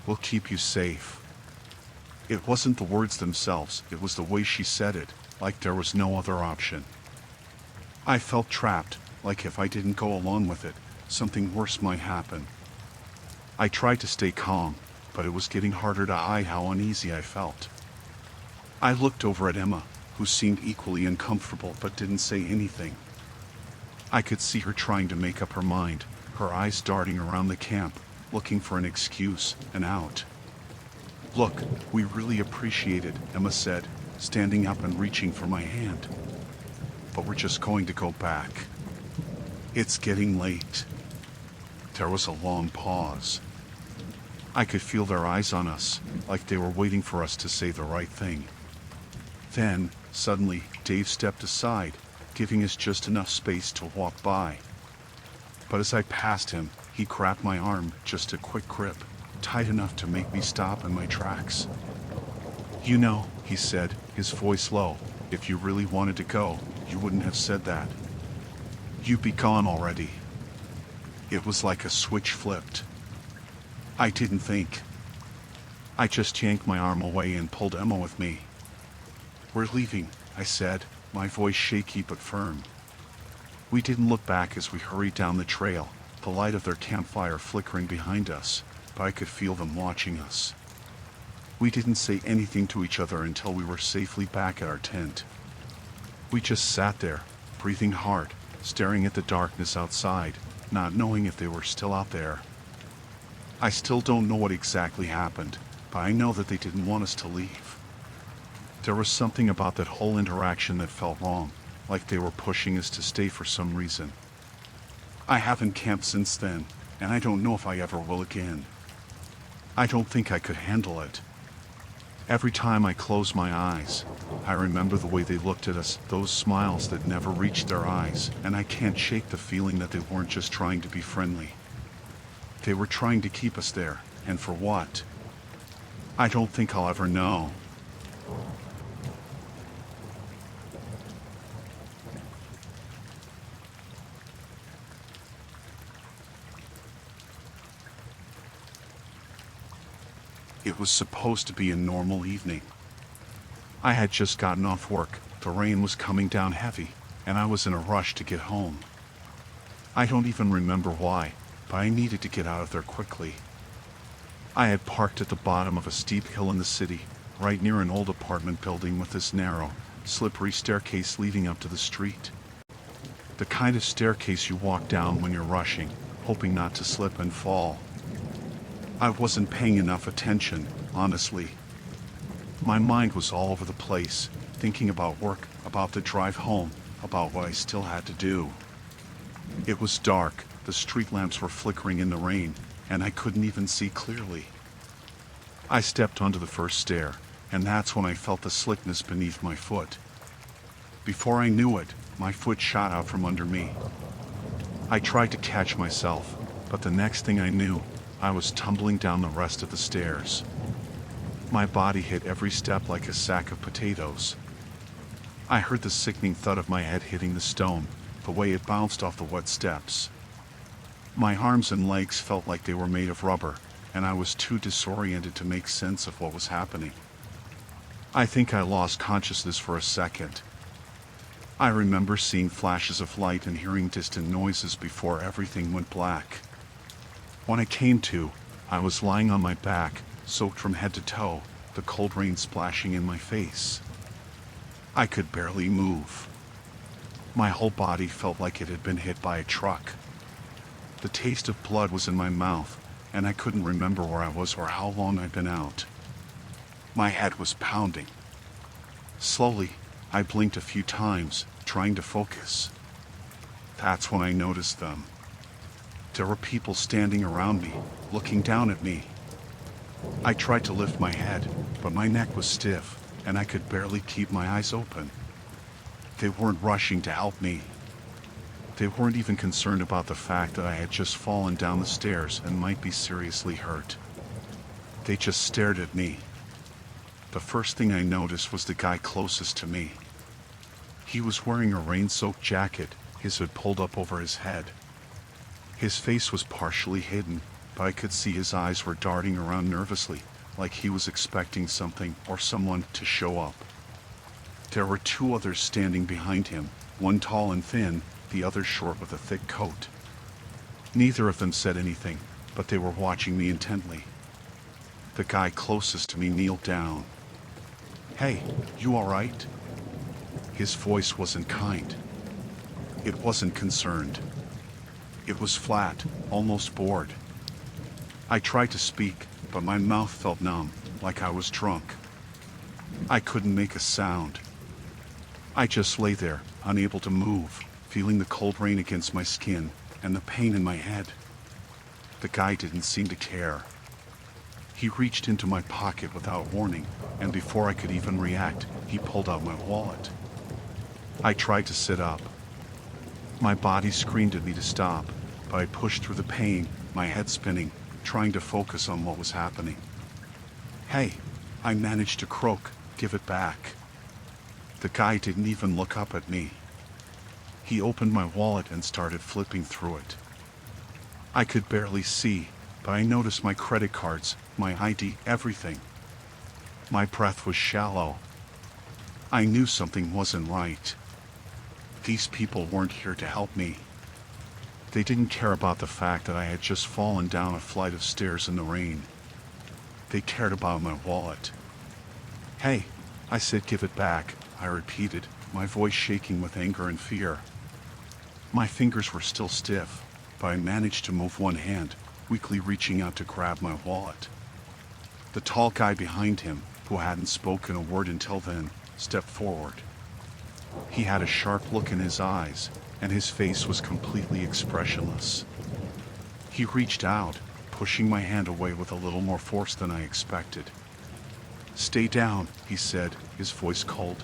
We'll keep you safe." It wasn't the words themselves, it was the way she said it, like there was no other option. I felt trapped, like if I didn't go along with it, something worse might happen. I tried to stay calm, but it was getting harder to hide how uneasy I felt. I looked over at Emma, who seemed equally uncomfortable but didn't say anything. I could see her trying to make up her mind, her eyes darting around the camp, looking for an excuse, an out. "Look, we really appreciate it," Emma said, standing up and reaching for my hand. "But we're just going to go back. It's getting late." There was a long pause. I could feel their eyes on us, like they were waiting for us to say the right thing. Then, suddenly, Dave stepped aside, giving us just enough space to walk by. But as I passed him, he grabbed my arm, just a quick grip, tight enough to make me stop in my tracks. "You know," he said, his voice low, "if you really wanted to go, you wouldn't have said that. You'd be gone already." It was like a switch flipped. I didn't think. I just yanked my arm away and pulled Emma with me. "We're leaving," I said, my voice shaky but firm. We didn't look back as we hurried down the trail, the light of their campfire flickering behind us, but I could feel them watching us. We didn't say anything to each other until we were safely back at our tent. We just sat there, breathing hard, staring at the darkness outside, not knowing if they were still out there. I still don't know what exactly happened, but I know that they didn't want us to leave. There was something about that whole interaction that felt wrong, like they were pushing us to stay for some reason. I haven't camped since then, and I don't know if I ever will again. I don't think I could handle it. Every time I close my eyes, I remember the way they looked at us, those smiles that never reached their eyes, and I can't shake the feeling that they weren't just trying to be friendly. They were trying to keep us there, and for what? I don't think I'll ever know. It was supposed to be a normal evening. I had just gotten off work, the rain was coming down heavy, and I was in a rush to get home. I don't even remember why, but I needed to get out of there quickly. I had parked at the bottom of a steep hill in the city, right near an old apartment building with this narrow, slippery staircase leading up to the street. The kind of staircase you walk down when you're rushing, hoping not to slip and fall. I wasn't paying enough attention, honestly. My mind was all over the place, thinking about work, about the drive home, about what I still had to do. It was dark, the street lamps were flickering in the rain, and I couldn't even see clearly. I stepped onto the first stair, and that's when I felt the slickness beneath my foot. Before I knew it, my foot shot out from under me. I tried to catch myself, but the next thing I knew, I was tumbling down the rest of the stairs. My body hit every step like a sack of potatoes. I heard the sickening thud of my head hitting the stone, the way it bounced off the wet steps. My arms and legs felt like they were made of rubber, and I was too disoriented to make sense of what was happening. I think I lost consciousness for a second. I remember seeing flashes of light and hearing distant noises before everything went black. When I came to, I was lying on my back, soaked from head to toe, the cold rain splashing in my face. I could barely move. My whole body felt like it had been hit by a truck. The taste of blood was in my mouth, and I couldn't remember where I was or how long I'd been out. My head was pounding. Slowly, I blinked a few times, trying to focus. That's when I noticed them. There were people standing around me, looking down at me. I tried to lift my head, but my neck was stiff, and I could barely keep my eyes open. They weren't rushing to help me. They weren't even concerned about the fact that I had just fallen down the stairs and might be seriously hurt. They just stared at me. The first thing I noticed was the guy closest to me. He was wearing a rain-soaked jacket, his hood pulled up over his head. His face was partially hidden, but I could see his eyes were darting around nervously, like he was expecting something or someone to show up. There were two others standing behind him, one tall and thin, the other short with a thick coat. Neither of them said anything, but they were watching me intently. The guy closest to me kneeled down. "Hey, you all right?" His voice wasn't kind. It wasn't concerned. It was flat, almost bored. I tried to speak, but my mouth felt numb, like I was drunk. I couldn't make a sound. I just lay there, unable to move, feeling the cold rain against my skin and the pain in my head. The guy didn't seem to care. He reached into my pocket without warning, and before I could even react, he pulled out my wallet. I tried to sit up. My body screamed at me to stop, but I pushed through the pain, my head spinning, trying to focus on what was happening. "Hey," I managed to croak, "give it back." The guy didn't even look up at me. He opened my wallet and started flipping through it. I could barely see, but I noticed my credit cards, my ID, everything. My breath was shallow. I knew something wasn't right. These people weren't here to help me. They didn't care about the fact that I had just fallen down a flight of stairs in the rain. They cared about my wallet. "Hey," I said, "give it back," I repeated, my voice shaking with anger and fear. My fingers were still stiff, but I managed to move one hand, weakly reaching out to grab my wallet. The tall guy behind him, who hadn't spoken a word until then, stepped forward. He had a sharp look in his eyes, and his face was completely expressionless. He reached out, pushing my hand away with a little more force than I expected. "Stay down," he said, his voice cold.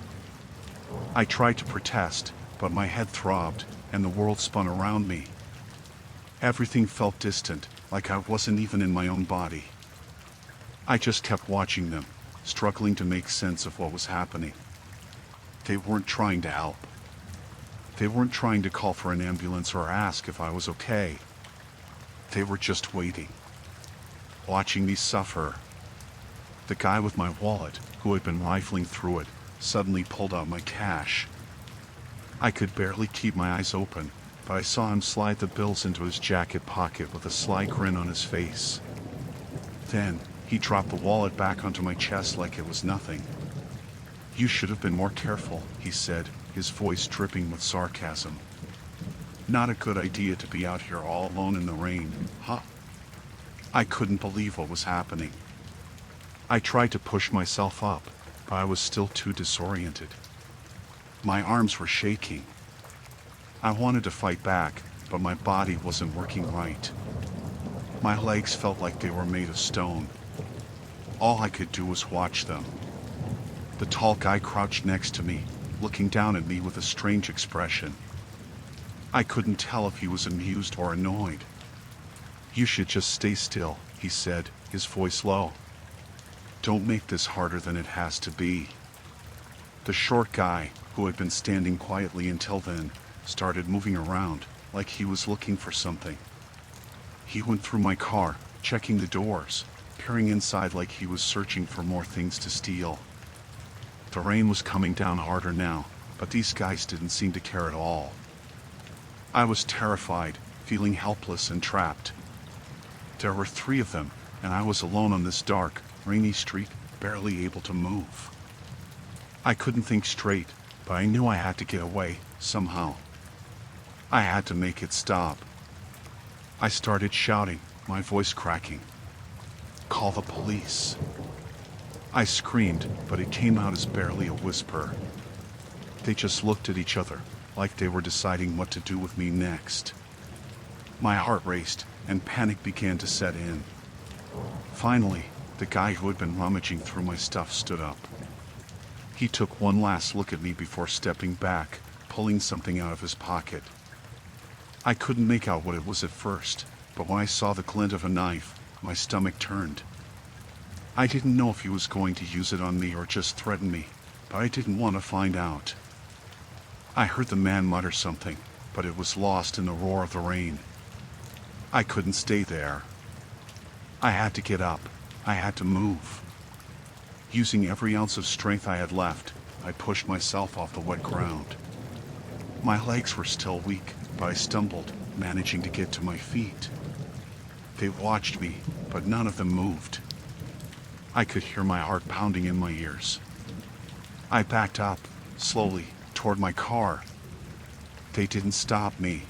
I tried to protest, but my head throbbed, and the world spun around me. Everything felt distant, like I wasn't even in my own body. I just kept watching them, struggling to make sense of what was happening. They weren't trying to help. They weren't trying to call for an ambulance or ask if I was okay. They were just waiting, watching me suffer. The guy with my wallet, who had been rifling through it, suddenly pulled out my cash. I could barely keep my eyes open, but I saw him slide the bills into his jacket pocket with a sly grin on his face. Then, he dropped the wallet back onto my chest like it was nothing. "You should have been more careful," he said, his voice dripping with sarcasm. "Not a good idea to be out here all alone in the rain, huh?" I couldn't believe what was happening. I tried to push myself up, but I was still too disoriented. My arms were shaking. I wanted to fight back, but my body wasn't working right. My legs felt like they were made of stone. All I could do was watch them. The tall guy crouched next to me, looking down at me with a strange expression. I couldn't tell if he was amused or annoyed. "You should just stay still," he said, his voice low. "Don't make this harder than it has to be." The short guy, who had been standing quietly until then, started moving around, like he was looking for something. He went through my car, checking the doors, peering inside like he was searching for more things to steal. The rain was coming down harder now, but these guys didn't seem to care at all. I was terrified, feeling helpless and trapped. There were 3 of them, and I was alone on this dark, rainy street, barely able to move. I couldn't think straight, but I knew I had to get away, somehow. I had to make it stop. I started shouting, my voice cracking. "Call the police." I screamed, but it came out as barely a whisper. They just looked at each other, like they were deciding what to do with me next. My heart raced, and panic began to set in. Finally, the guy who had been rummaging through my stuff stood up. He took one last look at me before stepping back, pulling something out of his pocket. I couldn't make out what it was at first, but when I saw the glint of a knife, my stomach turned. I didn't know if he was going to use it on me or just threaten me, but I didn't want to find out. I heard the man mutter something, but it was lost in the roar of the rain. I couldn't stay there. I had to get up. I had to move. Using every ounce of strength I had left, I pushed myself off the wet ground. My legs were still weak, but I stumbled, managing to get to my feet. They watched me, but none of them moved. I could hear my heart pounding in my ears. I backed up, slowly, toward my car. They didn't stop me.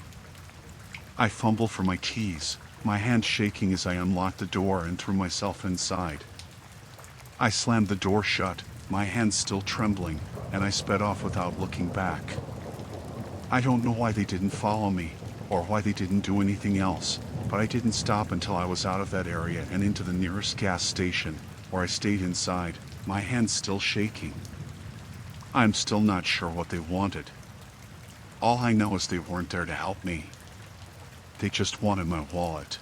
I fumbled for my keys, my hand shaking as I unlocked the door and threw myself inside. I slammed the door shut, my hands still trembling, and I sped off without looking back. I don't know why they didn't follow me, or why they didn't do anything else, but I didn't stop until I was out of that area and into the nearest gas station, where I stayed inside, my hands still shaking. I'm still not sure what they wanted, All I know is they weren't there to help me. They just wanted my wallet.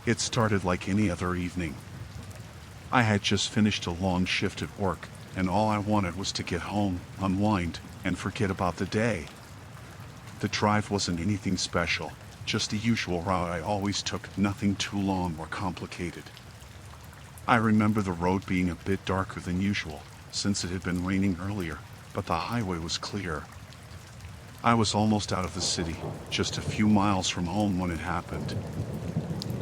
It started like any other evening. I had just finished a long shift at work, and all I wanted was to get home, unwind, and forget about the day. The drive wasn't anything special, just the usual route I always took, nothing too long or complicated. I remember the road being a bit darker than usual, since it had been raining earlier, but the highway was clear. I was almost out of the city, just a few miles from home when it happened.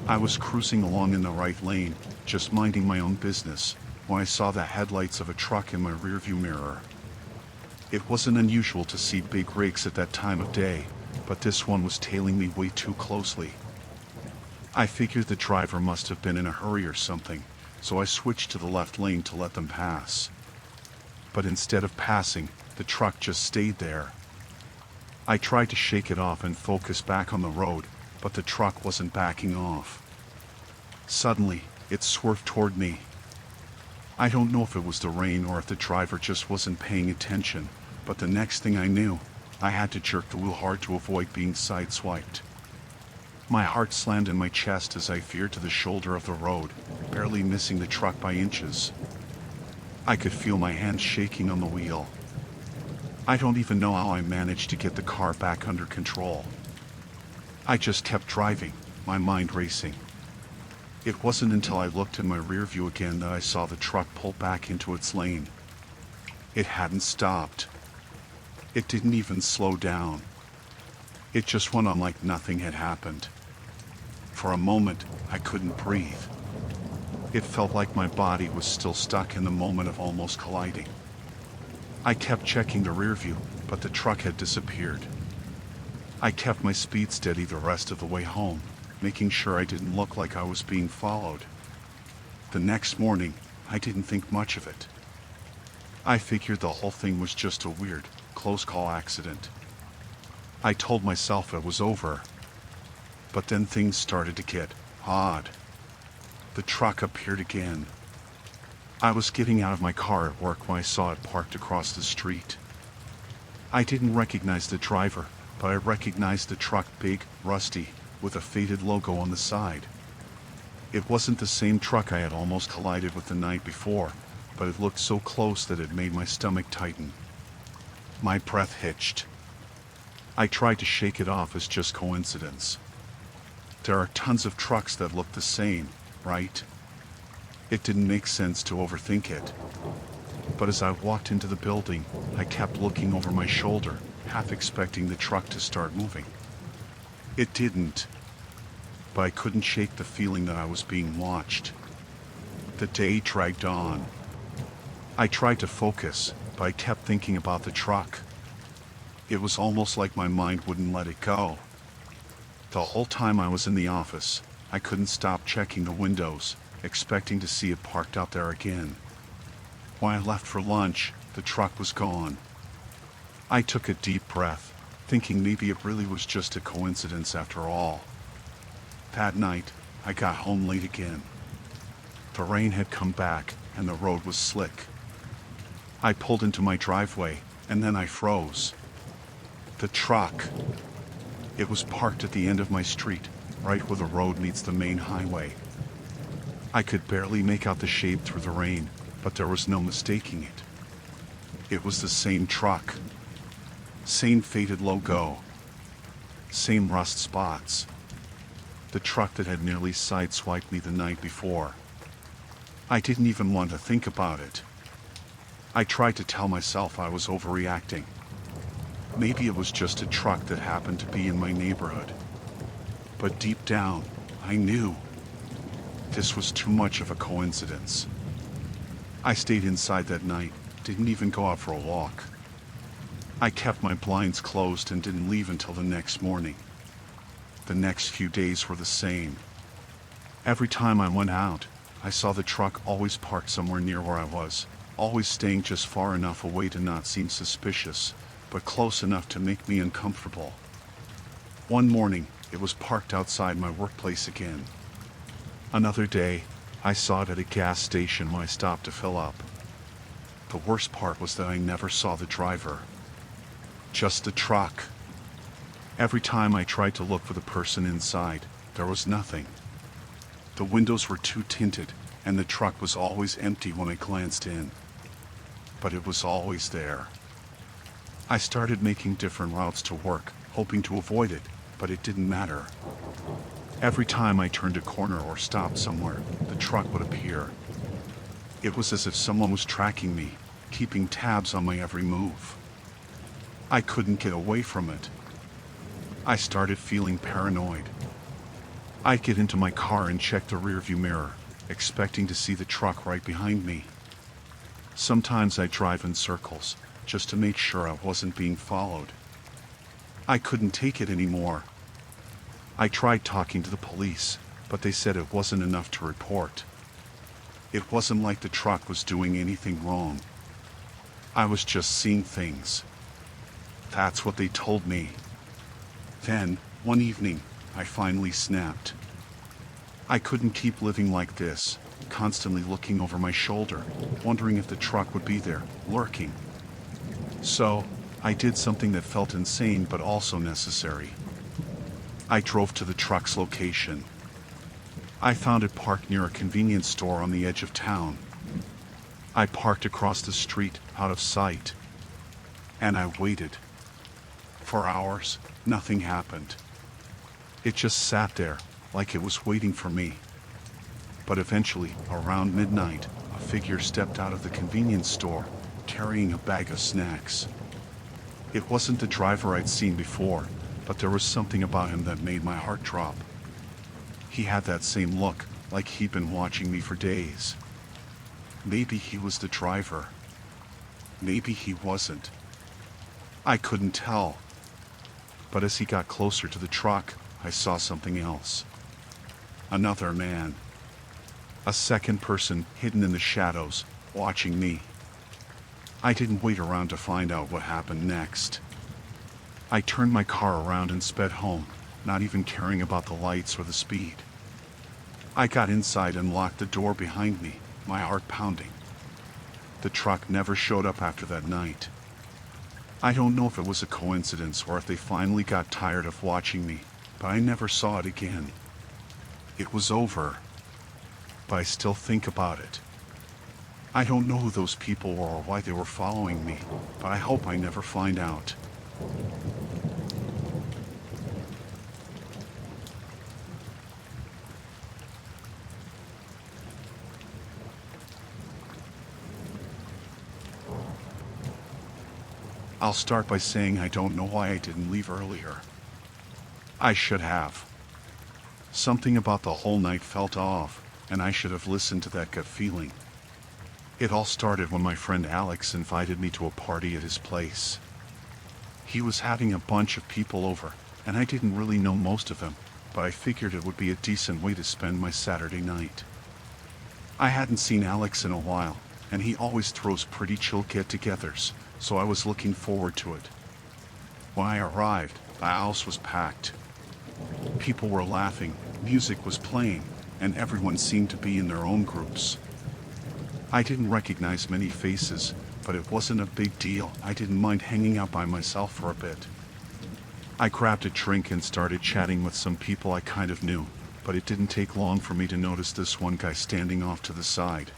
I was cruising along in the right lane, just minding my own business, when I saw the headlights of a truck in my rearview mirror. It wasn't unusual to see big rigs at that time of day, but this one was tailing me way too closely. I figured the driver must have been in a hurry or something, so I switched to the left lane to let them pass. But instead of passing, the truck just stayed there. I tried to shake it off and focus back on the road, but the truck wasn't backing off. Suddenly, it swerved toward me. I don't know if it was the rain or if the driver just wasn't paying attention, but the next thing I knew, I had to jerk the wheel hard to avoid being sideswiped. My heart slammed in my chest as I veered to the shoulder of the road, barely missing the truck by inches. I could feel my hands shaking on the wheel. I don't even know how I managed to get the car back under control. I just kept driving, my mind racing. It wasn't until I looked in my rear view again that I saw the truck pull back into its lane. It hadn't stopped. It didn't even slow down. It just went on like nothing had happened. For a moment, I couldn't breathe. It felt like my body was still stuck in the moment of almost colliding. I kept checking the rear view, but the truck had disappeared. I kept my speed steady the rest of the way home, making sure I didn't look like I was being followed. The next morning, I didn't think much of it. I figured the whole thing was just a weird, close call accident. I told myself it was over. But then things started to get odd. The truck appeared again. I was getting out of my car at work when I saw it parked across the street. I didn't recognize the driver, but I recognized the truck, big, rusty, with a faded logo on the side. It wasn't the same truck I had almost collided with the night before, but it looked so close that it made my stomach tighten. My breath hitched. I tried to shake it off as just coincidence. There are tons of trucks that look the same, right? It didn't make sense to overthink it. But as I walked into the building, I kept looking over my shoulder, half expecting the truck to start moving. It didn't. But I couldn't shake the feeling that I was being watched. The day dragged on. I tried to focus, but I kept thinking about the truck. It was almost like my mind wouldn't let it go. The whole time I was in the office, I couldn't stop checking the windows, expecting to see it parked out there again. When I left for lunch, the truck was gone. I took a deep breath, thinking maybe it really was just a coincidence after all. That night, I got home late again. The rain had come back, and the road was slick. I pulled into my driveway, and then I froze. The truck. It was parked at the end of my street, right where the road meets the main highway. I could barely make out the shape through the rain, but there was no mistaking it. It was the same truck. Same faded logo. Same rust spots. The truck that had nearly sideswiped me the night before. I didn't even want to think about it. I tried to tell myself I was overreacting. Maybe it was just a truck that happened to be in my neighborhood. But deep down, I knew. This was too much of a coincidence. I stayed inside that night, didn't even go out for a walk. I kept my blinds closed and didn't leave until the next morning. The next few days were the same. Every time I went out, I saw the truck always parked somewhere near where I was, always staying just far enough away to not seem suspicious, but close enough to make me uncomfortable. One morning, it was parked outside my workplace again. Another day, I saw it at a gas station when I stopped to fill up. The worst part was that I never saw the driver. Just the truck. Every time I tried to look for the person inside, there was nothing. The windows were too tinted, and the truck was always empty when I glanced in. But it was always there. I started making different routes to work, hoping to avoid it, but it didn't matter. Every time I turned a corner or stopped somewhere, the truck would appear. It was as if someone was tracking me, keeping tabs on my every move. I couldn't get away from it. I started feeling paranoid. I'd get into my car and check the rearview mirror, expecting to see the truck right behind me. Sometimes I'd drive in circles, just to make sure I wasn't being followed. I couldn't take it anymore. I tried talking to the police, but they said it wasn't enough to report. It wasn't like the truck was doing anything wrong. I was just seeing things. That's what they told me. Then, one evening, I finally snapped. I couldn't keep living like this, constantly looking over my shoulder, wondering if the truck would be there, lurking. So, I did something that felt insane but also necessary. I drove to the truck's location. I found it parked near a convenience store on the edge of town. I parked across the street, out of sight. And I waited. For hours, nothing happened. It just sat there, like it was waiting for me. But eventually, around midnight, a figure stepped out of the convenience store, carrying a bag of snacks. It wasn't the driver I'd seen before, but there was something about him that made my heart drop. He had that same look, like he'd been watching me for days. Maybe he was the driver. Maybe he wasn't. I couldn't tell. But as he got closer to the truck, I saw something else. Another man. A second person hidden in the shadows, watching me. I didn't wait around to find out what happened next. I turned my car around and sped home, not even caring about the lights or the speed. I got inside and locked the door behind me, my heart pounding. The truck never showed up after that night. I don't know if it was a coincidence or if they finally got tired of watching me, but I never saw it again. It was over. But I still think about it. I don't know who those people were or why they were following me, but I hope I never find out. I'll start by saying I don't know why I didn't leave earlier. I should have. Something about the whole night felt off, and I should have listened to that gut feeling. It all started when my friend Alex invited me to a party at his place. He was having a bunch of people over, and I didn't really know most of them, but I figured it would be a decent way to spend my Saturday night. I hadn't seen Alex in a while, and he always throws pretty chill get-togethers, so I was looking forward to it. When I arrived, the house was packed. People were laughing, music was playing, and everyone seemed to be in their own groups. I didn't recognize many faces, but it wasn't a big deal. I didn't mind hanging out by myself for a bit. I grabbed a drink and started chatting with some people I kind of knew, but it didn't take long for me to notice this one guy standing off to the side.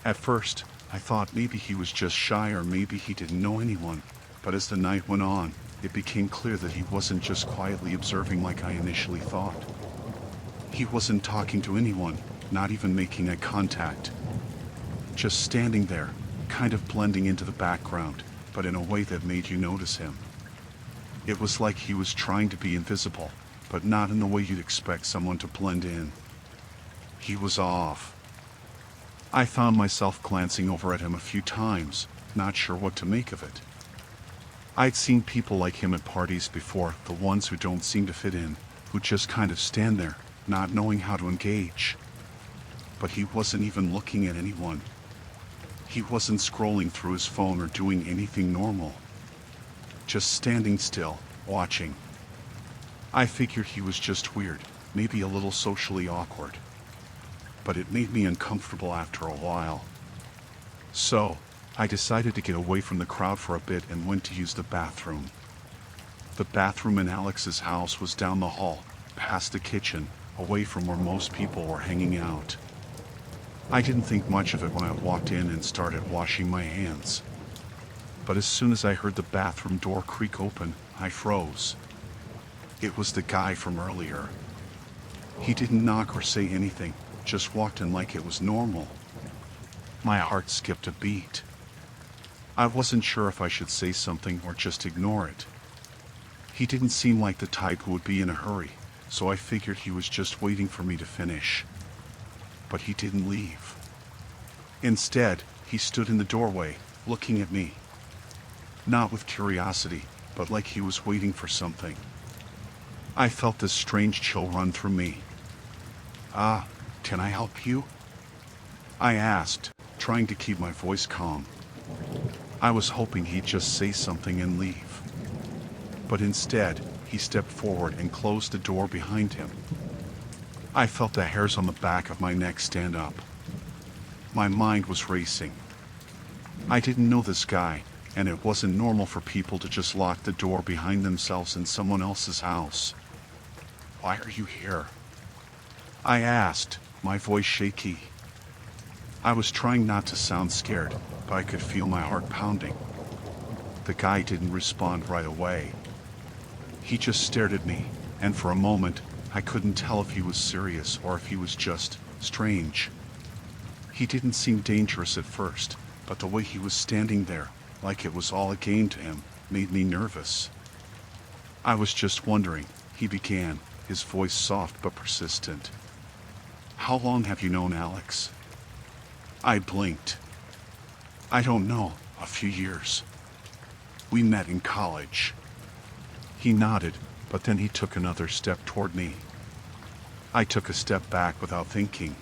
At first, I thought maybe he was just shy or maybe he didn't know anyone, but as the night went on, it became clear that he wasn't just quietly observing like I initially thought. He wasn't talking to anyone, not even making eye contact. Just standing there, kind of blending into the background, but in a way that made you notice him. It was like he was trying to be invisible, but not in the way you'd expect someone to blend in. He was off. I found myself glancing over at him a few times, not sure what to make of it. I'd seen people like him at parties before, the ones who don't seem to fit in, who just kind of stand there, not knowing how to engage. But he wasn't even looking at anyone. He wasn't scrolling through his phone or doing anything normal. just standing still, watching. I figured he was just weird, maybe a little socially awkward. But it made me uncomfortable after a while. So, I decided to get away from the crowd for a bit and went to use the bathroom. The bathroom in Alex's house was down the hall, past the kitchen, away from where most people were hanging out. I didn't think much of it when I walked in and started washing my hands. But as soon as I heard the bathroom door creak open, I froze. It was the guy from earlier. He didn't knock or say anything, just walked in like it was normal. My heart skipped a beat. I wasn't sure if I should say something or just ignore it. He didn't seem like the type who would be in a hurry, so I figured he was just waiting for me to finish. But he didn't leave. Instead, he stood in the doorway, looking at me. Not with curiosity, but like he was waiting for something. I felt this strange chill run through me. Can I help you?" I asked, trying to keep my voice calm. I was hoping he'd just say something and leave. But instead, he stepped forward and closed the door behind him. I felt the hairs on the back of my neck stand up. My mind was racing. I didn't know this guy, and it wasn't normal for people to just lock the door behind themselves in someone else's house. "Why are you here?" I asked, my voice shaky. I was trying not to sound scared, but I could feel my heart pounding. The guy didn't respond right away. He just stared at me, and for a moment, I couldn't tell if he was serious or if he was just strange. He didn't seem dangerous at first, but the way he was standing there, like it was all a game to him, made me nervous. "I was just wondering," he began, his voice soft but persistent. "How long have you known Alex?" I blinked. "I don't know, a few years. We met in college." He nodded, but then he took another step toward me. I took a step back without thinking.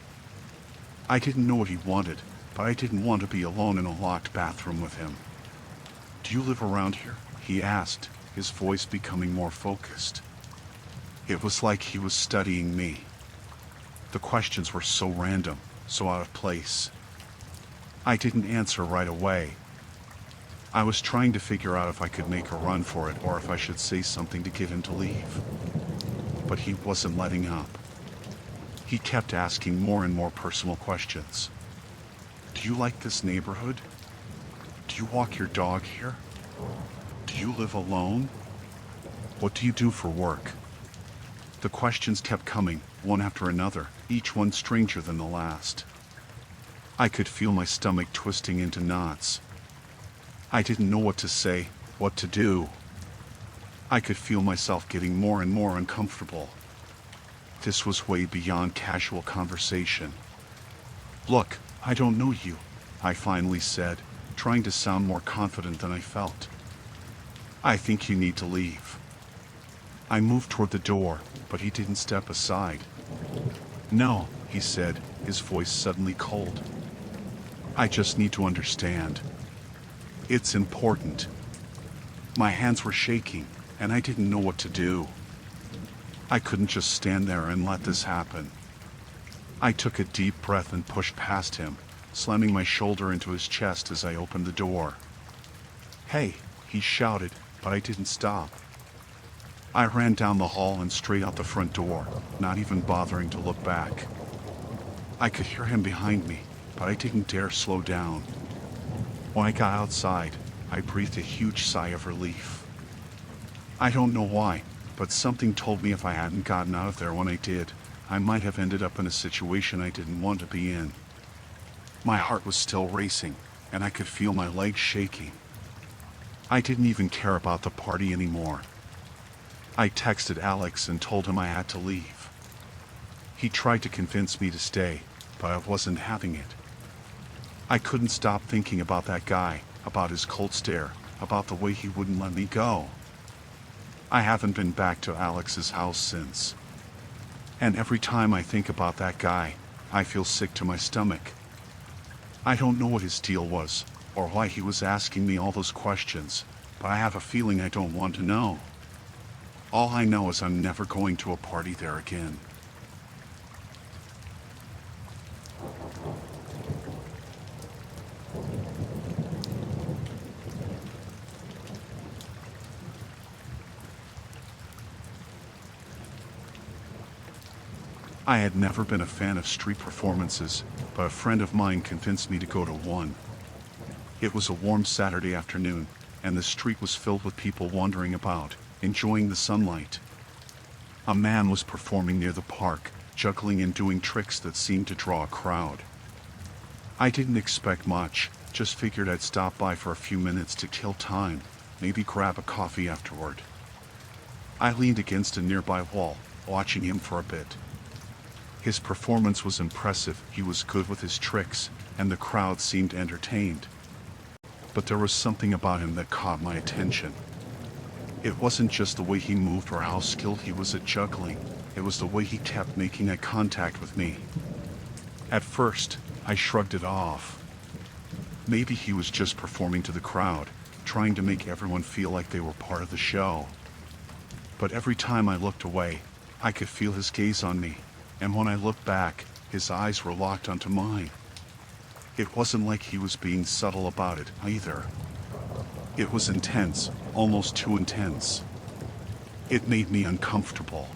I didn't know what he wanted, but I didn't want to be alone in a locked bathroom with him. "Do you live around here?" he asked, his voice becoming more focused. It was like he was studying me. The questions were so random, so out of place. I didn't answer right away. I was trying to figure out if I could make a run for it or if I should say something to get him to leave. But he wasn't letting up. He kept asking more and more personal questions. "Do you like this neighborhood? Do you walk your dog here? Do you live alone? What do you do for work?" The questions kept coming, one after another, each one stranger than the last. I could feel my stomach twisting into knots. I didn't know what to say, what to do. I could feel myself getting more and more uncomfortable. This was way beyond casual conversation. "Look, I don't know you," I finally said, trying to sound more confident than I felt. "I think you need to leave." I moved toward the door, but he didn't step aside. "No," he said, his voice suddenly cold. "I just need to understand. It's important." My hands were shaking, and I didn't know what to do. I couldn't just stand there and let this happen. I took a deep breath and pushed past him, slamming my shoulder into his chest as I opened the door. "Hey," he shouted, but I didn't stop. I ran down the hall and straight out the front door, not even bothering to look back. I could hear him behind me, but I didn't dare slow down. When I got outside, I breathed a huge sigh of relief. I don't know why, but something told me if I hadn't gotten out of there when I did, I might have ended up in a situation I didn't want to be in. My heart was still racing, and I could feel my legs shaking. I didn't even care about the party anymore. I texted Alex and told him I had to leave. He tried to convince me to stay, but I wasn't having it. I couldn't stop thinking about that guy, about his cold stare, about the way he wouldn't let me go. I haven't been back to Alex's house since. And every time I think about that guy, I feel sick to my stomach. I don't know what his deal was, or why he was asking me all those questions, but I have a feeling I don't want to know. All I know is I'm never going to a party there again. I had never been a fan of street performances, but a friend of mine convinced me to go to one. It was a warm Saturday afternoon, and the street was filled with people wandering about, enjoying the sunlight. A man was performing near the park, juggling and doing tricks that seemed to draw a crowd. I didn't expect much, just figured I'd stop by for a few minutes to kill time, maybe grab a coffee afterward. I leaned against a nearby wall, watching him for a bit. His performance was impressive, he was good with his tricks, and the crowd seemed entertained. But there was something about him that caught my attention. It wasn't just the way he moved or how skilled he was at juggling, it was the way he kept making eye contact with me. At first, I shrugged it off. Maybe he was just performing to the crowd, trying to make everyone feel like they were part of the show. But every time I looked away, I could feel his gaze on me, and when I looked back, his eyes were locked onto mine. It wasn't like he was being subtle about it, either. It was intense, almost too intense. It made me uncomfortable.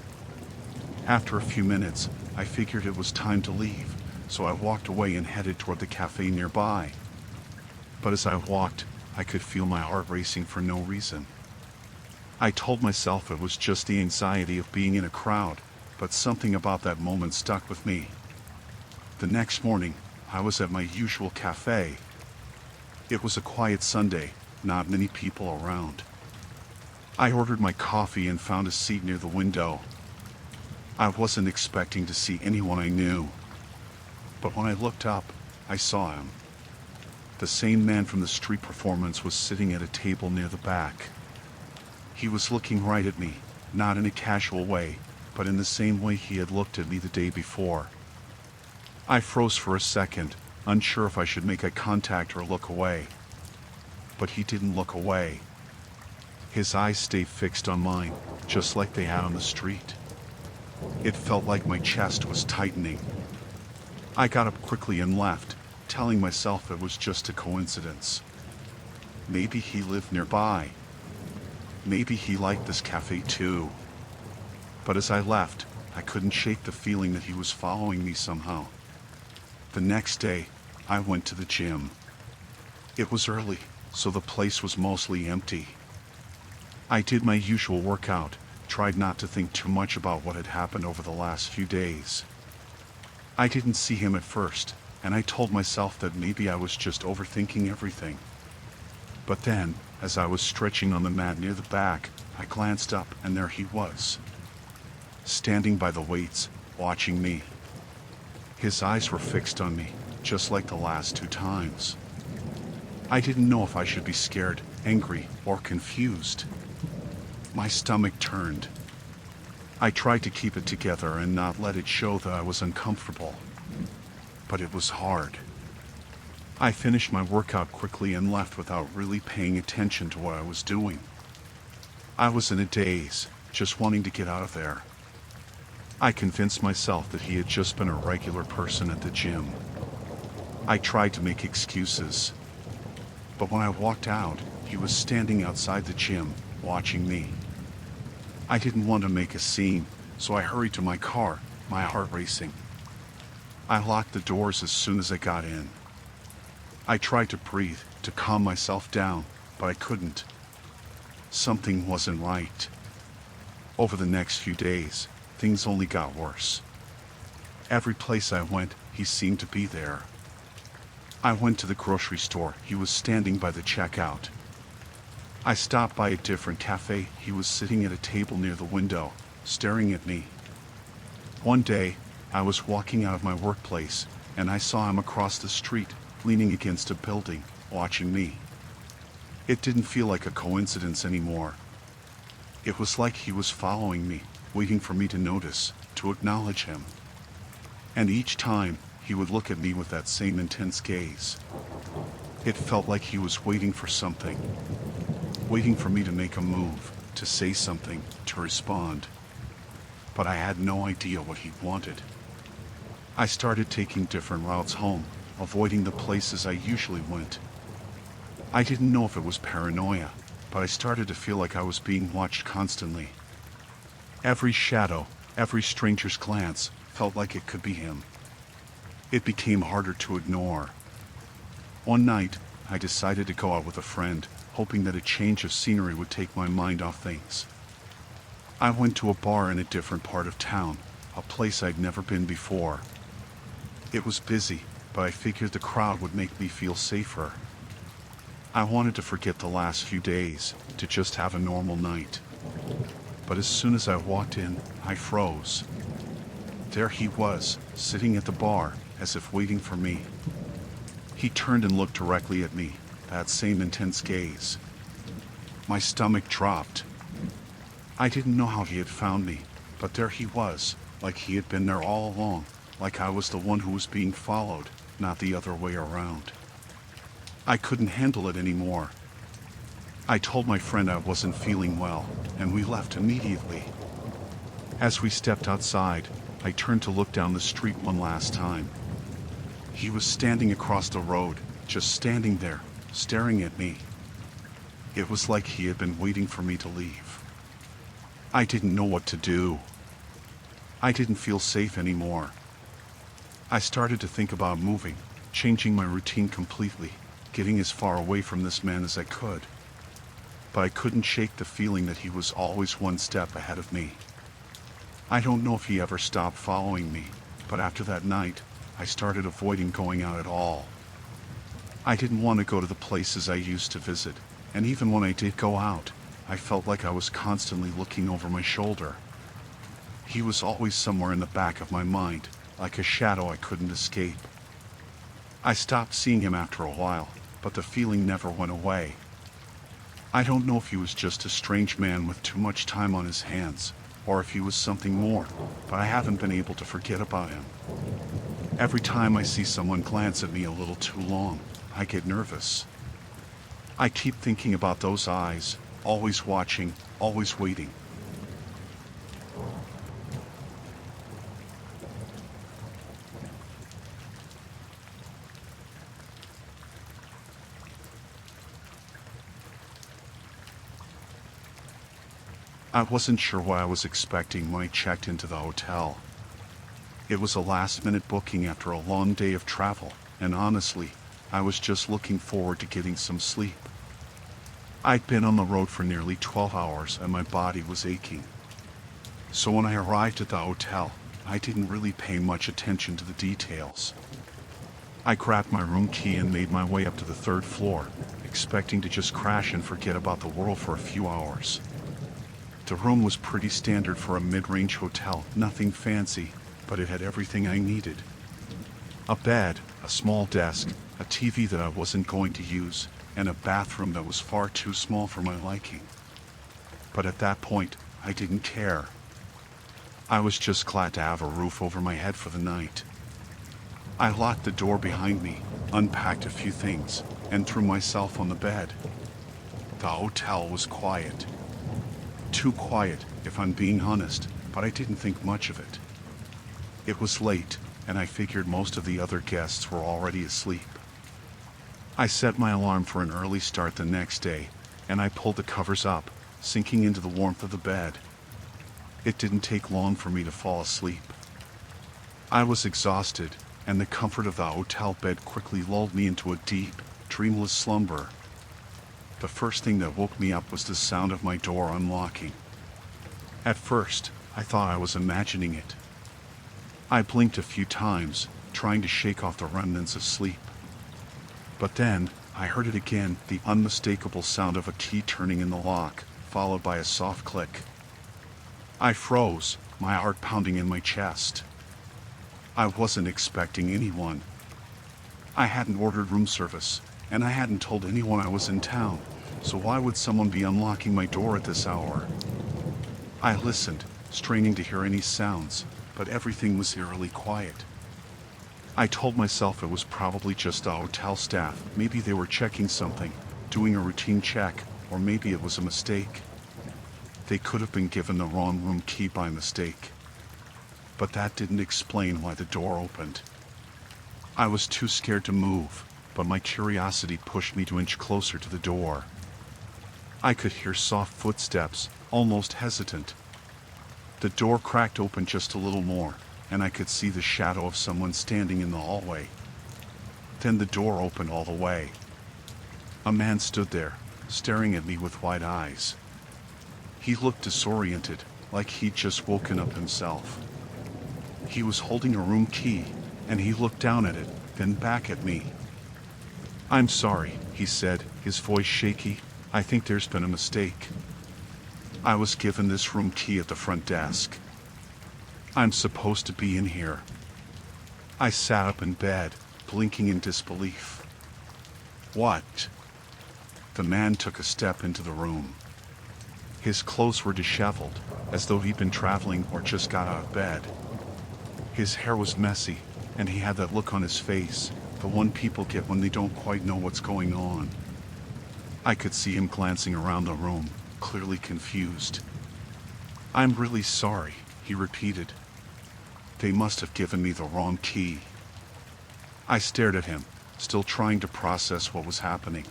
After a few minutes, I figured it was time to leave, so I walked away and headed toward the cafe nearby. But as I walked, I could feel my heart racing for no reason. I told myself it was just the anxiety of being in a crowd, but something about that moment stuck with me. The next morning, I was at my usual cafe. It was a quiet Sunday, not many people around. I ordered my coffee and found a seat near the window. I wasn't expecting to see anyone I knew. But when I looked up, I saw him. The same man from the street performance was sitting at a table near the back. He was looking right at me, not in a casual way, but in the same way he had looked at me the day before. I froze for a second, unsure if I should make eye contact or look away. But he didn't look away. His eyes stayed fixed on mine, just like they had on the street. It felt like my chest was tightening. I got up quickly and left, telling myself it was just a coincidence. Maybe he lived nearby. Maybe he liked this cafe too. But as I left, I couldn't shake the feeling that he was following me somehow. The next day, I went to the gym. It was early, so the place was mostly empty. I did my usual workout, tried not to think too much about what had happened over the last few days. I didn't see him at first, and I told myself that maybe I was just overthinking everything. But then, as I was stretching on the mat near the back, I glanced up and there he was, standing by the weights, watching me. His eyes were fixed on me, just like the last two times. I didn't know if I should be scared, angry, or confused. My stomach turned. I tried to keep it together and not let it show that I was uncomfortable. But it was hard. I finished my workout quickly and left without really paying attention to what I was doing. I was in a daze, just wanting to get out of there. I convinced myself that he had just been a regular person at the gym. I tried to make excuses. But when I walked out, he was standing outside the gym, watching me. I didn't want to make a scene, so I hurried to my car, my heart racing. I locked the doors as soon as I got in. I tried to breathe, to calm myself down, but I couldn't. Something wasn't right. Over the next few days, things only got worse. Every place I went, he seemed to be there. I went to the grocery store, he was standing by the checkout. I stopped by a different cafe, he was sitting at a table near the window, staring at me. One day, I was walking out of my workplace, and I saw him across the street, leaning against a building, watching me. It didn't feel like a coincidence anymore. It was like he was following me, waiting for me to notice, to acknowledge him. And each time, he would look at me with that same intense gaze. It felt like he was waiting for something. waiting for me to make a move, to say something, to respond. But I had no idea what he wanted. I started taking different routes home, avoiding the places I usually went. I didn't know if it was paranoia, but I started to feel like I was being watched constantly. Every shadow, every stranger's glance felt like it could be him. It became harder to ignore. One night, I decided to go out with a friend, hoping that a change of scenery would take my mind off things. I went to a bar in a different part of town, a place I'd never been before. It was busy, but I figured the crowd would make me feel safer. I wanted to forget the last few days, to just have a normal night. But as soon as I walked in, I froze. There he was, sitting at the bar, as if waiting for me. He turned and looked directly at me, that same intense gaze. My stomach dropped. I didn't know how he had found me, but there he was, like he had been there all along, like I was the one who was being followed, not the other way around. I couldn't handle it anymore. I told my friend I wasn't feeling well, and we left immediately. As we stepped outside, I turned to look down the street one last time. He was standing across the road, just standing there, staring at me. It was like he had been waiting for me to leave. I didn't know what to do. I didn't feel safe anymore. I started to think about moving, changing my routine completely, getting as far away from this man as I could. But I couldn't shake the feeling that he was always one step ahead of me. I don't know if he ever stopped following me, but after that night, I started avoiding going out at all. I didn't want to go to the places I used to visit, and even when I did go out, I felt like I was constantly looking over my shoulder. He was always somewhere in the back of my mind, like a shadow I couldn't escape. I stopped seeing him after a while, but the feeling never went away. I don't know if he was just a strange man with too much time on his hands, or if he was something more, but I haven't been able to forget about him. Every time I see someone glance at me a little too long, I get nervous. I keep thinking about those eyes, always watching, always waiting. I wasn't sure what I was expecting when I checked into the hotel. It was a last-minute booking after a long day of travel, and honestly, I was just looking forward to getting some sleep. I'd been on the road for nearly 12 hours and my body was aching. So when I arrived at the hotel, I didn't really pay much attention to the details. I grabbed my room key and made my way up to the third floor, expecting to just crash and forget about the world for a few hours. The room was pretty standard for a mid-range hotel, nothing fancy, but it had everything I needed. A bed, a small desk, a TV that I wasn't going to use, and a bathroom that was far too small for my liking. But at that point, I didn't care. I was just glad to have a roof over my head for the night. I locked the door behind me, unpacked a few things, and threw myself on the bed. The hotel was quiet. Too quiet, if I'm being honest, but I didn't think much of it. It was late, and I figured most of the other guests were already asleep. I set my alarm for an early start the next day, and I pulled the covers up, sinking into the warmth of the bed. It didn't take long for me to fall asleep. I was exhausted, and the comfort of the hotel bed quickly lulled me into a deep, dreamless slumber. The first thing that woke me up was the sound of my door unlocking. At first, I thought I was imagining it. I blinked a few times, trying to shake off the remnants of sleep. But then, I heard it again, the unmistakable sound of a key turning in the lock, followed by a soft click. I froze, my heart pounding in my chest. I wasn't expecting anyone. I hadn't ordered room service, and I hadn't told anyone I was in town, so why would someone be unlocking my door at this hour? I listened, straining to hear any sounds, but everything was eerily quiet. I told myself it was probably just the hotel staff, maybe they were checking something, doing a routine check, or maybe it was a mistake. They could have been given the wrong room key by mistake. But that didn't explain why the door opened. I was too scared to move, but my curiosity pushed me to inch closer to the door. I could hear soft footsteps, almost hesitant. The door cracked open just a little more, and I could see the shadow of someone standing in the hallway. Then the door opened all the way. A man stood there, staring at me with wide eyes. He looked disoriented, like he'd just woken up himself. He was holding a room key, and he looked down at it, then back at me. "I'm sorry," he said, his voice shaky. "I think there's been a mistake. I was given this room key at the front desk. I'm supposed to be in here." I sat up in bed, blinking in disbelief. "What?" The man took a step into the room. His clothes were disheveled, as though he'd been traveling or just got out of bed. His hair was messy, and he had that look on his face, the one people get when they don't quite know what's going on. I could see him glancing around the room, clearly confused. "I'm really sorry," he repeated. "They must have given me the wrong key." I stared at him, still trying to process what was happening.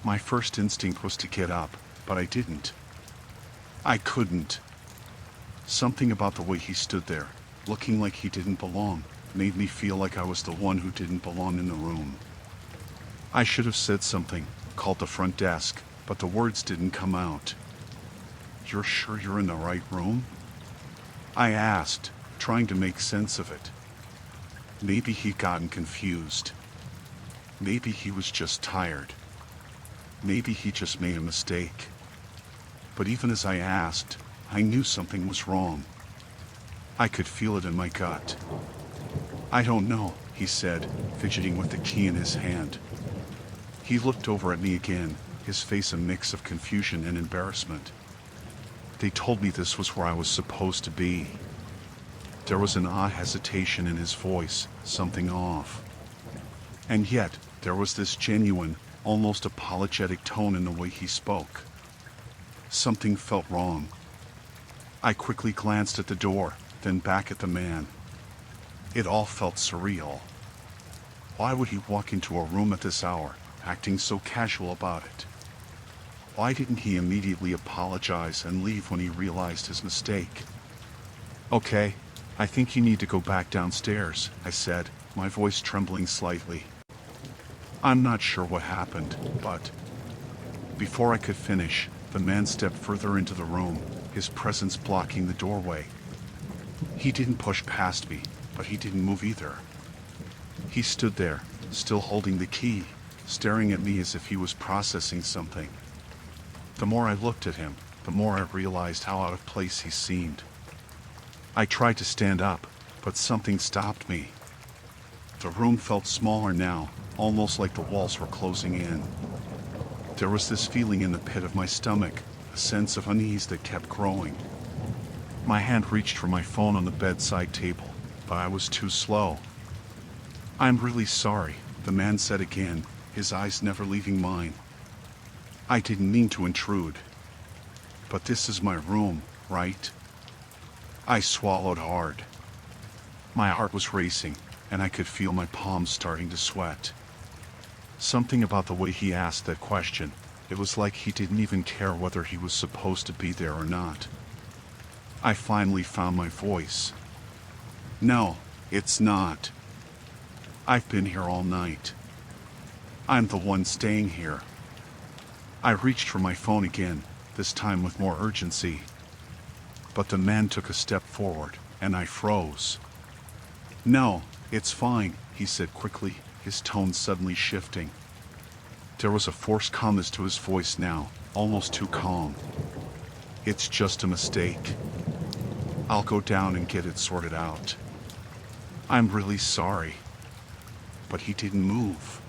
My first instinct was to get up, but I didn't. I couldn't. Something about the way he stood there, looking like he didn't belong, made me feel like I was the one who didn't belong in the room. I should have said something, called the front desk, but the words didn't come out. "You're sure you're in the right room?" I asked, trying to make sense of it. Maybe he'd gotten confused. Maybe he was just tired. Maybe he just made a mistake. But even as I asked, I knew something was wrong. I could feel it in my gut. "I don't know," he said, fidgeting with the key in his hand. He looked over at me again, his face a mix of confusion and embarrassment. "They told me this was where I was supposed to be." There was an odd hesitation in his voice, something off. And yet, there was this genuine, almost apologetic tone in the way he spoke. Something felt wrong. I quickly glanced at the door, then back at the man. It all felt surreal. Why would he walk into a room at this hour, acting so casual about it? Why didn't he immediately apologize and leave when he realized his mistake? "Okay, I think you need to go back downstairs," I said, my voice trembling slightly. I'm not sure what happened, but before I could finish, the man stepped further into the room, his presence blocking the doorway. He didn't push past me, but he didn't move either. He stood there, still holding the key, staring at me as if he was processing something. The more I looked at him, the more I realized how out of place he seemed. I tried to stand up, but something stopped me. The room felt smaller now, almost like the walls were closing in. There was this feeling in the pit of my stomach, a sense of unease that kept growing. My hand reached for my phone on the bedside table, but I was too slow. "I'm really sorry," the man said again, his eyes never leaving mine. "I didn't mean to intrude. But this is my room, right?" I swallowed hard. My heart was racing, and I could feel my palms starting to sweat. Something about the way he asked that question, it was like he didn't even care whether he was supposed to be there or not. I finally found my voice. "No, it's not. I've been here all night. I'm the one staying here." I reached for my phone again, this time with more urgency. But the man took a step forward, and I froze. "No, it's fine," he said quickly, his tone suddenly shifting. There was a forced calmness to his voice now, almost too calm. "It's just a mistake. I'll go down and get it sorted out. I'm really sorry." But he didn't move.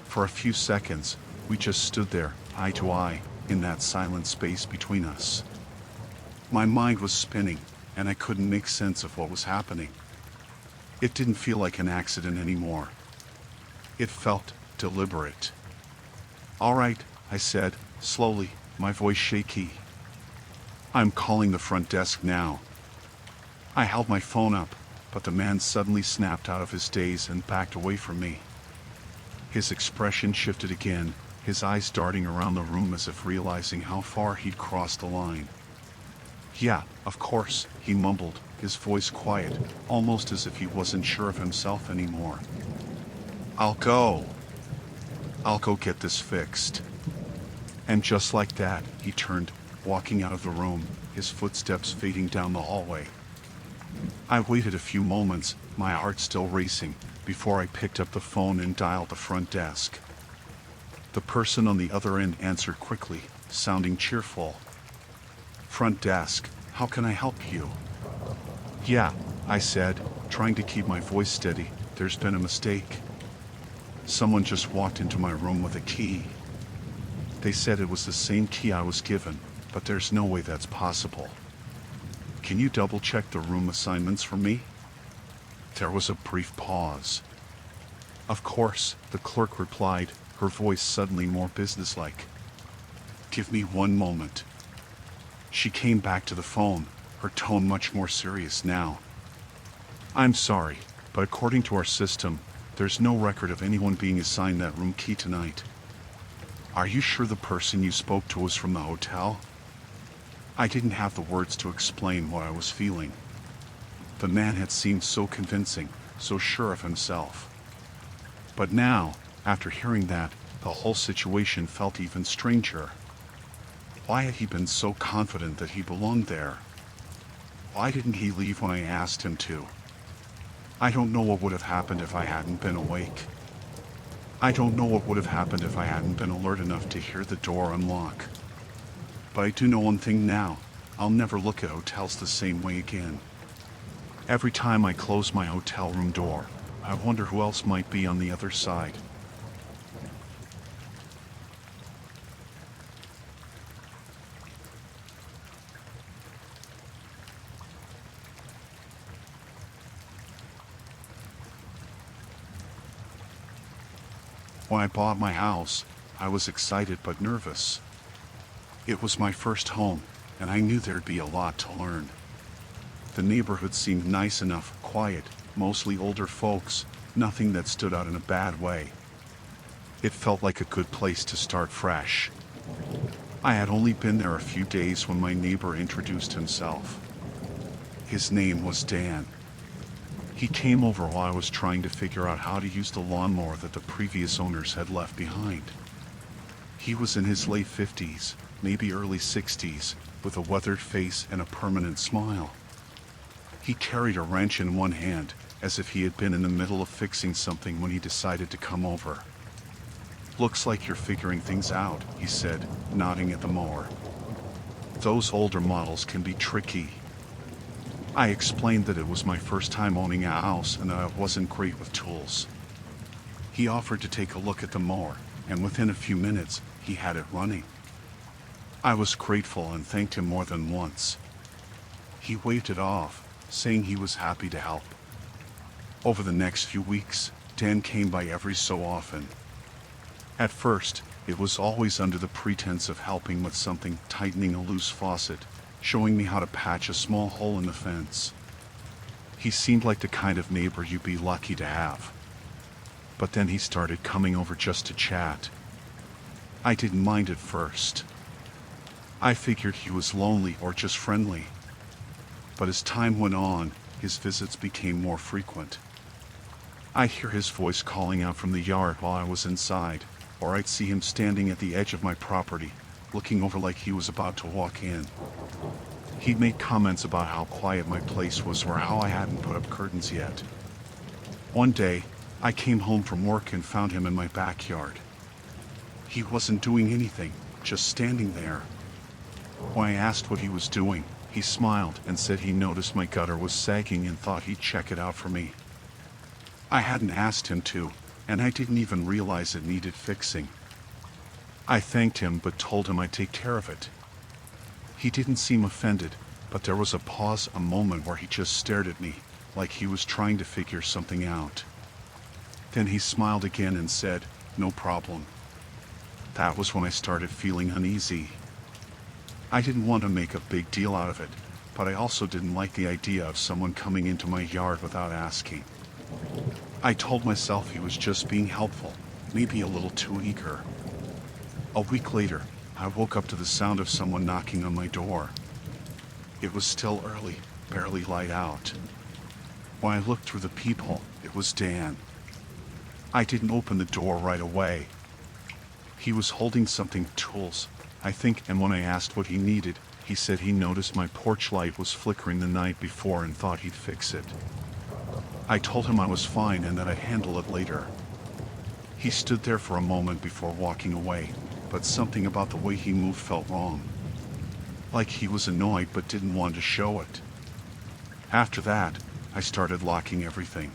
For a few seconds, we just stood there, eye to eye, in that silent space between us. My mind was spinning, and I couldn't make sense of what was happening. It didn't feel like an accident anymore. It felt deliberate. "All right," I said, slowly, my voice shaky. I'm calling the front desk now. I held my phone up, but the man suddenly snapped out of his daze and backed away from me. His expression shifted again, his eyes darting around the room as if realizing how far he'd crossed the line. Yeah, of course, he mumbled, his voice quiet, almost as if he wasn't sure of himself anymore. I'll go get this fixed. And just like that, he turned, walking out of the room, his footsteps fading down the hallway. I waited a few moments, my heart still racing, before I picked up the phone and dialed the front desk. The person on the other end answered quickly, sounding cheerful. Front desk, how can I help you? Yeah, I said, trying to keep my voice steady, there's been a mistake. Someone just walked into my room with a key. They said it was the same key I was given, but there's no way that's possible. Can you double-check the room assignments for me? There was a brief pause. Of course, the clerk replied, her voice suddenly more businesslike. Give me one moment. She came back to the phone, her tone much more serious now. I'm sorry, but according to our system, there's no record of anyone being assigned that room key tonight. Are you sure the person you spoke to was from the hotel? I didn't have the words to explain what I was feeling. The man had seemed so convincing, so sure of himself. But now, after hearing that, the whole situation felt even stranger. Why had he been so confident that he belonged there? Why didn't he leave when I asked him to? I don't know what would have happened if I hadn't been awake. I don't know what would have happened if I hadn't been alert enough to hear the door unlock. But I do know one thing now, I'll never look at hotels the same way again. Every time I close my hotel room door, I wonder who else might be on the other side. When I bought my house, I was excited but nervous. It was my first home, and I knew there'd be a lot to learn. The neighborhood seemed nice enough, quiet, mostly older folks, nothing that stood out in a bad way. It felt like a good place to start fresh. I had only been there a few days when my neighbor introduced himself. His name was Dan. He came over while I was trying to figure out how to use the lawnmower that the previous owners had left behind. He was in his late 50s, maybe early 60s, with a weathered face and a permanent smile. He carried a wrench in one hand, as if he had been in the middle of fixing something when he decided to come over. Looks like you're figuring things out, he said, nodding at the mower. Those older models can be tricky. I explained that it was my first time owning a house and that I wasn't great with tools. He offered to take a look at the mower, and within a few minutes, he had it running. I was grateful and thanked him more than once. He waved it off, saying he was happy to help. Over the next few weeks, Dan came by every so often. At first, it was always under the pretense of helping with something, tightening a loose faucet, showing me how to patch a small hole in the fence. He seemed like the kind of neighbor you'd be lucky to have. But then he started coming over just to chat. I didn't mind at first. I figured he was lonely or just friendly. But as time went on, his visits became more frequent. I'd hear his voice calling out from the yard while I was inside, or I'd see him standing at the edge of my property, looking over like he was about to walk in. He'd make comments about how quiet my place was or how I hadn't put up curtains yet. One day, I came home from work and found him in my backyard. He wasn't doing anything, just standing there. When I asked what he was doing, he smiled and said he noticed my gutter was sagging and thought he'd check it out for me. I hadn't asked him to, and I didn't even realize it needed fixing. I thanked him but told him I'd take care of it. He didn't seem offended, but there was a pause, a moment where he just stared at me, like he was trying to figure something out. Then he smiled again and said, "No problem." That was when I started feeling uneasy. I didn't want to make a big deal out of it, but I also didn't like the idea of someone coming into my yard without asking. I told myself he was just being helpful, maybe a little too eager. A week later, I woke up to the sound of someone knocking on my door. It was still early, barely light out. When I looked through the peephole, it was Dan. I didn't open the door right away. He was holding something, tools, I think, and when I asked what he needed, he said he noticed my porch light was flickering the night before and thought he'd fix it. I told him I was fine and that I'd handle it later. He stood there for a moment before walking away, but something about the way he moved felt wrong. Like he was annoyed but didn't want to show it. After that, I started locking everything.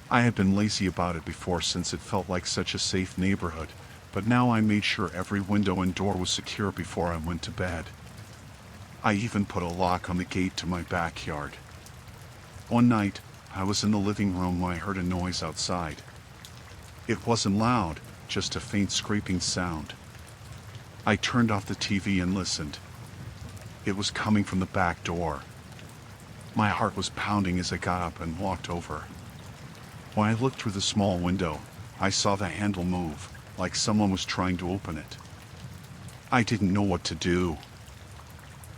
I had been lazy about it before since it felt like such a safe neighborhood, but now I made sure every window and door was secure before I went to bed. I even put a lock on the gate to my backyard. One night, I was in the living room when I heard a noise outside. It wasn't loud, just a faint scraping sound. I turned off the TV and listened. It was coming from the back door. My heart was pounding as I got up and walked over. When I looked through the small window, I saw the handle move, like someone was trying to open it. I didn't know what to do.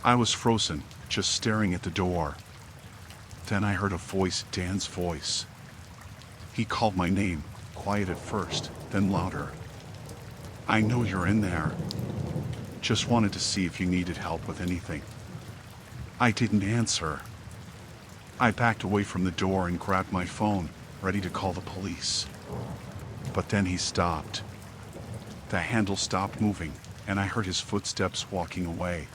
I was frozen, just staring at the door. Then I heard a voice, Dan's voice. He called my name, quiet at first, then louder. "I know you're in there. Just wanted to see if you needed help with anything." I didn't answer. I backed away from the door and grabbed my phone, ready to call the police. But then he stopped. The handle stopped moving, and I heard his footsteps walking away.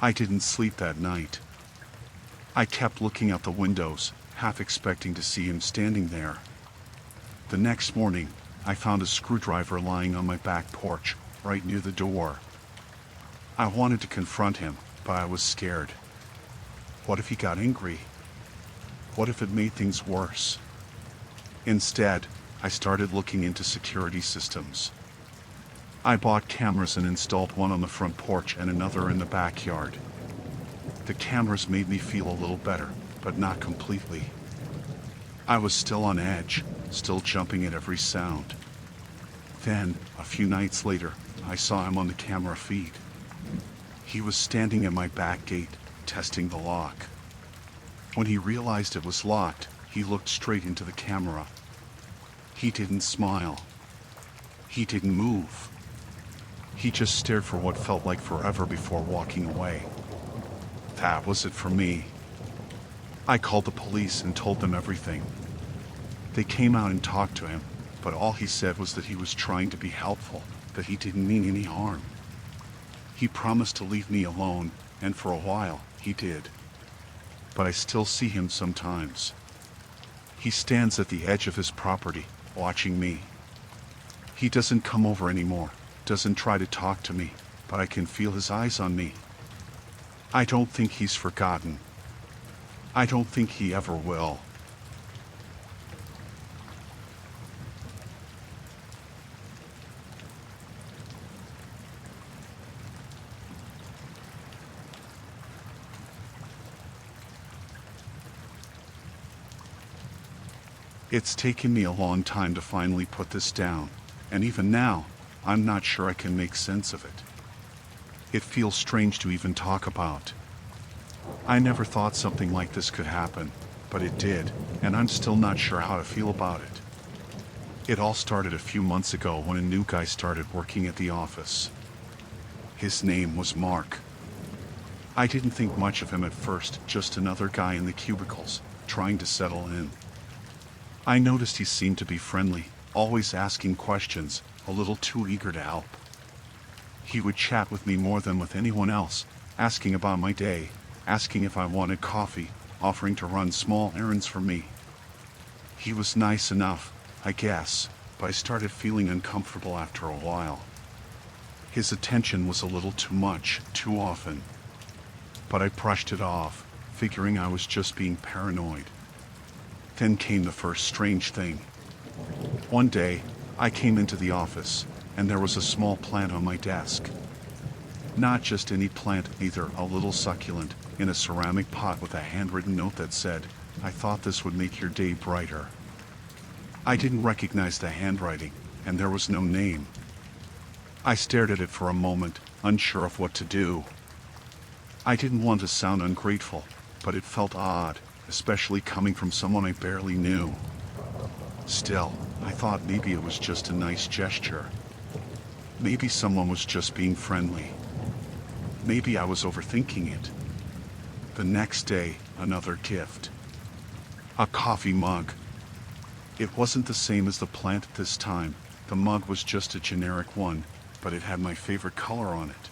I didn't sleep that night. I kept looking out the windows, half expecting to see him standing there. The next morning, I found a screwdriver lying on my back porch, right near the door. I wanted to confront him, but I was scared. What if he got angry? What if it made things worse? Instead, I started looking into security systems. I bought cameras and installed one on the front porch and another in the backyard. The cameras made me feel a little better, but not completely. I was still on edge, still jumping at every sound. Then, a few nights later, I saw him on the camera feed. He was standing at my back gate, testing the lock. When he realized it was locked, he looked straight into the camera. He didn't smile. He didn't move. He just stared for what felt like forever before walking away. That was it for me. I called the police and told them everything. They came out and talked to him, but all he said was that he was trying to be helpful, that he didn't mean any harm. He promised to leave me alone, and for a while, he did. But I still see him sometimes. He stands at the edge of his property, watching me. He doesn't come over anymore, doesn't try to talk to me, but I can feel his eyes on me. I don't think he's forgotten. I don't think he ever will. It's taken me a long time to finally put this down, and even now, I'm not sure I can make sense of it. It feels strange to even talk about. I never thought something like this could happen, but it did, and I'm still not sure how to feel about it. It all started a few months ago when a new guy started working at the office. His name was Mark. I didn't think much of him at first, just another guy in the cubicles, trying to settle in. I noticed he seemed to be friendly, always asking questions, a little too eager to help. He would chat with me more than with anyone else, asking about my day, asking if I wanted coffee, offering to run small errands for me. He was nice enough, I guess, but I started feeling uncomfortable after a while. His attention was a little too much, too often. But I brushed it off, figuring I was just being paranoid. Then came the first strange thing. One day, I came into the office, and there was a small plant on my desk. Not just any plant either, a little succulent in a ceramic pot with a handwritten note that said, "I thought this would make your day brighter." I didn't recognize the handwriting, and there was no name. I stared at it for a moment, unsure of what to do. I didn't want to sound ungrateful, but it felt odd, especially coming from someone I barely knew. Still, I thought maybe it was just a nice gesture. Maybe someone was just being friendly. Maybe I was overthinking it. The next day, another gift. A coffee mug. It wasn't the same as the plant this time. The mug was just a generic one, but it had my favorite color on it.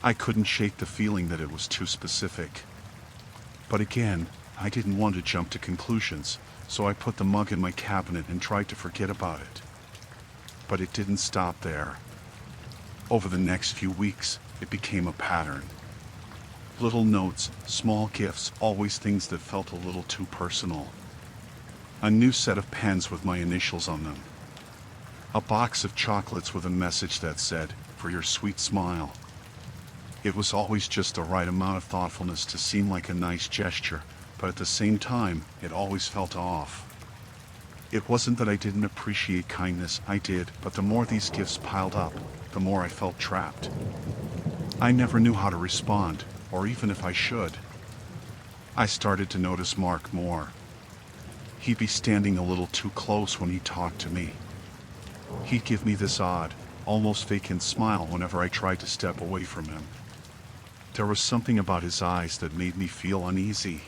I couldn't shake the feeling that it was too specific. But again, I didn't want to jump to conclusions, so I put the mug in my cabinet and tried to forget about it. But it didn't stop there. Over the next few weeks, it became a pattern. Little notes, small gifts, always things that felt a little too personal. A new set of pens with my initials on them. A box of chocolates with a message that said, "For your sweet smile." It was always just the right amount of thoughtfulness to seem like a nice gesture, but at the same time, it always felt off. It wasn't that I didn't appreciate kindness, I did, but the more these gifts piled up, the more I felt trapped. I never knew how to respond, or even if I should. I started to notice Mark more. He'd be standing a little too close when he talked to me. He'd give me this odd, almost vacant smile whenever I tried to step away from him. There was something about his eyes that made me feel uneasy.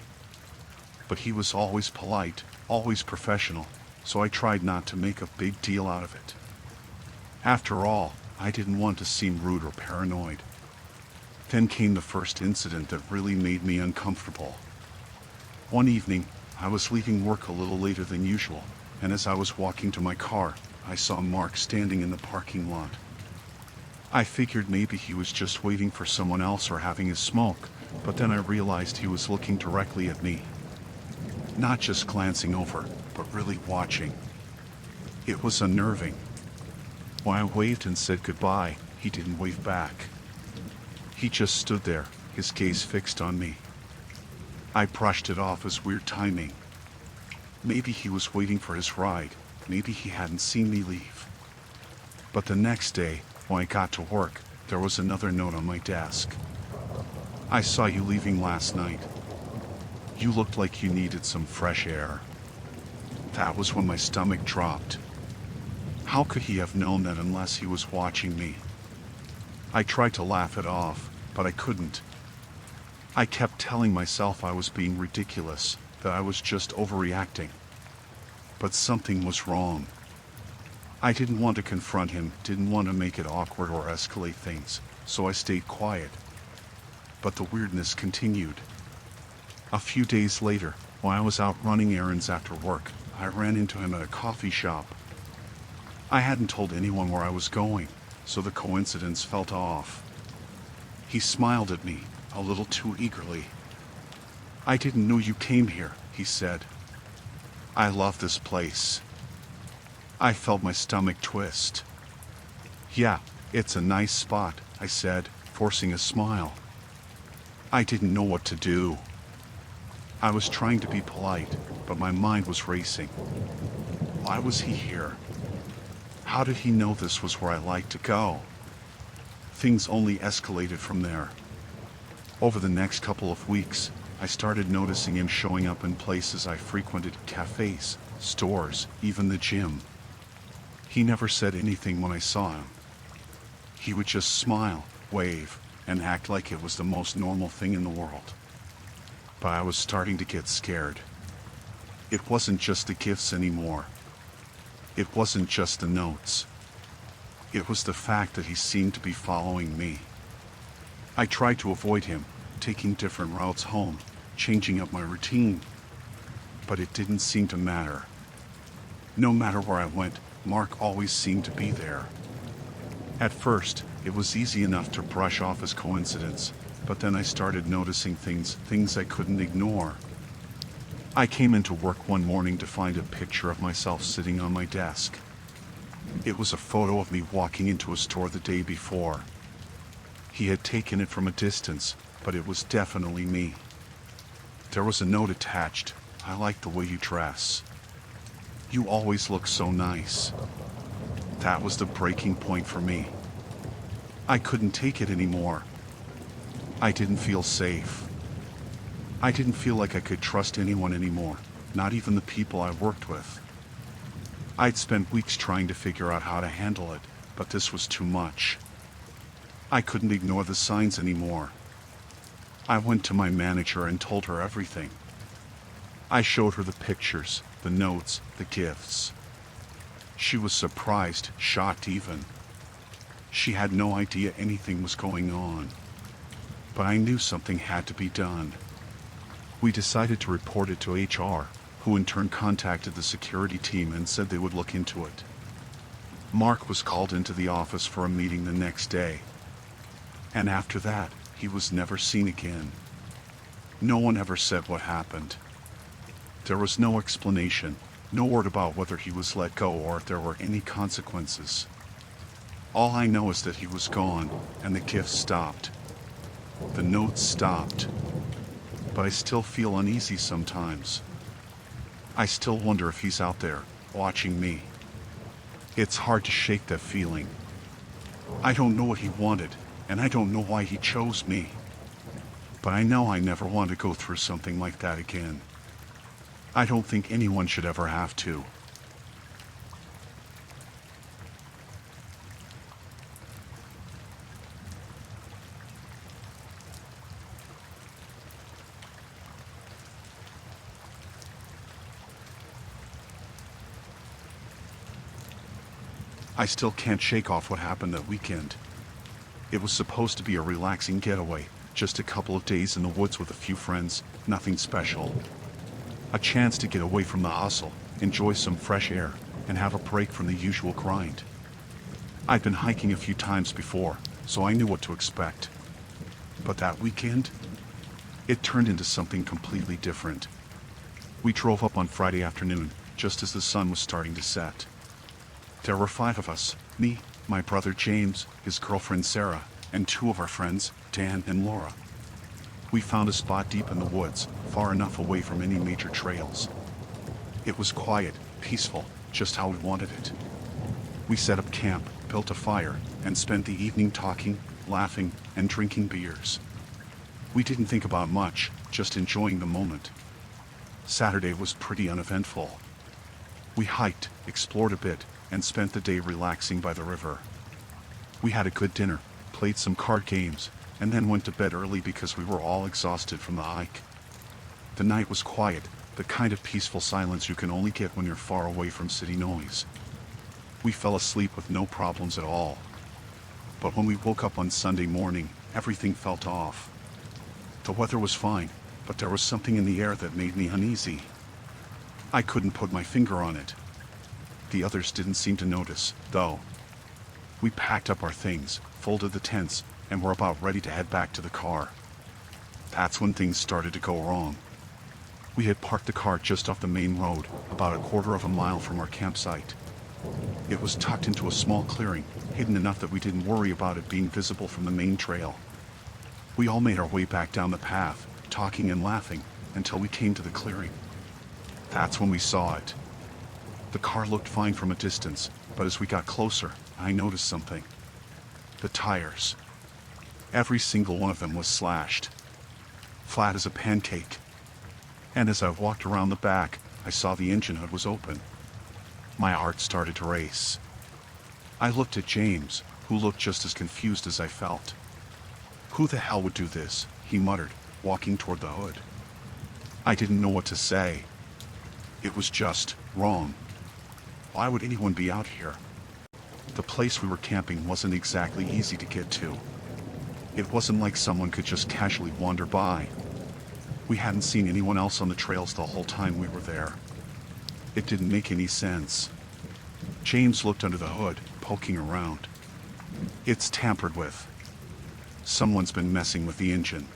But he was always polite, always professional, so I tried not to make a big deal out of it. After all, I didn't want to seem rude or paranoid. Then came the first incident that really made me uncomfortable. One evening, I was leaving work a little later than usual, and as I was walking to my car, I saw Mark standing in the parking lot. I figured maybe he was just waiting for someone else or having a smoke, but then I realized he was looking directly at me. Not just glancing over, but really watching. It was unnerving. When I waved and said goodbye, he didn't wave back. He just stood there, his gaze fixed on me. I brushed it off as weird timing. Maybe he was waiting for his ride. Maybe he hadn't seen me leave. But the next day, when I got to work, there was another note on my desk. "I saw you leaving last night. You looked like you needed some fresh air." That was when my stomach dropped. How could he have known that unless he was watching me? I tried to laugh it off, but I couldn't. I kept telling myself I was being ridiculous, that I was just overreacting. But something was wrong. I didn't want to confront him, didn't want to make it awkward or escalate things, so I stayed quiet. But the weirdness continued. A few days later, while I was out running errands after work, I ran into him at a coffee shop. I hadn't told anyone where I was going, so the coincidence felt off. He smiled at me, a little too eagerly. "I didn't know you came here," he said. "I love this place." I felt my stomach twist. "Yeah, it's a nice spot," I said, forcing a smile. I didn't know what to do. I was trying to be polite, but my mind was racing. Why was he here? How did he know this was where I liked to go? Things only escalated from there. Over the next couple of weeks, I started noticing him showing up in places I frequented, cafes, stores, even the gym. He never said anything when I saw him. He would just smile, wave, and act like it was the most normal thing in the world. But I was starting to get scared. It wasn't just the gifts anymore. It wasn't just the notes. It was the fact that he seemed to be following me. I tried to avoid him, taking different routes home, changing up my routine. But it didn't seem to matter. No matter where I went, Mark always seemed to be there. At first, it was easy enough to brush off as coincidence, but then I started noticing things I couldn't ignore. I came into work one morning to find a picture of myself sitting on my desk. It was a photo of me walking into a store the day before. He had taken it from a distance, but it was definitely me. There was a note attached. I like the way you dress. You always look so nice. That was the breaking point for me. I couldn't take it anymore. I didn't feel safe. I didn't feel like I could trust anyone anymore, not even the people I worked with. I'd spent weeks trying to figure out how to handle it, but this was too much. I couldn't ignore the signs anymore. I went to my manager and told her everything. I showed her the pictures, the notes, the gifts. She was surprised, shocked even. She had no idea anything was going on. But I knew something had to be done. We decided to report it to HR, who in turn contacted the security team and said they would look into it. Mark was called into the office for a meeting the next day. And after that, he was never seen again. No one ever said what happened. There was no explanation, no word about whether he was let go or if there were any consequences. All I know is that he was gone, and the gifts stopped. The notes stopped. But I still feel uneasy sometimes. I still wonder if he's out there, watching me. It's hard to shake that feeling. I don't know what he wanted, and I don't know why he chose me. But I know I never want to go through something like that again. I don't think anyone should ever have to. I still can't shake off what happened that weekend. It was supposed to be a relaxing getaway, just a couple of days in the woods with a few friends, nothing special. A chance to get away from the hustle, enjoy some fresh air, and have a break from the usual grind. I'd been hiking a few times before, so I knew what to expect. But that weekend, it turned into something completely different. We drove up on Friday afternoon, just as the sun was starting to set. There were 5 of us, me, my brother James, his girlfriend Sarah, and 2 of our friends, Dan and Laura. We found a spot deep in the woods, far enough away from any major trails. It was quiet, peaceful, just how we wanted it. We set up camp, built a fire, and spent the evening talking, laughing, and drinking beers. We didn't think about much, just enjoying the moment. Saturday was pretty uneventful. We hiked, explored a bit, and spent the day relaxing by the river. We had a good dinner, played some card games, and then went to bed early because we were all exhausted from the hike. The night was quiet, the kind of peaceful silence you can only get when you're far away from city noise. We fell asleep with no problems at all. But when we woke up on Sunday morning, everything felt off. The weather was fine, but there was something in the air that made me uneasy. I couldn't put my finger on it. The others didn't seem to notice, though. We packed up our things, folded the tents, and were about ready to head back to the car. That's when things started to go wrong. We had parked the car just off the main road, about a quarter of a mile from our campsite. It was tucked into a small clearing, hidden enough that we didn't worry about it being visible from the main trail. We all made our way back down the path, talking and laughing, until we came to the clearing. That's when we saw it. The car looked fine from a distance, but as we got closer, I noticed something. The tires. Every single one of them was slashed. Flat as a pancake. And as I walked around the back, I saw the engine hood was open. My heart started to race. I looked at James, who looked just as confused as I felt. "Who the hell would do this?" he muttered, walking toward the hood. I didn't know what to say. It was just wrong. Why would anyone be out here? The place we were camping wasn't exactly easy to get to. It wasn't like someone could just casually wander by. We hadn't seen anyone else on the trails the whole time we were there. It didn't make any sense. James looked under the hood, poking around. "It's tampered with. Someone's been messing with the engine.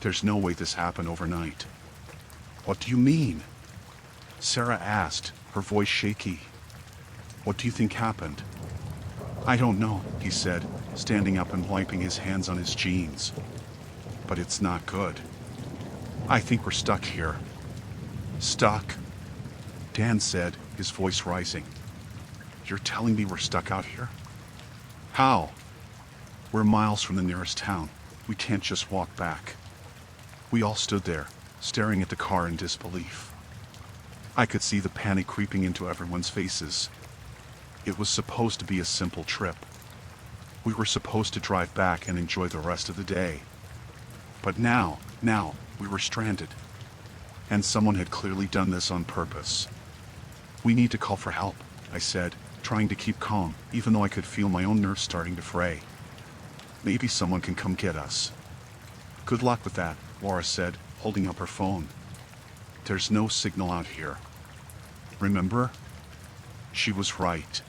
There's no way this happened overnight." "What do you mean?" Sarah asked, her voice shaky. What do you think happened? I don't know, he said, standing up and wiping his hands on his jeans. But it's not good. I think we're stuck here. Stuck? Dan said, his voice rising. You're telling me we're stuck out here? How? We're miles from the nearest town. We can't just walk back. We all stood there, staring at the car in disbelief. I could see the panic creeping into everyone's faces. It was supposed to be a simple trip. We were supposed to drive back and enjoy the rest of the day. But now, we were stranded. And someone had clearly done this on purpose. We need to call for help, I said, trying to keep calm, even though I could feel my own nerves starting to fray. Maybe someone can come get us. Good luck with that, Laura said, holding up her phone. There's no signal out here. Remember? She was right.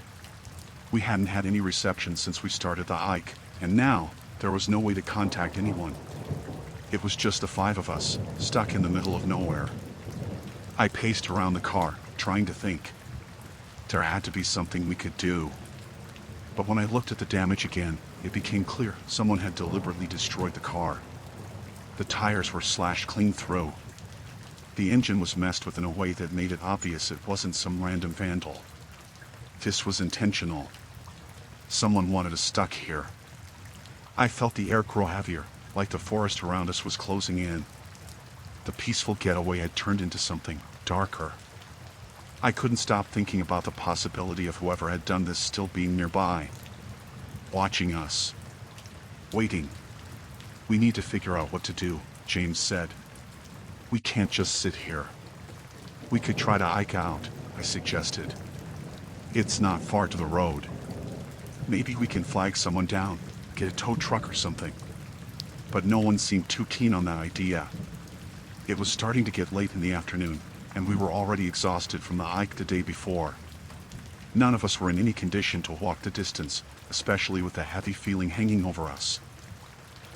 We hadn't had any reception since we started the hike, and now there was no way to contact anyone. It was just the five of us, stuck in the middle of nowhere. I paced around the car, trying to think. There had to be something we could do. But when I looked at the damage again, it became clear someone had deliberately destroyed the car. The tires were slashed clean through. The engine was messed with in a way that made it obvious it wasn't some random vandal. This was intentional. Someone wanted us stuck here. I felt the air grow heavier, like the forest around us was closing in. The peaceful getaway had turned into something darker. I couldn't stop thinking about the possibility of whoever had done this still being nearby, watching us, waiting. We need to figure out what to do, James said. We can't just sit here. We could try to hike out, I suggested. It's not far to the road. Maybe we can flag someone down, get a tow truck or something. But no one seemed too keen on that idea. It was starting to get late in the afternoon, and we were already exhausted from the hike the day before. None of us were in any condition to walk the distance, especially with the heavy feeling hanging over us.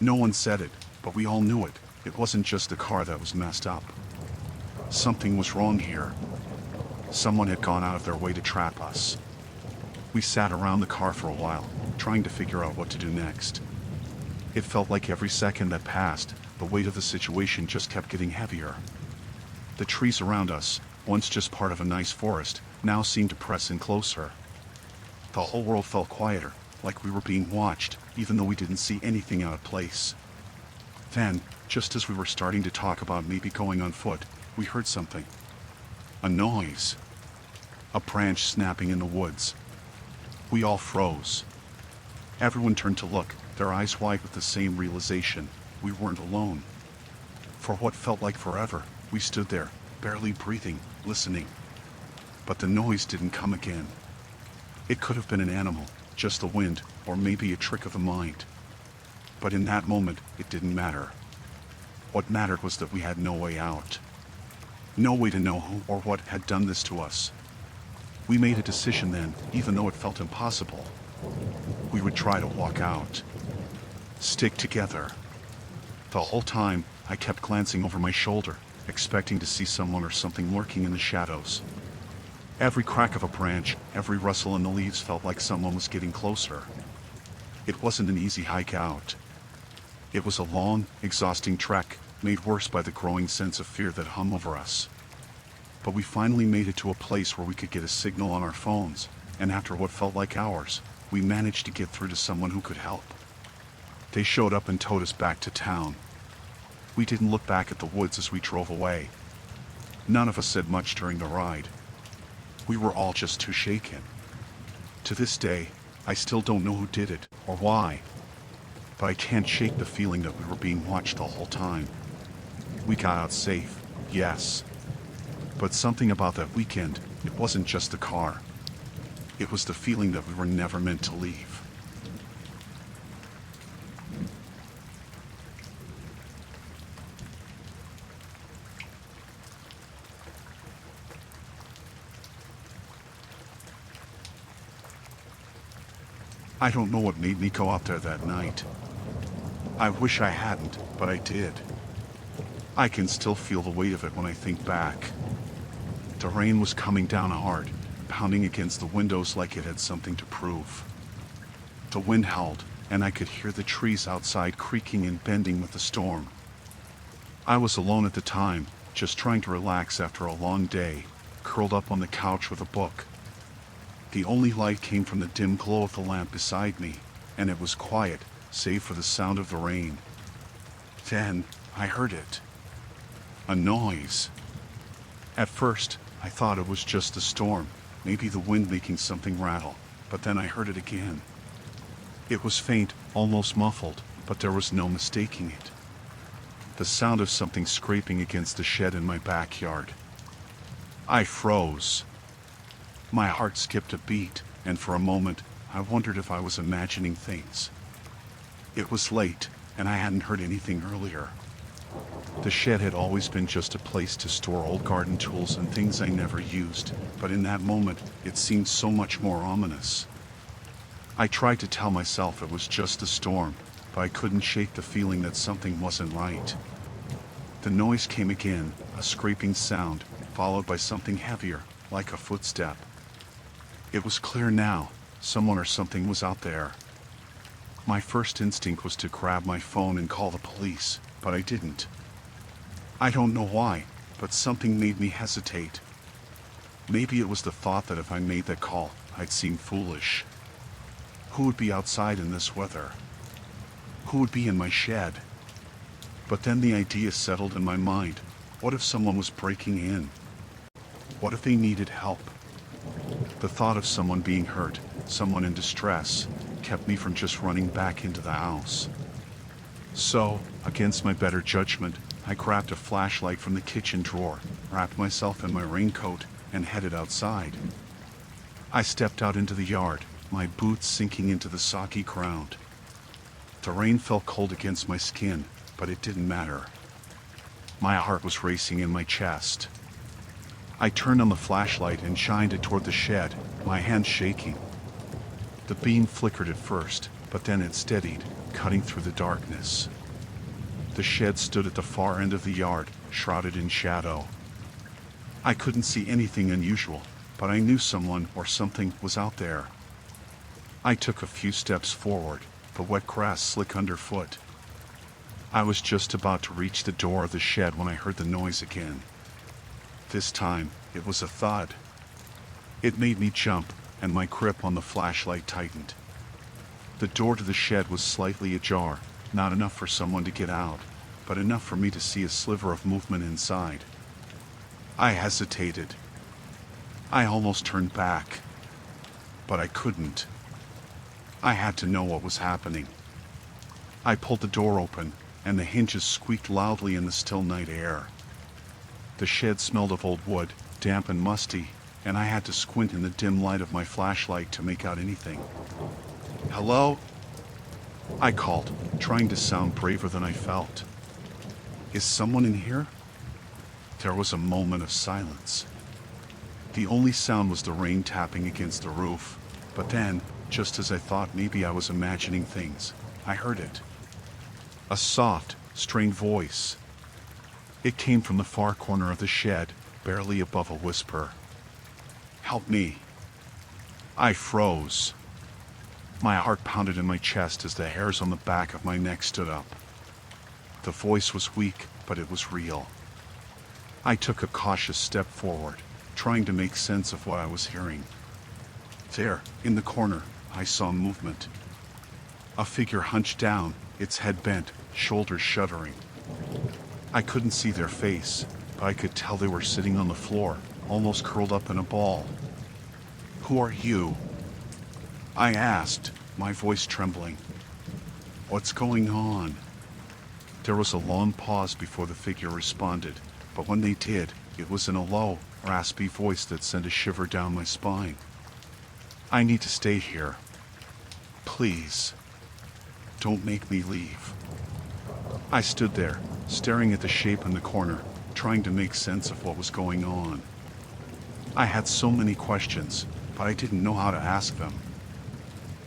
No one said it, but we all knew it. It wasn't just the car that was messed up. Something was wrong here. Someone had gone out of their way to trap us. We sat around the car for a while, trying to figure out what to do next. It felt like every second that passed, the weight of the situation just kept getting heavier. The trees around us, once just part of a nice forest, now seemed to press in closer. The whole world felt quieter, like we were being watched, even though we didn't see anything out of place. Then, just as we were starting to talk about maybe going on foot, we heard something. A noise. A branch snapping in the woods. We all froze. Everyone turned to look, their eyes wide with the same realization. We weren't alone. For what felt like forever, we stood there, barely breathing, listening. But the noise didn't come again. It could have been an animal, just the wind, or maybe a trick of the mind. But in that moment, it didn't matter. What mattered was that we had no way out. No way to know who or what had done this to us. We made a decision then, even though it felt impossible. We would try to walk out. Stick together. The whole time, I kept glancing over my shoulder, expecting to see someone or something lurking in the shadows. Every crack of a branch, every rustle in the leaves felt like someone was getting closer. It wasn't an easy hike out. It was a long, exhausting trek, made worse by the growing sense of fear that hung over us. But we finally made it to a place where we could get a signal on our phones, and after what felt like hours, we managed to get through to someone who could help. They showed up and towed us back to town. We didn't look back at the woods as we drove away. None of us said much during the ride. We were all just too shaken. To this day, I still don't know who did it, or why. But I can't shake the feeling that we were being watched the whole time. We got out safe, yes. But something about that weekend, it wasn't just the car. It was the feeling that we were never meant to leave. I don't know what made me go out there that night. I wish I hadn't, but I did. I can still feel the weight of it when I think back. The rain was coming down hard, kept pounding against the windows like it had something to prove. The wind howled, and I could hear the trees outside creaking and bending with the storm. I was alone at the time, just trying to relax after a long day, curled up on the couch with a book. The only light came from the dim glow of the lamp beside me, and it was quiet, save for the sound of the rain. Then, I heard it. A noise. At first, I thought it was just the storm, maybe the wind making something rattle, but then I heard it again. It was faint, almost muffled, but there was no mistaking it. The sound of something scraping against the shed in my backyard. I froze. My heart skipped a beat, and for a moment, I wondered if I was imagining things. It was late, and I hadn't heard anything earlier. The shed had always been just a place to store old garden tools and things I never used, but in that moment, it seemed so much more ominous. I tried to tell myself it was just a storm, but I couldn't shake the feeling that something wasn't right. The noise came again, a scraping sound, followed by something heavier, like a footstep. It was clear now, someone or something was out there. My first instinct was to grab my phone and call the police, but I didn't. I don't know why, but something made me hesitate. Maybe it was the thought that if I made that call, I'd seem foolish. Who would be outside in this weather? Who would be in my shed? But then the idea settled in my mind. What if someone was breaking in? What if they needed help? The thought of someone being hurt, someone in distress, kept me from just running back into the house. So, against my better judgment, I grabbed a flashlight from the kitchen drawer, wrapped myself in my raincoat, and headed outside. I stepped out into the yard, my boots sinking into the soggy ground. The rain felt cold against my skin, but it didn't matter. My heart was racing in my chest. I turned on the flashlight and shined it toward the shed, my hands shaking. The beam flickered at first, but then it steadied, cutting through the darkness. The shed stood at the far end of the yard, shrouded in shadow. I couldn't see anything unusual, but I knew someone or something was out there. I took a few steps forward, the wet grass slick underfoot. I was just about to reach the door of the shed when I heard the noise again. This time, it was a thud. It made me jump, and my grip on the flashlight tightened. The door to the shed was slightly ajar, not enough for someone to get out, but enough for me to see a sliver of movement inside. I hesitated. I almost turned back, but I couldn't. I had to know what was happening. I pulled the door open, and the hinges squeaked loudly in the still night air. The shed smelled of old wood, damp and musty, and I had to squint in the dim light of my flashlight to make out anything. "Hello?" I called, trying to sound braver than I felt. "Is someone in here?" There was a moment of silence. The only sound was the rain tapping against the roof, but then, just as I thought maybe I was imagining things, I heard it. A soft, strained voice. It came from the far corner of the shed, barely above a whisper. "Help me." I froze. My heart pounded in my chest as the hairs on the back of my neck stood up. The voice was weak, but it was real. I took a cautious step forward, trying to make sense of what I was hearing. There, in the corner, I saw movement. A figure hunched down, its head bent, shoulders shuddering. I couldn't see their face, but I could tell they were sitting on the floor, almost curled up in a ball. "Who are you?" I asked, my voice trembling. "What's going on?" There was a long pause before the figure responded, but when they did, it was in a low, raspy voice that sent a shiver down my spine. "I need to stay here. Please. Don't make me leave." I stood there, staring at the shape in the corner, trying to make sense of what was going on. I had so many questions, but I didn't know how to ask them.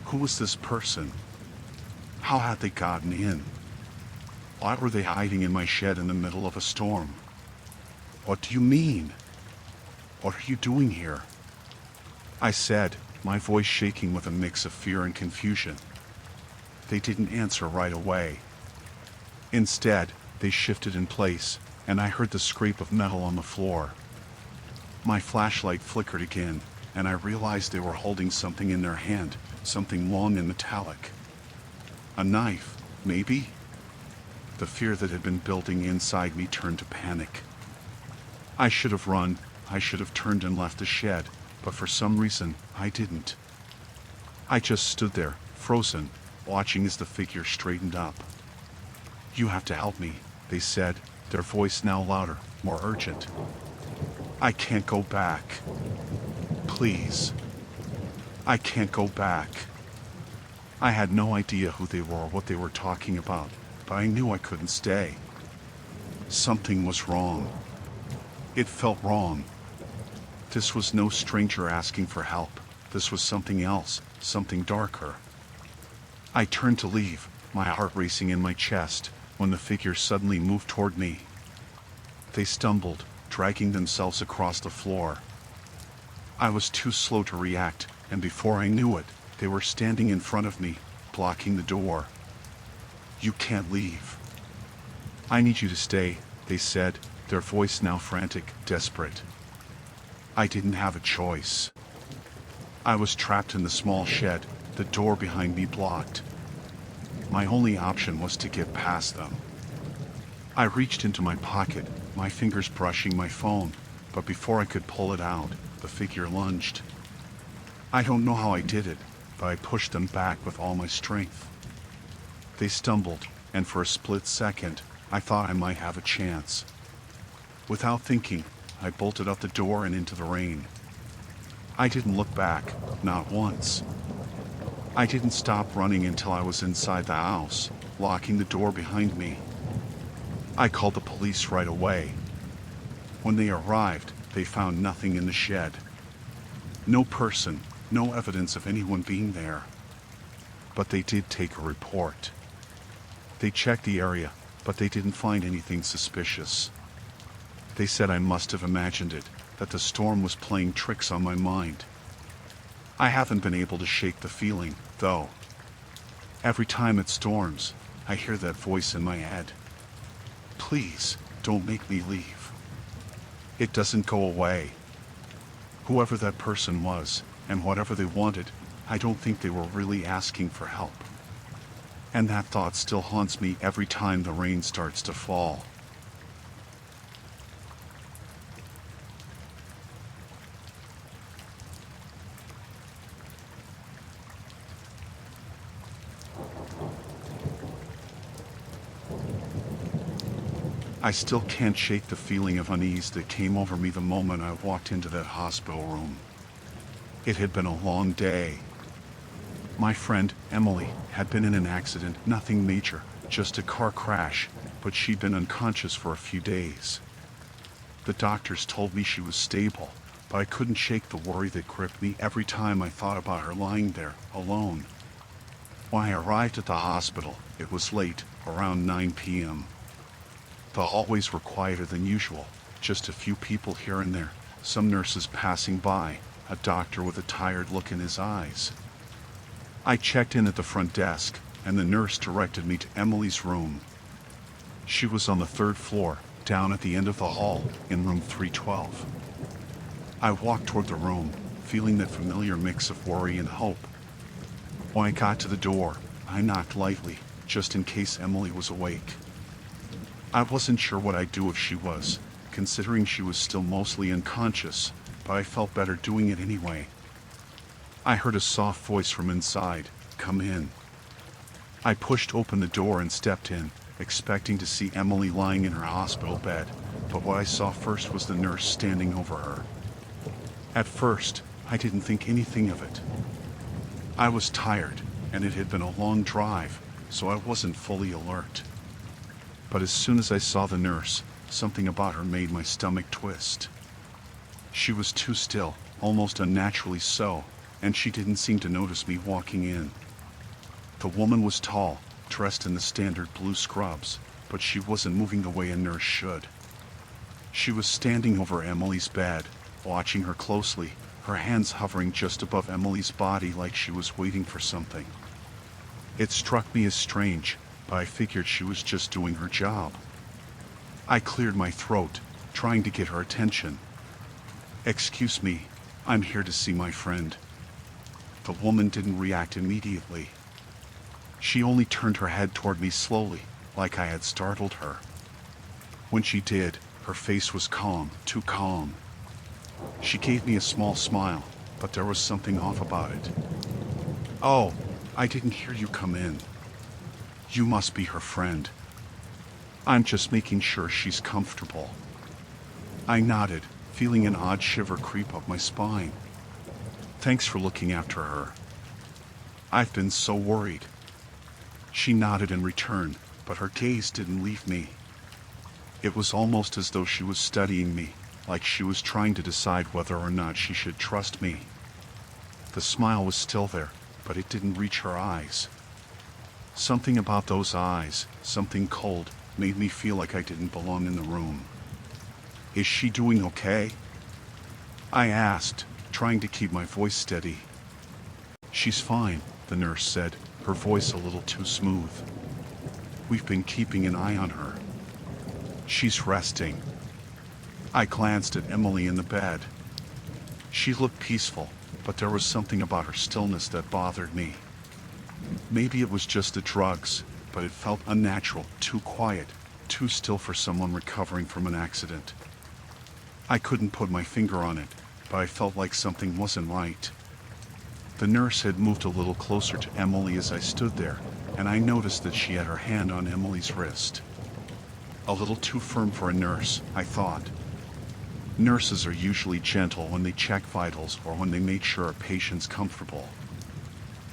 Who was this person? How had they gotten in? Why were they hiding in my shed in the middle of a storm? What do you mean? What are you doing here? I said, my voice shaking with a mix of fear and confusion. They didn't answer right away. Instead, they shifted in place, and I heard the scrape of metal on the floor. My flashlight flickered again, and I realized they were holding something in their hand, something long and metallic. A knife, maybe? The fear that had been building inside me turned to panic. I should have run, I should have turned and left the shed, but for some reason, I didn't. I just stood there, frozen, watching as the figure straightened up. "You have to help me," they said, their voice now louder, more urgent. "I can't go back. Please. I can't go back." I had no idea who they were or what they were talking about, but I knew I couldn't stay. Something was wrong. It felt wrong. This was no stranger asking for help. This was something else, something darker. I turned to leave, my heart racing in my chest, when the figure suddenly moved toward me. They stumbled, dragging themselves across the floor. I was too slow to react, and before I knew it, they were standing in front of me, blocking the door. "You can't leave. I need you to stay," they said, their voice now frantic, desperate. I didn't have a choice. I was trapped in the small shed, the door behind me blocked. My only option was to get past them. I reached into my pocket, my fingers brushing my phone, but before I could pull it out, the figure lunged. I don't know how I did it, but I pushed them back with all my strength. They stumbled, and for a split second, I thought I might have a chance. Without thinking, I bolted out the door and into the rain. I didn't look back, not once. I didn't stop running until I was inside the house, locking the door behind me. I called the police right away. When they arrived, they found nothing in the shed. No person, no evidence of anyone being there. But they did take a report. They checked the area, but they didn't find anything suspicious. They said I must have imagined it, that the storm was playing tricks on my mind. I haven't been able to shake the feeling, though. Every time it storms, I hear that voice in my head. "Please, don't make me leave." It doesn't go away. Whoever that person was, and whatever they wanted, I don't think they were really asking for help. And that thought still haunts me every time the rain starts to fall. I still can't shake the feeling of unease that came over me the moment I walked into that hospital room. It had been a long day. My friend, Emily, had been in an accident, nothing major, just a car crash, but she'd been unconscious for a few days. The doctors told me she was stable, but I couldn't shake the worry that gripped me every time I thought about her lying there, alone. When I arrived at the hospital, it was late, around 9 p.m. The hallways were quieter than usual, just a few people here and there, some nurses passing by, a doctor with a tired look in his eyes. I checked in at the front desk, and the nurse directed me to Emily's room. She was on the 3rd floor, down at the end of the hall, in room 312. I walked toward the room, feeling that familiar mix of worry and hope. When I got to the door, I knocked lightly, just in case Emily was awake. I wasn't sure what I'd do if she was, considering she was still mostly unconscious, but I felt better doing it anyway. I heard a soft voice from inside, "Come in." I pushed open the door and stepped in, expecting to see Emily lying in her hospital bed, but what I saw first was the nurse standing over her. At first, I didn't think anything of it. I was tired, and it had been a long drive, so I wasn't fully alert. But as soon as I saw the nurse, something about her made my stomach twist. She was too still, almost unnaturally so, and she didn't seem to notice me walking in. The woman was tall, dressed in the standard blue scrubs, but she wasn't moving the way a nurse should. She was standing over Emily's bed, watching her closely, her hands hovering just above Emily's body like she was waiting for something. It struck me as strange, but I figured she was just doing her job. I cleared my throat, trying to get her attention. "Excuse me, I'm here to see my friend." The woman didn't react immediately. She only turned her head toward me slowly, like I had startled her. When she did, her face was calm, too calm. She gave me a small smile, but there was something off about it. "Oh, I didn't hear you come in. You must be her friend. I'm just making sure she's comfortable." I nodded, feeling an odd shiver creep up my spine. "Thanks for looking after her. I've been so worried." She nodded in return, but her gaze didn't leave me. It was almost as though she was studying me, like she was trying to decide whether or not she should trust me. The smile was still there, but it didn't reach her eyes. Something about those eyes, something cold, made me feel like I didn't belong in the room. "Is she doing okay?" I asked, trying to keep my voice steady. "She's fine," the nurse said, her voice a little too smooth. "We've been keeping an eye on her. She's resting." I glanced at Emily in the bed. She looked peaceful, but there was something about her stillness that bothered me. Maybe it was just the drugs, but it felt unnatural, too quiet, too still for someone recovering from an accident. I couldn't put my finger on it, but I felt like something wasn't right. The nurse had moved a little closer to Emily as I stood there, and I noticed that she had her hand on Emily's wrist. A little too firm for a nurse, I thought. Nurses are usually gentle when they check vitals or when they make sure a patient's comfortable.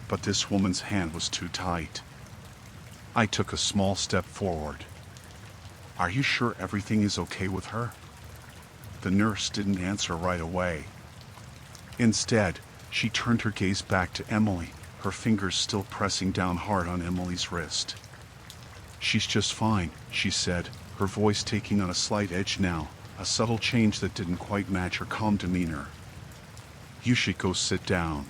But this woman's hand was too tight. I took a small step forward. "Are you sure everything is okay with her?" The nurse didn't answer right away. Instead, she turned her gaze back to Emily, her fingers still pressing down hard on Emily's wrist. "She's just fine," she said, her voice taking on a slight edge now, a subtle change that didn't quite match her calm demeanor. "You should go sit down.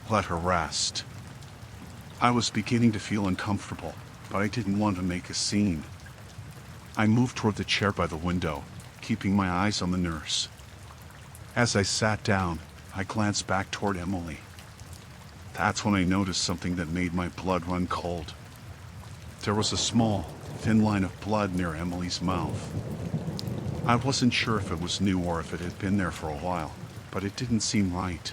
Let her rest." I was beginning to feel uncomfortable, but I didn't want to make a scene. I moved toward the chair by the window, keeping my eyes on the nurse. As I sat down, I glanced back toward Emily. That's when I noticed something that made my blood run cold. There was a small, thin line of blood near Emily's mouth. I wasn't sure if it was new or if it had been there for a while, but it didn't seem right.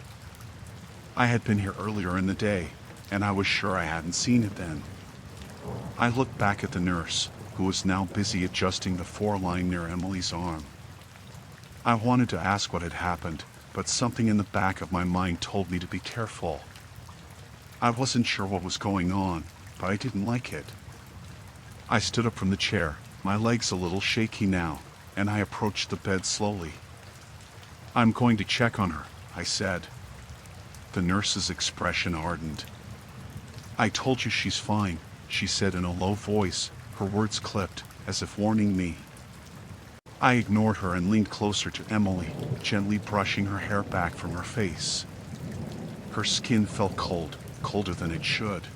I had been here earlier in the day, and I was sure I hadn't seen it then. I looked back at the nurse, who was now busy adjusting the foreline near Emily's arm. I wanted to ask what had happened, but something in the back of my mind told me to be careful. I wasn't sure what was going on, but I didn't like it. I stood up from the chair, my legs a little shaky now, and I approached the bed slowly. "I'm going to check on her," I said. The nurse's expression hardened. "I told you she's fine," she said in a low voice, her words clipped, as if warning me. I ignored her and leaned closer to Emily, gently brushing her hair back from her face. Her skin felt cold, colder than it should.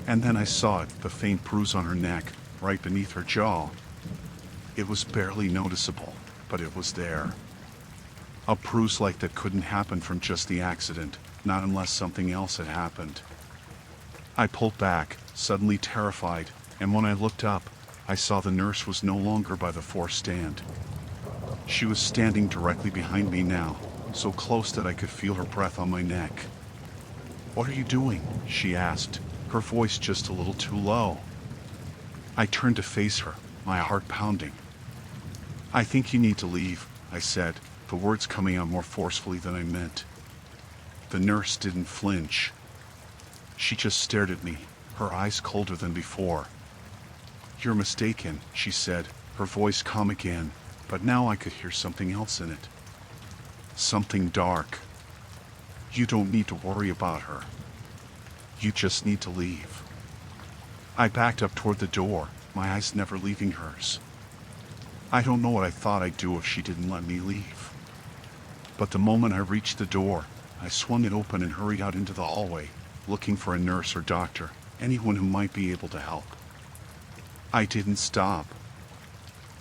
And then I saw it, the faint bruise on her neck, right beneath her jaw. It was barely noticeable, but it was there. A bruise like that couldn't happen from just the accident, not unless something else had happened. I pulled back, suddenly terrified, and when I looked up, I saw the nurse was no longer by the force stand. She was standing directly behind me now, so close that I could feel her breath on my neck. "What are you doing?" she asked, her voice just a little too low. I turned to face her, my heart pounding. "I think you need to leave," I said, the words coming out more forcefully than I meant. The nurse didn't flinch. She just stared at me, her eyes colder than before. "You're mistaken," she said, her voice calm again, but now I could hear something else in it. Something dark. "You don't need to worry about her. You just need to leave." I backed up toward the door, my eyes never leaving hers. I don't know what I thought I'd do if she didn't let me leave. But the moment I reached the door, I swung it open and hurried out into the hallway, looking for a nurse or doctor, anyone who might be able to help. I didn't stop.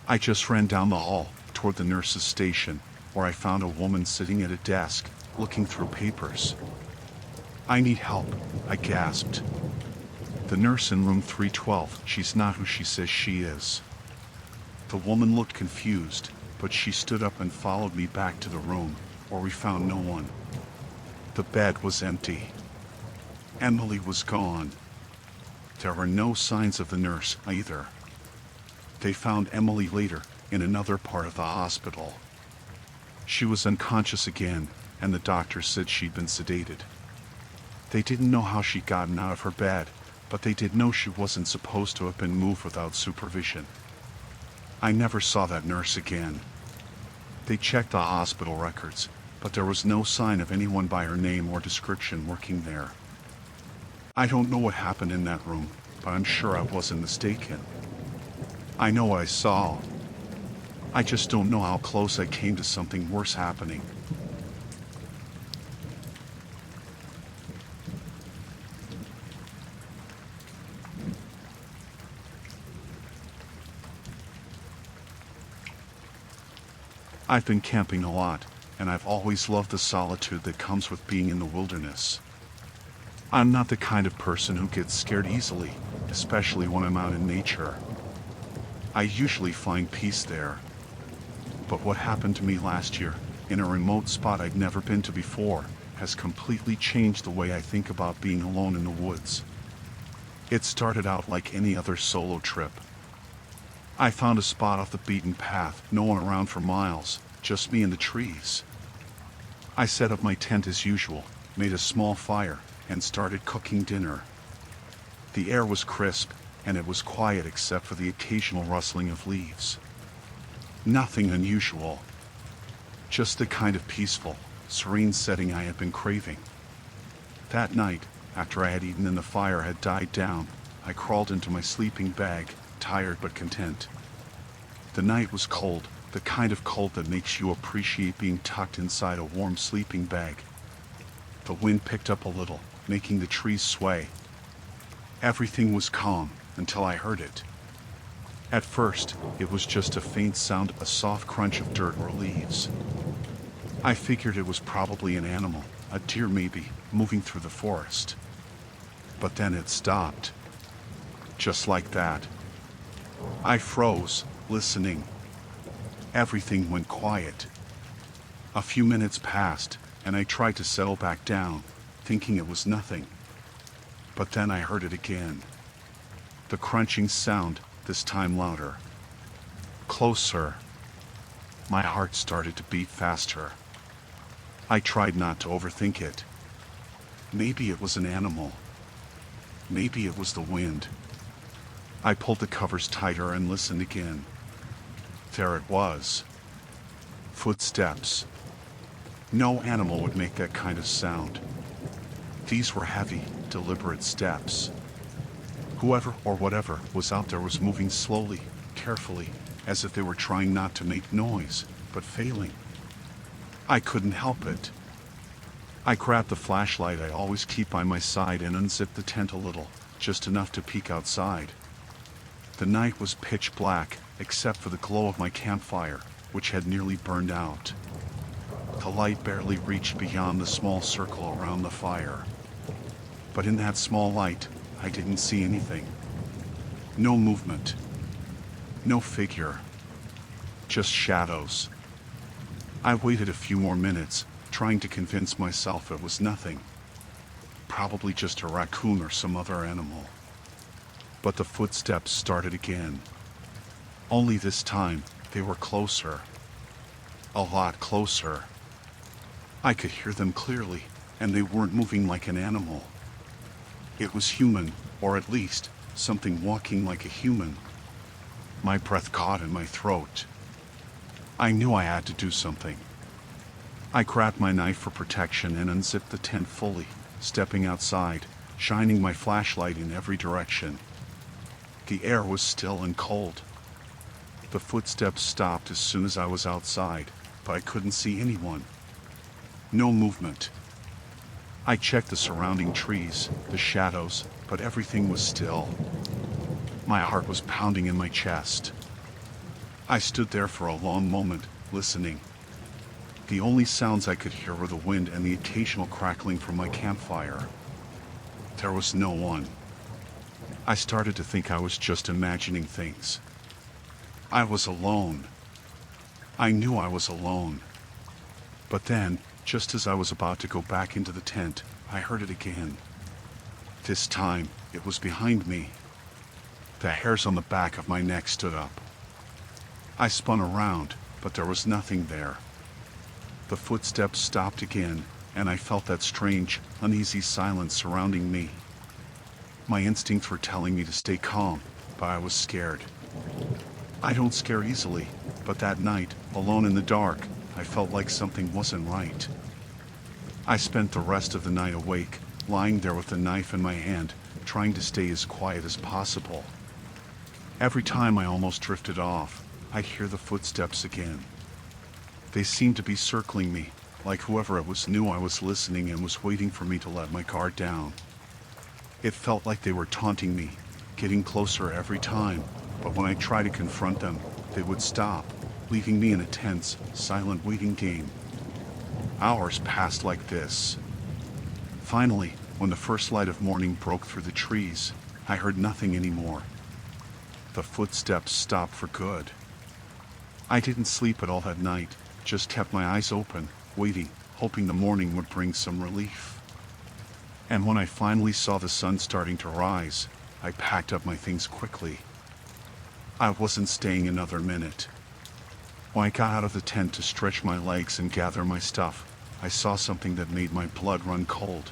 I just ran down the hall toward the nurse's station, where I found a woman sitting at a desk, looking through papers. "I need help," I gasped. "The nurse in room 312, she's not who she says she is." The woman looked confused, but she stood up and followed me back to the room, where we found no one. The bed was empty. Emily was gone. There were no signs of the nurse either. They found Emily later in another part of the hospital. She was unconscious again, and the doctor said she'd been sedated. They didn't know how she'd gotten out of her bed, but they did know she wasn't supposed to have been moved without supervision. I never saw that nurse again. They checked the hospital records, but there was no sign of anyone by her name or description working there. I don't know what happened in that room, but I'm sure I wasn't mistaken. I know what I saw. I just don't know how close I came to something worse happening. I've been camping a lot, and I've always loved the solitude that comes with being in the wilderness. I'm not the kind of person who gets scared easily, especially when I'm out in nature. I usually find peace there. But what happened to me last year, in a remote spot I'd never been to before, has completely changed the way I think about being alone in the woods. It started out like any other solo trip. I found a spot off the beaten path, no one around for miles, just me and the trees. I set up my tent as usual, made a small fire, and started cooking dinner. The air was crisp, and it was quiet except for the occasional rustling of leaves. Nothing unusual. Just the kind of peaceful, serene setting I had been craving. That night, after I had eaten and the fire had died down, I crawled into my sleeping bag, tired but content. The night was cold, the kind of cold that makes you appreciate being tucked inside a warm sleeping bag. The wind picked up a little, making the trees sway. Everything was calm until I heard it. At first, it was just a faint sound, a soft crunch of dirt or leaves. I figured it was probably an animal, a deer maybe, moving through the forest. But then it stopped. Just like that. I froze, listening. Everything went quiet. A few minutes passed, and I tried to settle back down, thinking it was nothing. But then I heard it again. The crunching sound, this time louder. Closer. My heart started to beat faster. I tried not to overthink it. Maybe it was an animal. Maybe it was the wind. I pulled the covers tighter and listened again. There it was. Footsteps. No animal would make that kind of sound. These were heavy, deliberate steps. Whoever or whatever was out there was moving slowly, carefully, as if they were trying not to make noise, but failing. I couldn't help it. I grabbed the flashlight I always keep by my side and unzipped the tent a little, just enough to peek outside. The night was pitch black, except for the glow of my campfire, which had nearly burned out. The light barely reached beyond the small circle around the fire. But in that small light, I didn't see anything. No movement. No figure. Just shadows. I waited a few more minutes, trying to convince myself it was nothing. Probably just a raccoon or some other animal. But the footsteps started again. Only this time, they were closer. A lot closer. I could hear them clearly, and they weren't moving like an animal. It was human, or at least, something walking like a human. My breath caught in my throat. I knew I had to do something. I grabbed my knife for protection and unzipped the tent fully, stepping outside, shining my flashlight in every direction. The air was still and cold. The footsteps stopped as soon as I was outside, but I couldn't see anyone. No movement. I checked the surrounding trees, the shadows, but everything was still. My heart was pounding in my chest. I stood there for a long moment, listening. The only sounds I could hear were the wind and the occasional crackling from my campfire. There was no one. I started to think I was just imagining things. I was alone. I knew I was alone. But then, just as I was about to go back into the tent, I heard it again. This time, it was behind me. The hairs on the back of my neck stood up. I spun around, but there was nothing there. The footsteps stopped again, and I felt that strange, uneasy silence surrounding me. My instincts were telling me to stay calm, but I was scared. I don't scare easily, but that night, alone in the dark, I felt like something wasn't right. I spent the rest of the night awake, lying there with the knife in my hand, trying to stay as quiet as possible. Every time I almost drifted off, I'd hear the footsteps again. They seemed to be circling me, like whoever it was knew I was listening and was waiting for me to let my guard down. It felt like they were taunting me, getting closer every time, but when I tried to confront them, they would stop, leaving me in a tense, silent waiting game. Hours passed like this. Finally, when the first light of morning broke through the trees, I heard nothing anymore. The footsteps stopped for good. I didn't sleep at all that night, just kept my eyes open, waiting, hoping the morning would bring some relief. And when I finally saw the sun starting to rise, I packed up my things quickly. I wasn't staying another minute. When I got out of the tent to stretch my legs and gather my stuff, I saw something that made my blood run cold.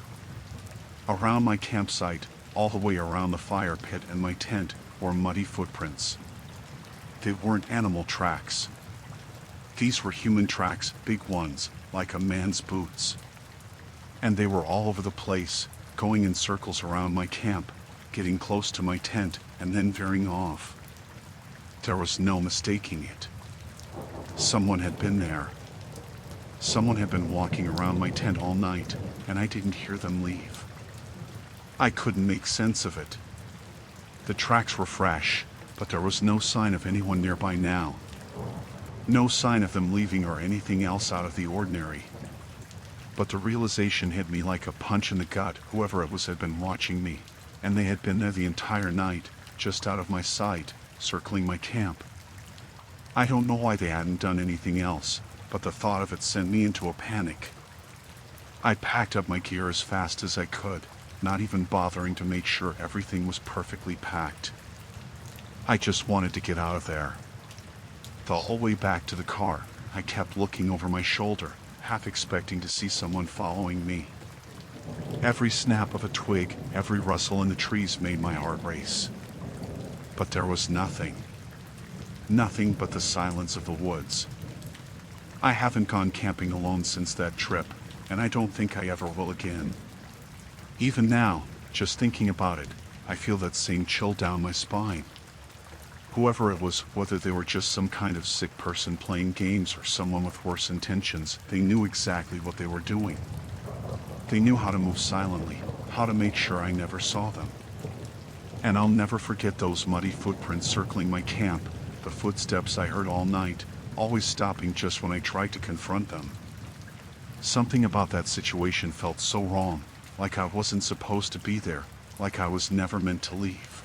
Around my campsite, all the way around the fire pit and my tent, were muddy footprints. They weren't animal tracks. These were human tracks, big ones, like a man's boots. And they were all over the place, going in circles around my camp, getting close to my tent, and then veering off. There was no mistaking it. Someone had been there. Someone had been walking around my tent all night, and I didn't hear them leave. I couldn't make sense of it. The tracks were fresh, but there was no sign of anyone nearby now. No sign of them leaving or anything else out of the ordinary. But the realization hit me like a punch in the gut. Whoever it was had been watching me, and they had been there the entire night, just out of my sight, circling my camp. I don't know why they hadn't done anything else, but the thought of it sent me into a panic. I packed up my gear as fast as I could, not even bothering to make sure everything was perfectly packed. I just wanted to get out of there. The whole way back to the car, I kept looking over my shoulder, half expecting to see someone following me. Every snap of a twig, every rustle in the trees made my heart race. But there was nothing. Nothing but the silence of the woods. I haven't gone camping alone since that trip, and I don't think I ever will again. Even now, just thinking about it, I feel that same chill down my spine. Whoever it was, whether they were just some kind of sick person playing games or someone with worse intentions, they knew exactly what they were doing. They knew how to move silently, how to make sure I never saw them. And I'll never forget those muddy footprints circling my camp, the footsteps I heard all night, always stopping just when I tried to confront them. Something about that situation felt so wrong, like I wasn't supposed to be there, like I was never meant to leave.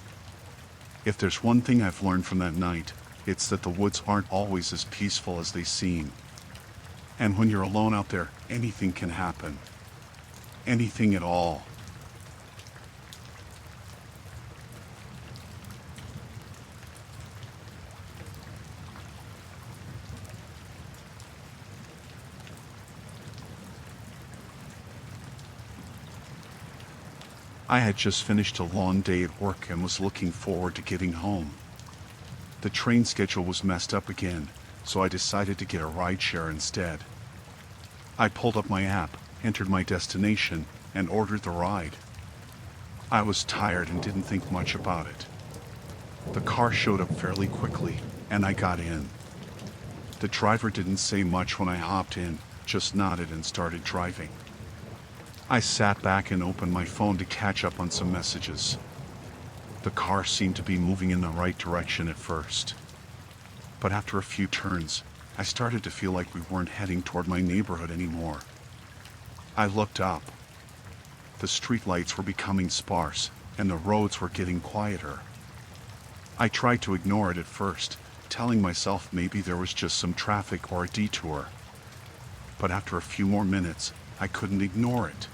If there's one thing I've learned from that night, it's that the woods aren't always as peaceful as they seem. And when you're alone out there, anything can happen. Anything at all. I had just finished a long day at work and was looking forward to getting home. The train schedule was messed up again, so I decided to get a rideshare instead. I pulled up my app, entered my destination, and ordered the ride. I was tired and didn't think much about it. The car showed up fairly quickly, and I got in. The driver didn't say much when I hopped in, just nodded and started driving. I sat back and opened my phone to catch up on some messages. The car seemed to be moving in the right direction at first. But after a few turns, I started to feel like we weren't heading toward my neighborhood anymore. I looked up. The streetlights were becoming sparse, and the roads were getting quieter. I tried to ignore it at first, telling myself maybe there was just some traffic or a detour. But after a few more minutes, I couldn't ignore it.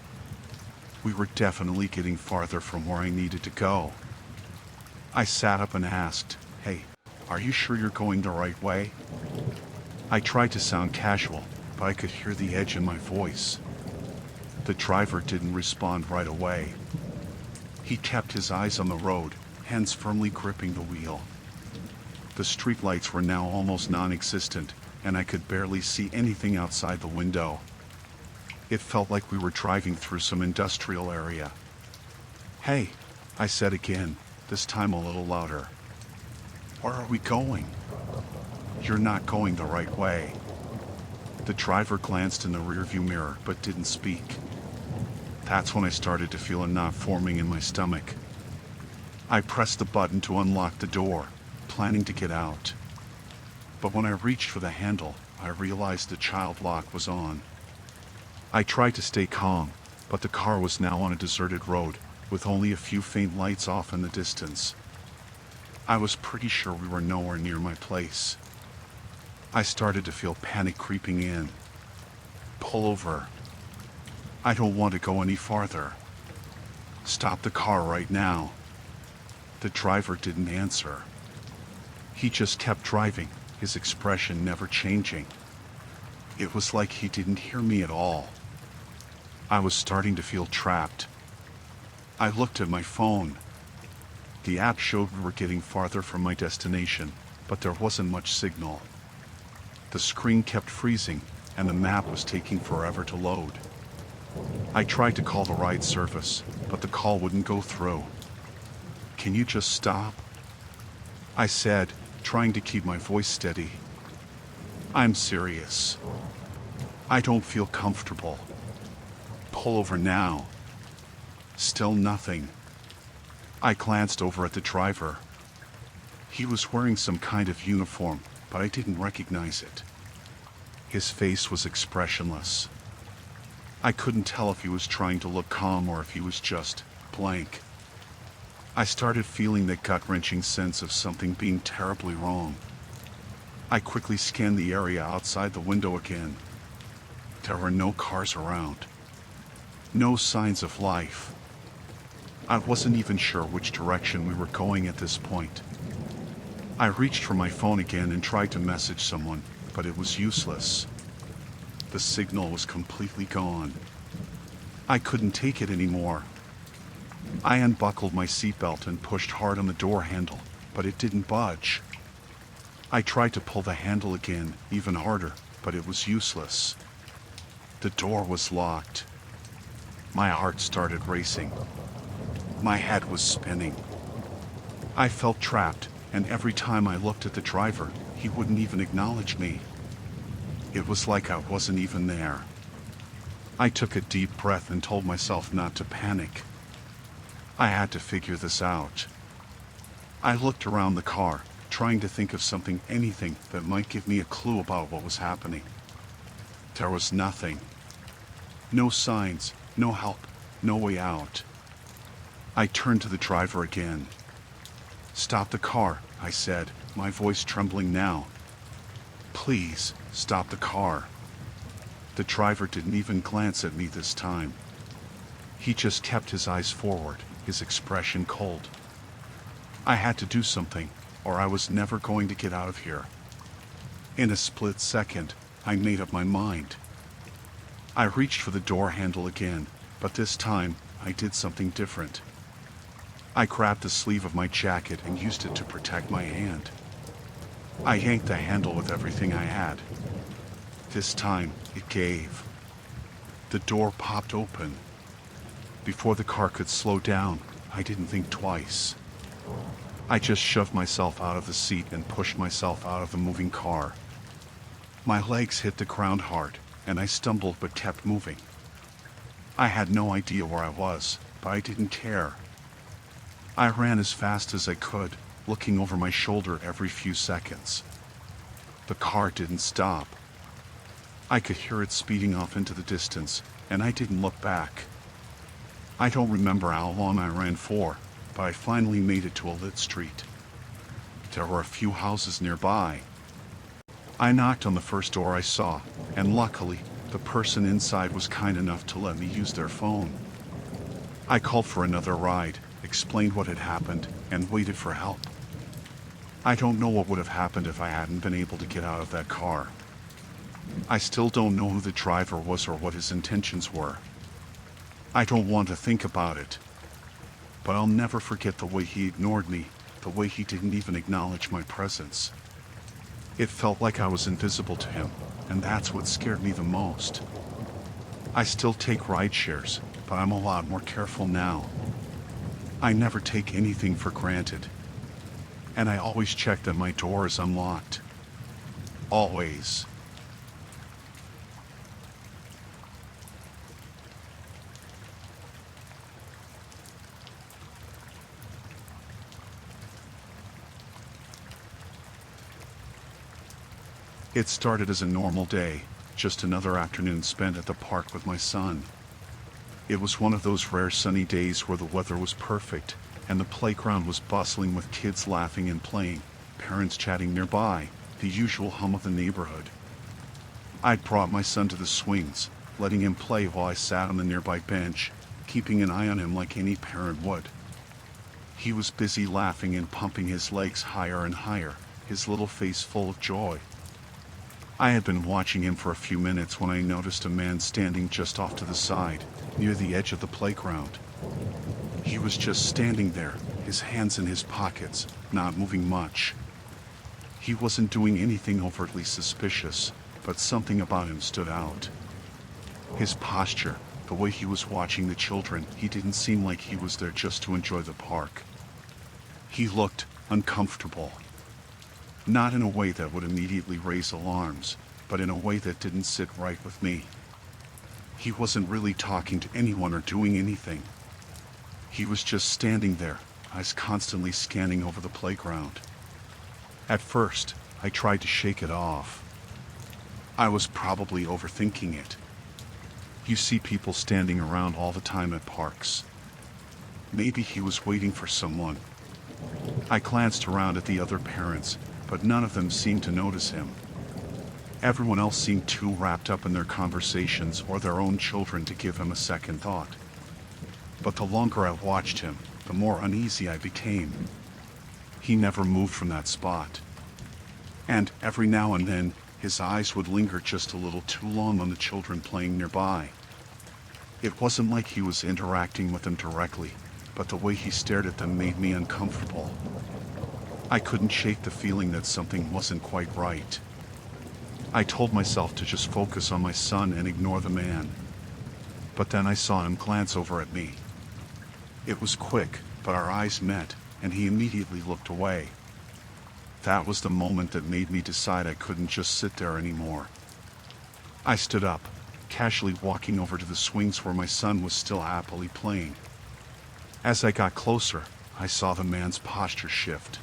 We were definitely getting farther from where I needed to go. I sat up and asked, "Hey, are you sure you're going the right way?" I tried to sound casual, but I could hear the edge in my voice. The driver didn't respond right away. He kept his eyes on the road, hands firmly gripping the wheel. The streetlights were now almost non-existent, and I could barely see anything outside the window. It felt like we were driving through some industrial area. "Hey," I said again, this time a little louder. "Where are we going?" "You're not going the right way." The driver glanced in the rearview mirror but didn't speak. That's when I started to feel a knot forming in my stomach. I pressed the button to unlock the door, planning to get out. But when I reached for the handle, I realized the child lock was on. I tried to stay calm, but the car was now on a deserted road, with only a few faint lights off in the distance. I was pretty sure we were nowhere near my place. I started to feel panic creeping in. "Pull over. I don't want to go any farther. Stop the car right now." The driver didn't answer. He just kept driving, his expression never changing. It was like he didn't hear me at all. I was starting to feel trapped. I looked at my phone. The app showed we were getting farther from my destination, but there wasn't much signal. The screen kept freezing, and the map was taking forever to load. I tried to call the ride service, but the call wouldn't go through. "Can you just stop?" I said, trying to keep my voice steady. "I'm serious. I don't feel comfortable. Pull over now." Still nothing. I glanced over at the driver. He was wearing some kind of uniform, but I didn't recognize it. His face was expressionless. I couldn't tell if he was trying to look calm or if he was just blank. I started feeling that gut-wrenching sense of something being terribly wrong. I quickly scanned the area outside the window again. There were no cars around. No signs of life. I wasn't even sure which direction we were going at this point. I reached for my phone again and tried to message someone, but it was useless. The signal was completely gone. I couldn't take it anymore. I unbuckled my seatbelt and pushed hard on the door handle, but it didn't budge. I tried to pull the handle again, even harder, but it was useless. The door was locked. My heart started racing. My head was spinning. I felt trapped, and every time I looked at the driver, he wouldn't even acknowledge me. It was like I wasn't even there. I took a deep breath and told myself not to panic. I had to figure this out. I looked around the car, trying to think of something, anything that might give me a clue about what was happening. There was nothing. No signs, no help, no way out. I turned to the driver again. "Stop the car," I said, my voice trembling now. "Please, stop the car." The driver didn't even glance at me this time. He just kept his eyes forward, his expression cold. I had to do something, or I was never going to get out of here. In a split second, I made up my mind. I reached for the door handle again, but this time, I did something different. I grabbed the sleeve of my jacket and used it to protect my hand. I yanked the handle with everything I had. This time, it gave. The door popped open. Before the car could slow down, I didn't think twice. I just shoved myself out of the seat and pushed myself out of the moving car. My legs hit the ground hard, and I stumbled but kept moving. I had no idea where I was, but I didn't care. I ran as fast as I could, looking over my shoulder every few seconds. The car didn't stop. I could hear it speeding off into the distance, and I didn't look back. I don't remember how long I ran for, but I finally made it to a lit street. There were a few houses nearby. I knocked on the first door I saw, and luckily, the person inside was kind enough to let me use their phone. I called for another ride, explained what had happened, and waited for help. I don't know what would have happened if I hadn't been able to get out of that car. I still don't know who the driver was or what his intentions were. I don't want to think about it. But I'll never forget the way he ignored me, the way he didn't even acknowledge my presence. It felt like I was invisible to him, and that's what scared me the most. I still take rideshares, but I'm a lot more careful now. I never take anything for granted. And I always check that my door is unlocked. Always. It started as a normal day, just another afternoon spent at the park with my son. It was one of those rare sunny days where the weather was perfect, and the playground was bustling with kids laughing and playing, parents chatting nearby, the usual hum of the neighborhood. I'd brought my son to the swings, letting him play while I sat on the nearby bench, keeping an eye on him like any parent would. He was busy laughing and pumping his legs higher and higher, his little face full of joy. I had been watching him for a few minutes when I noticed a man standing just off to the side, near the edge of the playground. He was just standing there, his hands in his pockets, not moving much. He wasn't doing anything overtly suspicious, but something about him stood out. His posture, the way he was watching the children, he didn't seem like he was there just to enjoy the park. He looked uncomfortable. Not in a way that would immediately raise alarms, but in a way that didn't sit right with me. He wasn't really talking to anyone or doing anything. He was just standing there, eyes constantly scanning over the playground. At first, I tried to shake it off. I was probably overthinking it. You see people standing around all the time at parks. Maybe he was waiting for someone. I glanced around at the other parents, but none of them seemed to notice him. Everyone else seemed too wrapped up in their conversations or their own children to give him a second thought. But the longer I watched him, the more uneasy I became. He never moved from that spot. And every now and then, his eyes would linger just a little too long on the children playing nearby. It wasn't like he was interacting with them directly, but the way he stared at them made me uncomfortable. I couldn't shake the feeling that something wasn't quite right. I told myself to just focus on my son and ignore the man. But then I saw him glance over at me. It was quick, but our eyes met, and he immediately looked away. That was the moment that made me decide I couldn't just sit there anymore. I stood up, casually walking over to the swings where my son was still happily playing. As I got closer, I saw the man's posture shift.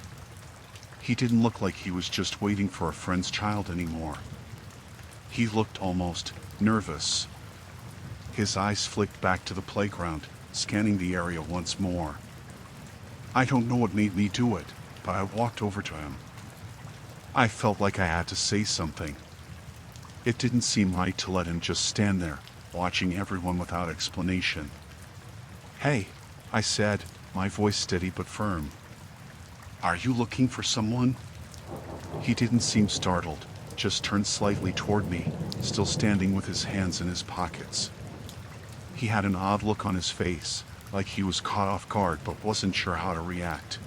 He didn't look like he was just waiting for a friend's child anymore. He looked almost nervous. His eyes flicked back to the playground, scanning the area once more. I don't know what made me do it, but I walked over to him. I felt like I had to say something. It didn't seem right to let him just stand there, watching everyone without explanation. "Hey," I said, my voice steady but firm. "Are you looking for someone?" He didn't seem startled, just turned slightly toward me, still standing with his hands in his pockets. He had an odd look on his face, like he was caught off guard but wasn't sure how to react.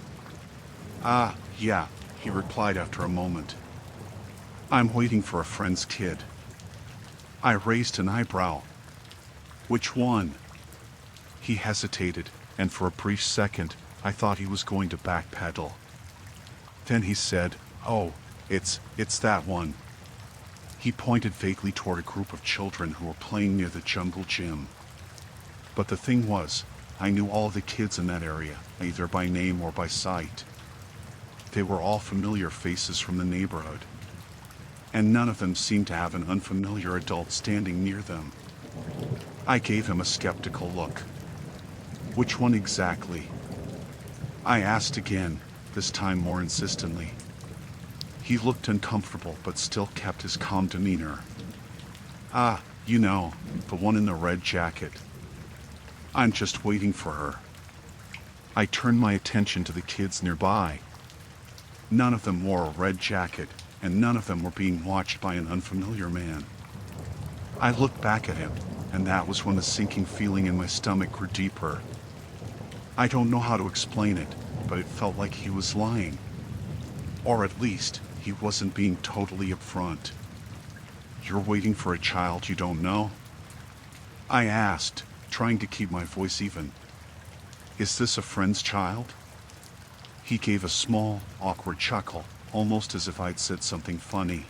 Yeah," he replied after a moment. "I'm waiting for a friend's kid." I raised an eyebrow. "Which one?" He hesitated, and for a brief second, I thought he was going to backpedal. Then he said, "Oh, it's that one." He pointed vaguely toward a group of children who were playing near the jungle gym. But the thing was, I knew all the kids in that area, either by name or by sight. They were all familiar faces from the neighborhood, and none of them seemed to have an unfamiliar adult standing near them. I gave him a skeptical look. Which one exactly? I asked again, this time more insistently. He looked uncomfortable but still kept his calm demeanor. Ah, you know, the one in the red jacket. I'm just waiting for her. I turned my attention to the kids nearby. None of them wore a red jacket, and none of them were being watched by an unfamiliar man. I looked back at him, and that was when the sinking feeling in my stomach grew deeper. I don't know how to explain it, but it felt like he was lying. Or at least, he wasn't being totally upfront. You're waiting for a child you don't know? I asked, trying to keep my voice even. Is this a friend's child? He gave a small, awkward chuckle, almost as if I'd said something funny.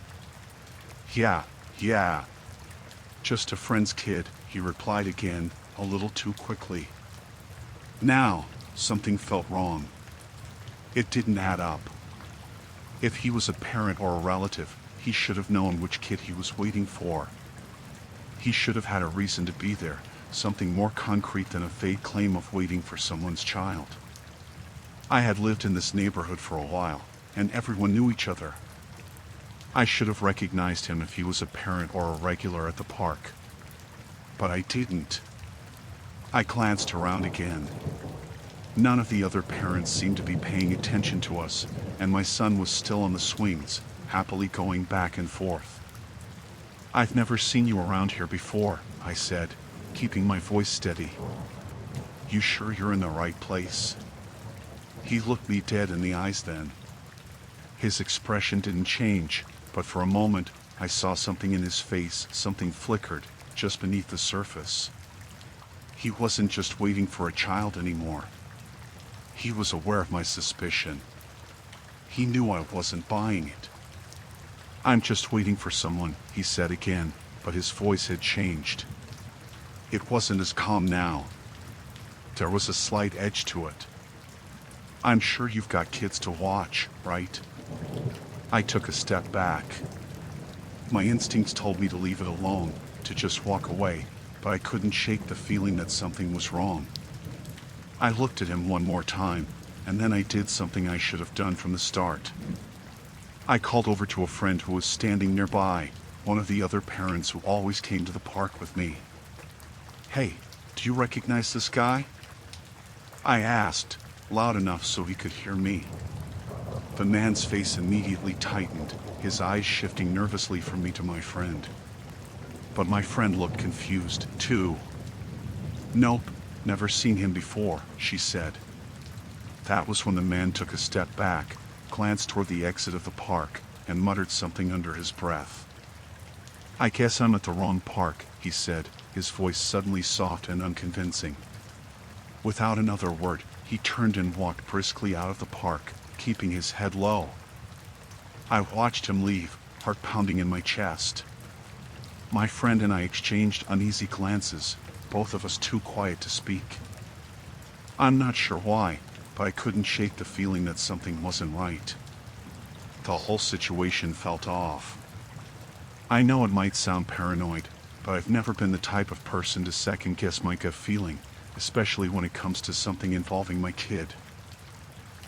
Yeah. Just a friend's kid, he replied again, a little too quickly. Now, something felt wrong. It didn't add up. If he was a parent or a relative, he should have known which kid he was waiting for. He should have had a reason to be there, something more concrete than a vague claim of waiting for someone's child. I had lived in this neighborhood for a while, and everyone knew each other. I should have recognized him if he was a parent or a regular at the park. But I didn't. I glanced around again. None of the other parents seemed to be paying attention to us, and my son was still on the swings, happily going back and forth. I've never seen you around here before, I said, keeping my voice steady. You sure you're in the right place? He looked me dead in the eyes then. His expression didn't change, but for a moment I saw something in his face, something flickered, just beneath the surface. He wasn't just waiting for a child anymore. He was aware of my suspicion. He knew I wasn't buying it. I'm just waiting for someone, he said again, but his voice had changed. It wasn't as calm now. There was a slight edge to it. I'm sure you've got kids to watch, right? I took a step back. My instincts told me to leave it alone, to just walk away, but I couldn't shake the feeling that something was wrong. I looked at him one more time, and then I did something I should have done from the start. I called over to a friend who was standing nearby, one of the other parents who always came to the park with me. Hey, do you recognize this guy? I asked, loud enough so he could hear me. The man's face immediately tightened, his eyes shifting nervously from me to my friend. But my friend looked confused, too. Nope, never seen him before, she said. That was when the man took a step back, glanced toward the exit of the park, and muttered something under his breath. I guess I'm at the wrong park, he said, his voice suddenly soft and unconvincing. Without another word, he turned and walked briskly out of the park, keeping his head low. I watched him leave, heart pounding in my chest. My friend and I exchanged uneasy glances, both of us too quiet to speak. I'm not sure why, but I couldn't shake the feeling that something wasn't right. The whole situation felt off. I know it might sound paranoid, but I've never been the type of person to second-guess my gut feeling, especially when it comes to something involving my kid.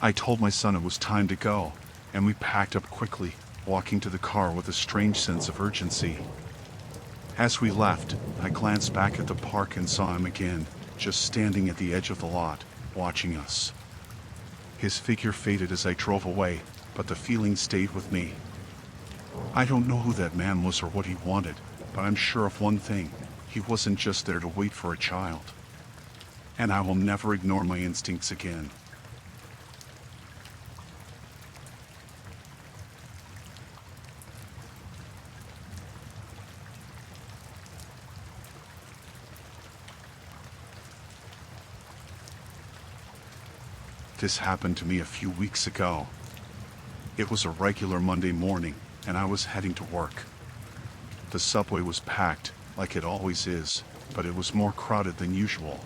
I told my son it was time to go, and we packed up quickly, walking to the car with a strange sense of urgency. As we left, I glanced back at the park and saw him again, just standing at the edge of the lot, watching us. His figure faded as I drove away, but the feeling stayed with me. I don't know who that man was or what he wanted, but I'm sure of one thing: he wasn't just there to wait for a child. And I will never ignore my instincts again. This happened to me a few weeks ago. It was a regular Monday morning, and I was heading to work. The subway was packed, like it always is, but it was more crowded than usual.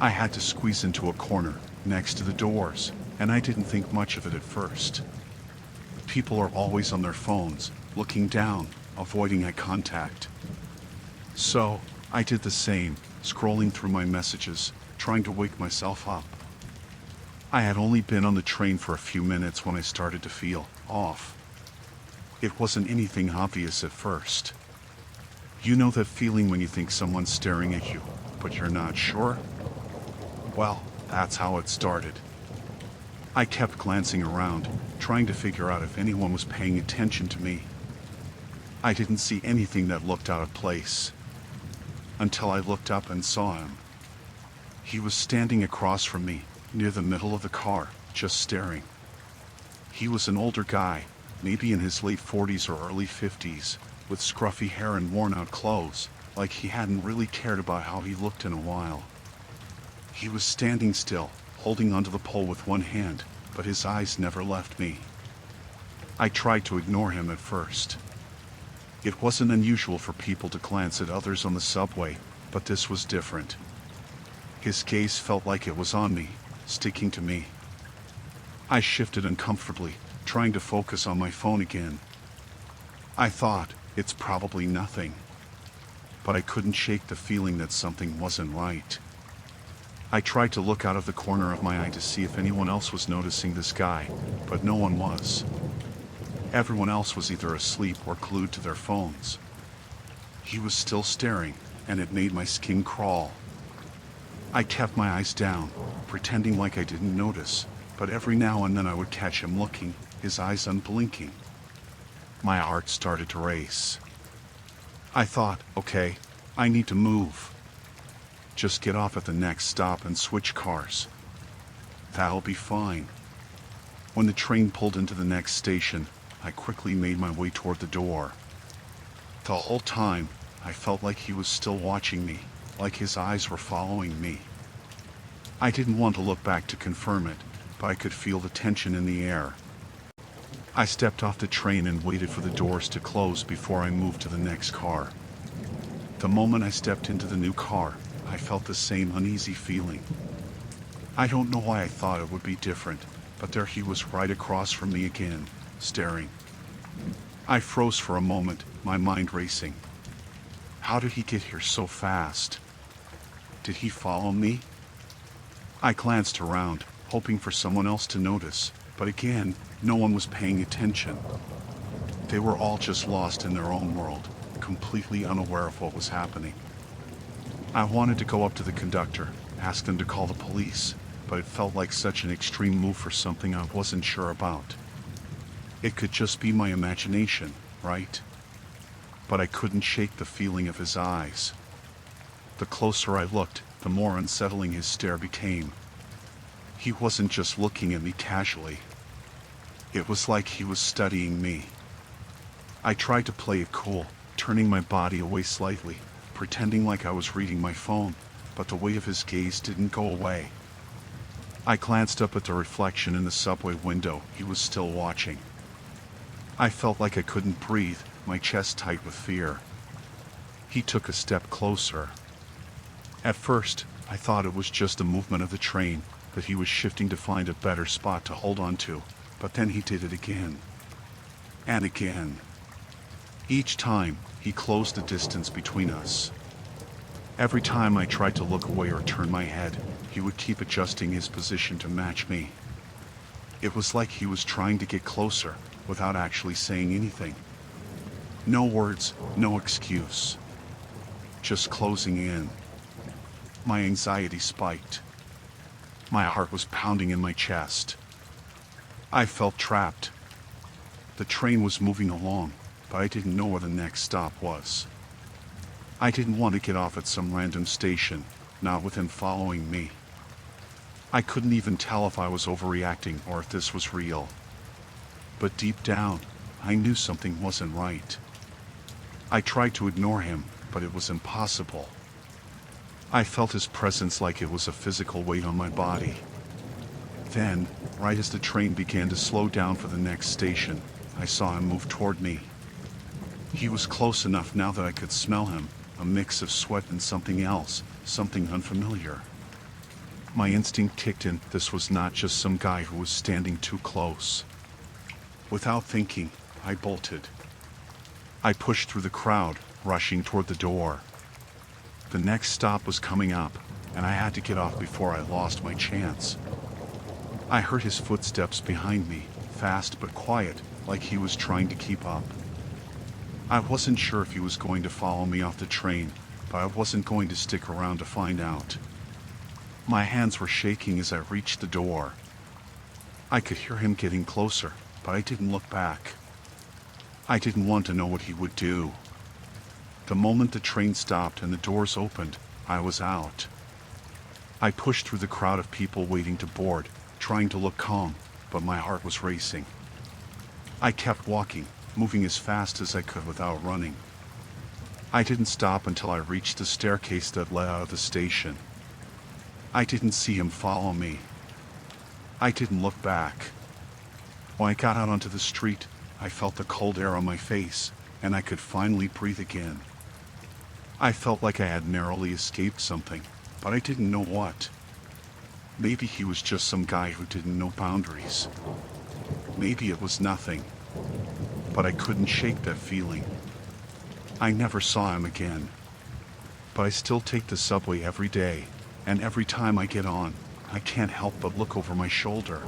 I had to squeeze into a corner, next to the doors, and I didn't think much of it at first. People are always on their phones, looking down, avoiding eye contact. So, I did the same, scrolling through my messages, trying to wake myself up. I had only been on the train for a few minutes when I started to feel off. It wasn't anything obvious at first. You know that feeling when you think someone's staring at you, but you're not sure? Well, that's how it started. I kept glancing around, trying to figure out if anyone was paying attention to me. I didn't see anything that looked out of place. Until I looked up and saw him. He was standing across from me, near the middle of the car, just staring. He was an older guy, maybe in his late 40s or early 50s, with scruffy hair and worn-out clothes, like he hadn't really cared about how he looked in a while. He was standing still, holding onto the pole with one hand, but his eyes never left me. I tried to ignore him at first. It wasn't unusual for people to glance at others on the subway, but this was different. His gaze felt like it was on me, sticking to me. I shifted uncomfortably, trying to focus on my phone again. I thought, it's probably nothing. But I couldn't shake the feeling that something wasn't right. I tried to look out of the corner of my eye to see if anyone else was noticing this guy, but no one was. Everyone else was either asleep or glued to their phones. He was still staring, and it made my skin crawl. I kept my eyes down, pretending like I didn't notice, but every now and then I would catch him looking, his eyes unblinking. My heart started to race. I thought, okay, I need to move. Just get off at the next stop and switch cars. That'll be fine. When the train pulled into the next station, I quickly made my way toward the door. The whole time, I felt like he was still watching me, like his eyes were following me. I didn't want to look back to confirm it, but I could feel the tension in the air. I stepped off the train and waited for the doors to close before I moved to the next car. The moment I stepped into the new car, I felt the same uneasy feeling. I don't know why I thought it would be different, but there he was right across from me again, staring. I froze for a moment, my mind racing. How did he get here so fast? Did he follow me? I glanced around, hoping for someone else to notice, but again, no one was paying attention. They were all just lost in their own world, completely unaware of what was happening. I wanted to go up to the conductor, ask them to call the police, but it felt like such an extreme move for something I wasn't sure about. It could just be my imagination, right? But I couldn't shake the feeling of his eyes. The closer I looked, the more unsettling his stare became. He wasn't just looking at me casually. It was like he was studying me. I tried to play it cool, turning my body away slightly, pretending like I was reading my phone, but the weight of his gaze didn't go away. I glanced up at the reflection in the subway window. He was still watching. I felt like I couldn't breathe, my chest tight with fear. He took a step closer. At first, I thought it was just a movement of the train, that he was shifting to find a better spot to hold on to, but then he did it again. And again. Each time, he closed the distance between us. Every time I tried to look away or turn my head, he would keep adjusting his position to match me. It was like he was trying to get closer, without actually saying anything. No words, no excuse. Just closing in. My anxiety spiked. My heart was pounding in my chest. I felt trapped. The train was moving along, but I didn't know where the next stop was. I didn't want to get off at some random station, not with him following me. I couldn't even tell if I was overreacting or if this was real. But deep down, I knew something wasn't right. I tried to ignore him, but it was impossible. I felt his presence like it was a physical weight on my body. Then, right as the train began to slow down for the next station, I saw him move toward me. He was close enough now that I could smell him, a mix of sweat and something else, something unfamiliar. My instinct kicked in. This was not just some guy who was standing too close. Without thinking, I bolted. I pushed through the crowd, rushing toward the door. The next stop was coming up, and I had to get off before I lost my chance. I heard his footsteps behind me, fast but quiet, like he was trying to keep up. I wasn't sure if he was going to follow me off the train, but I wasn't going to stick around to find out. My hands were shaking as I reached the door. I could hear him getting closer, but I didn't look back. I didn't want to know what he would do. The moment the train stopped and the doors opened, I was out. I pushed through the crowd of people waiting to board, trying to look calm, but my heart was racing. I kept walking, moving as fast as I could without running. I didn't stop until I reached the staircase that led out of the station. I didn't see him follow me. I didn't look back. When I got out onto the street, I felt the cold air on my face, and I could finally breathe again. I felt like I had narrowly escaped something, but I didn't know what. Maybe he was just some guy who didn't know boundaries. Maybe it was nothing, but I couldn't shake that feeling. I never saw him again, but I still take the subway every day, and every time I get on, I can't help but look over my shoulder.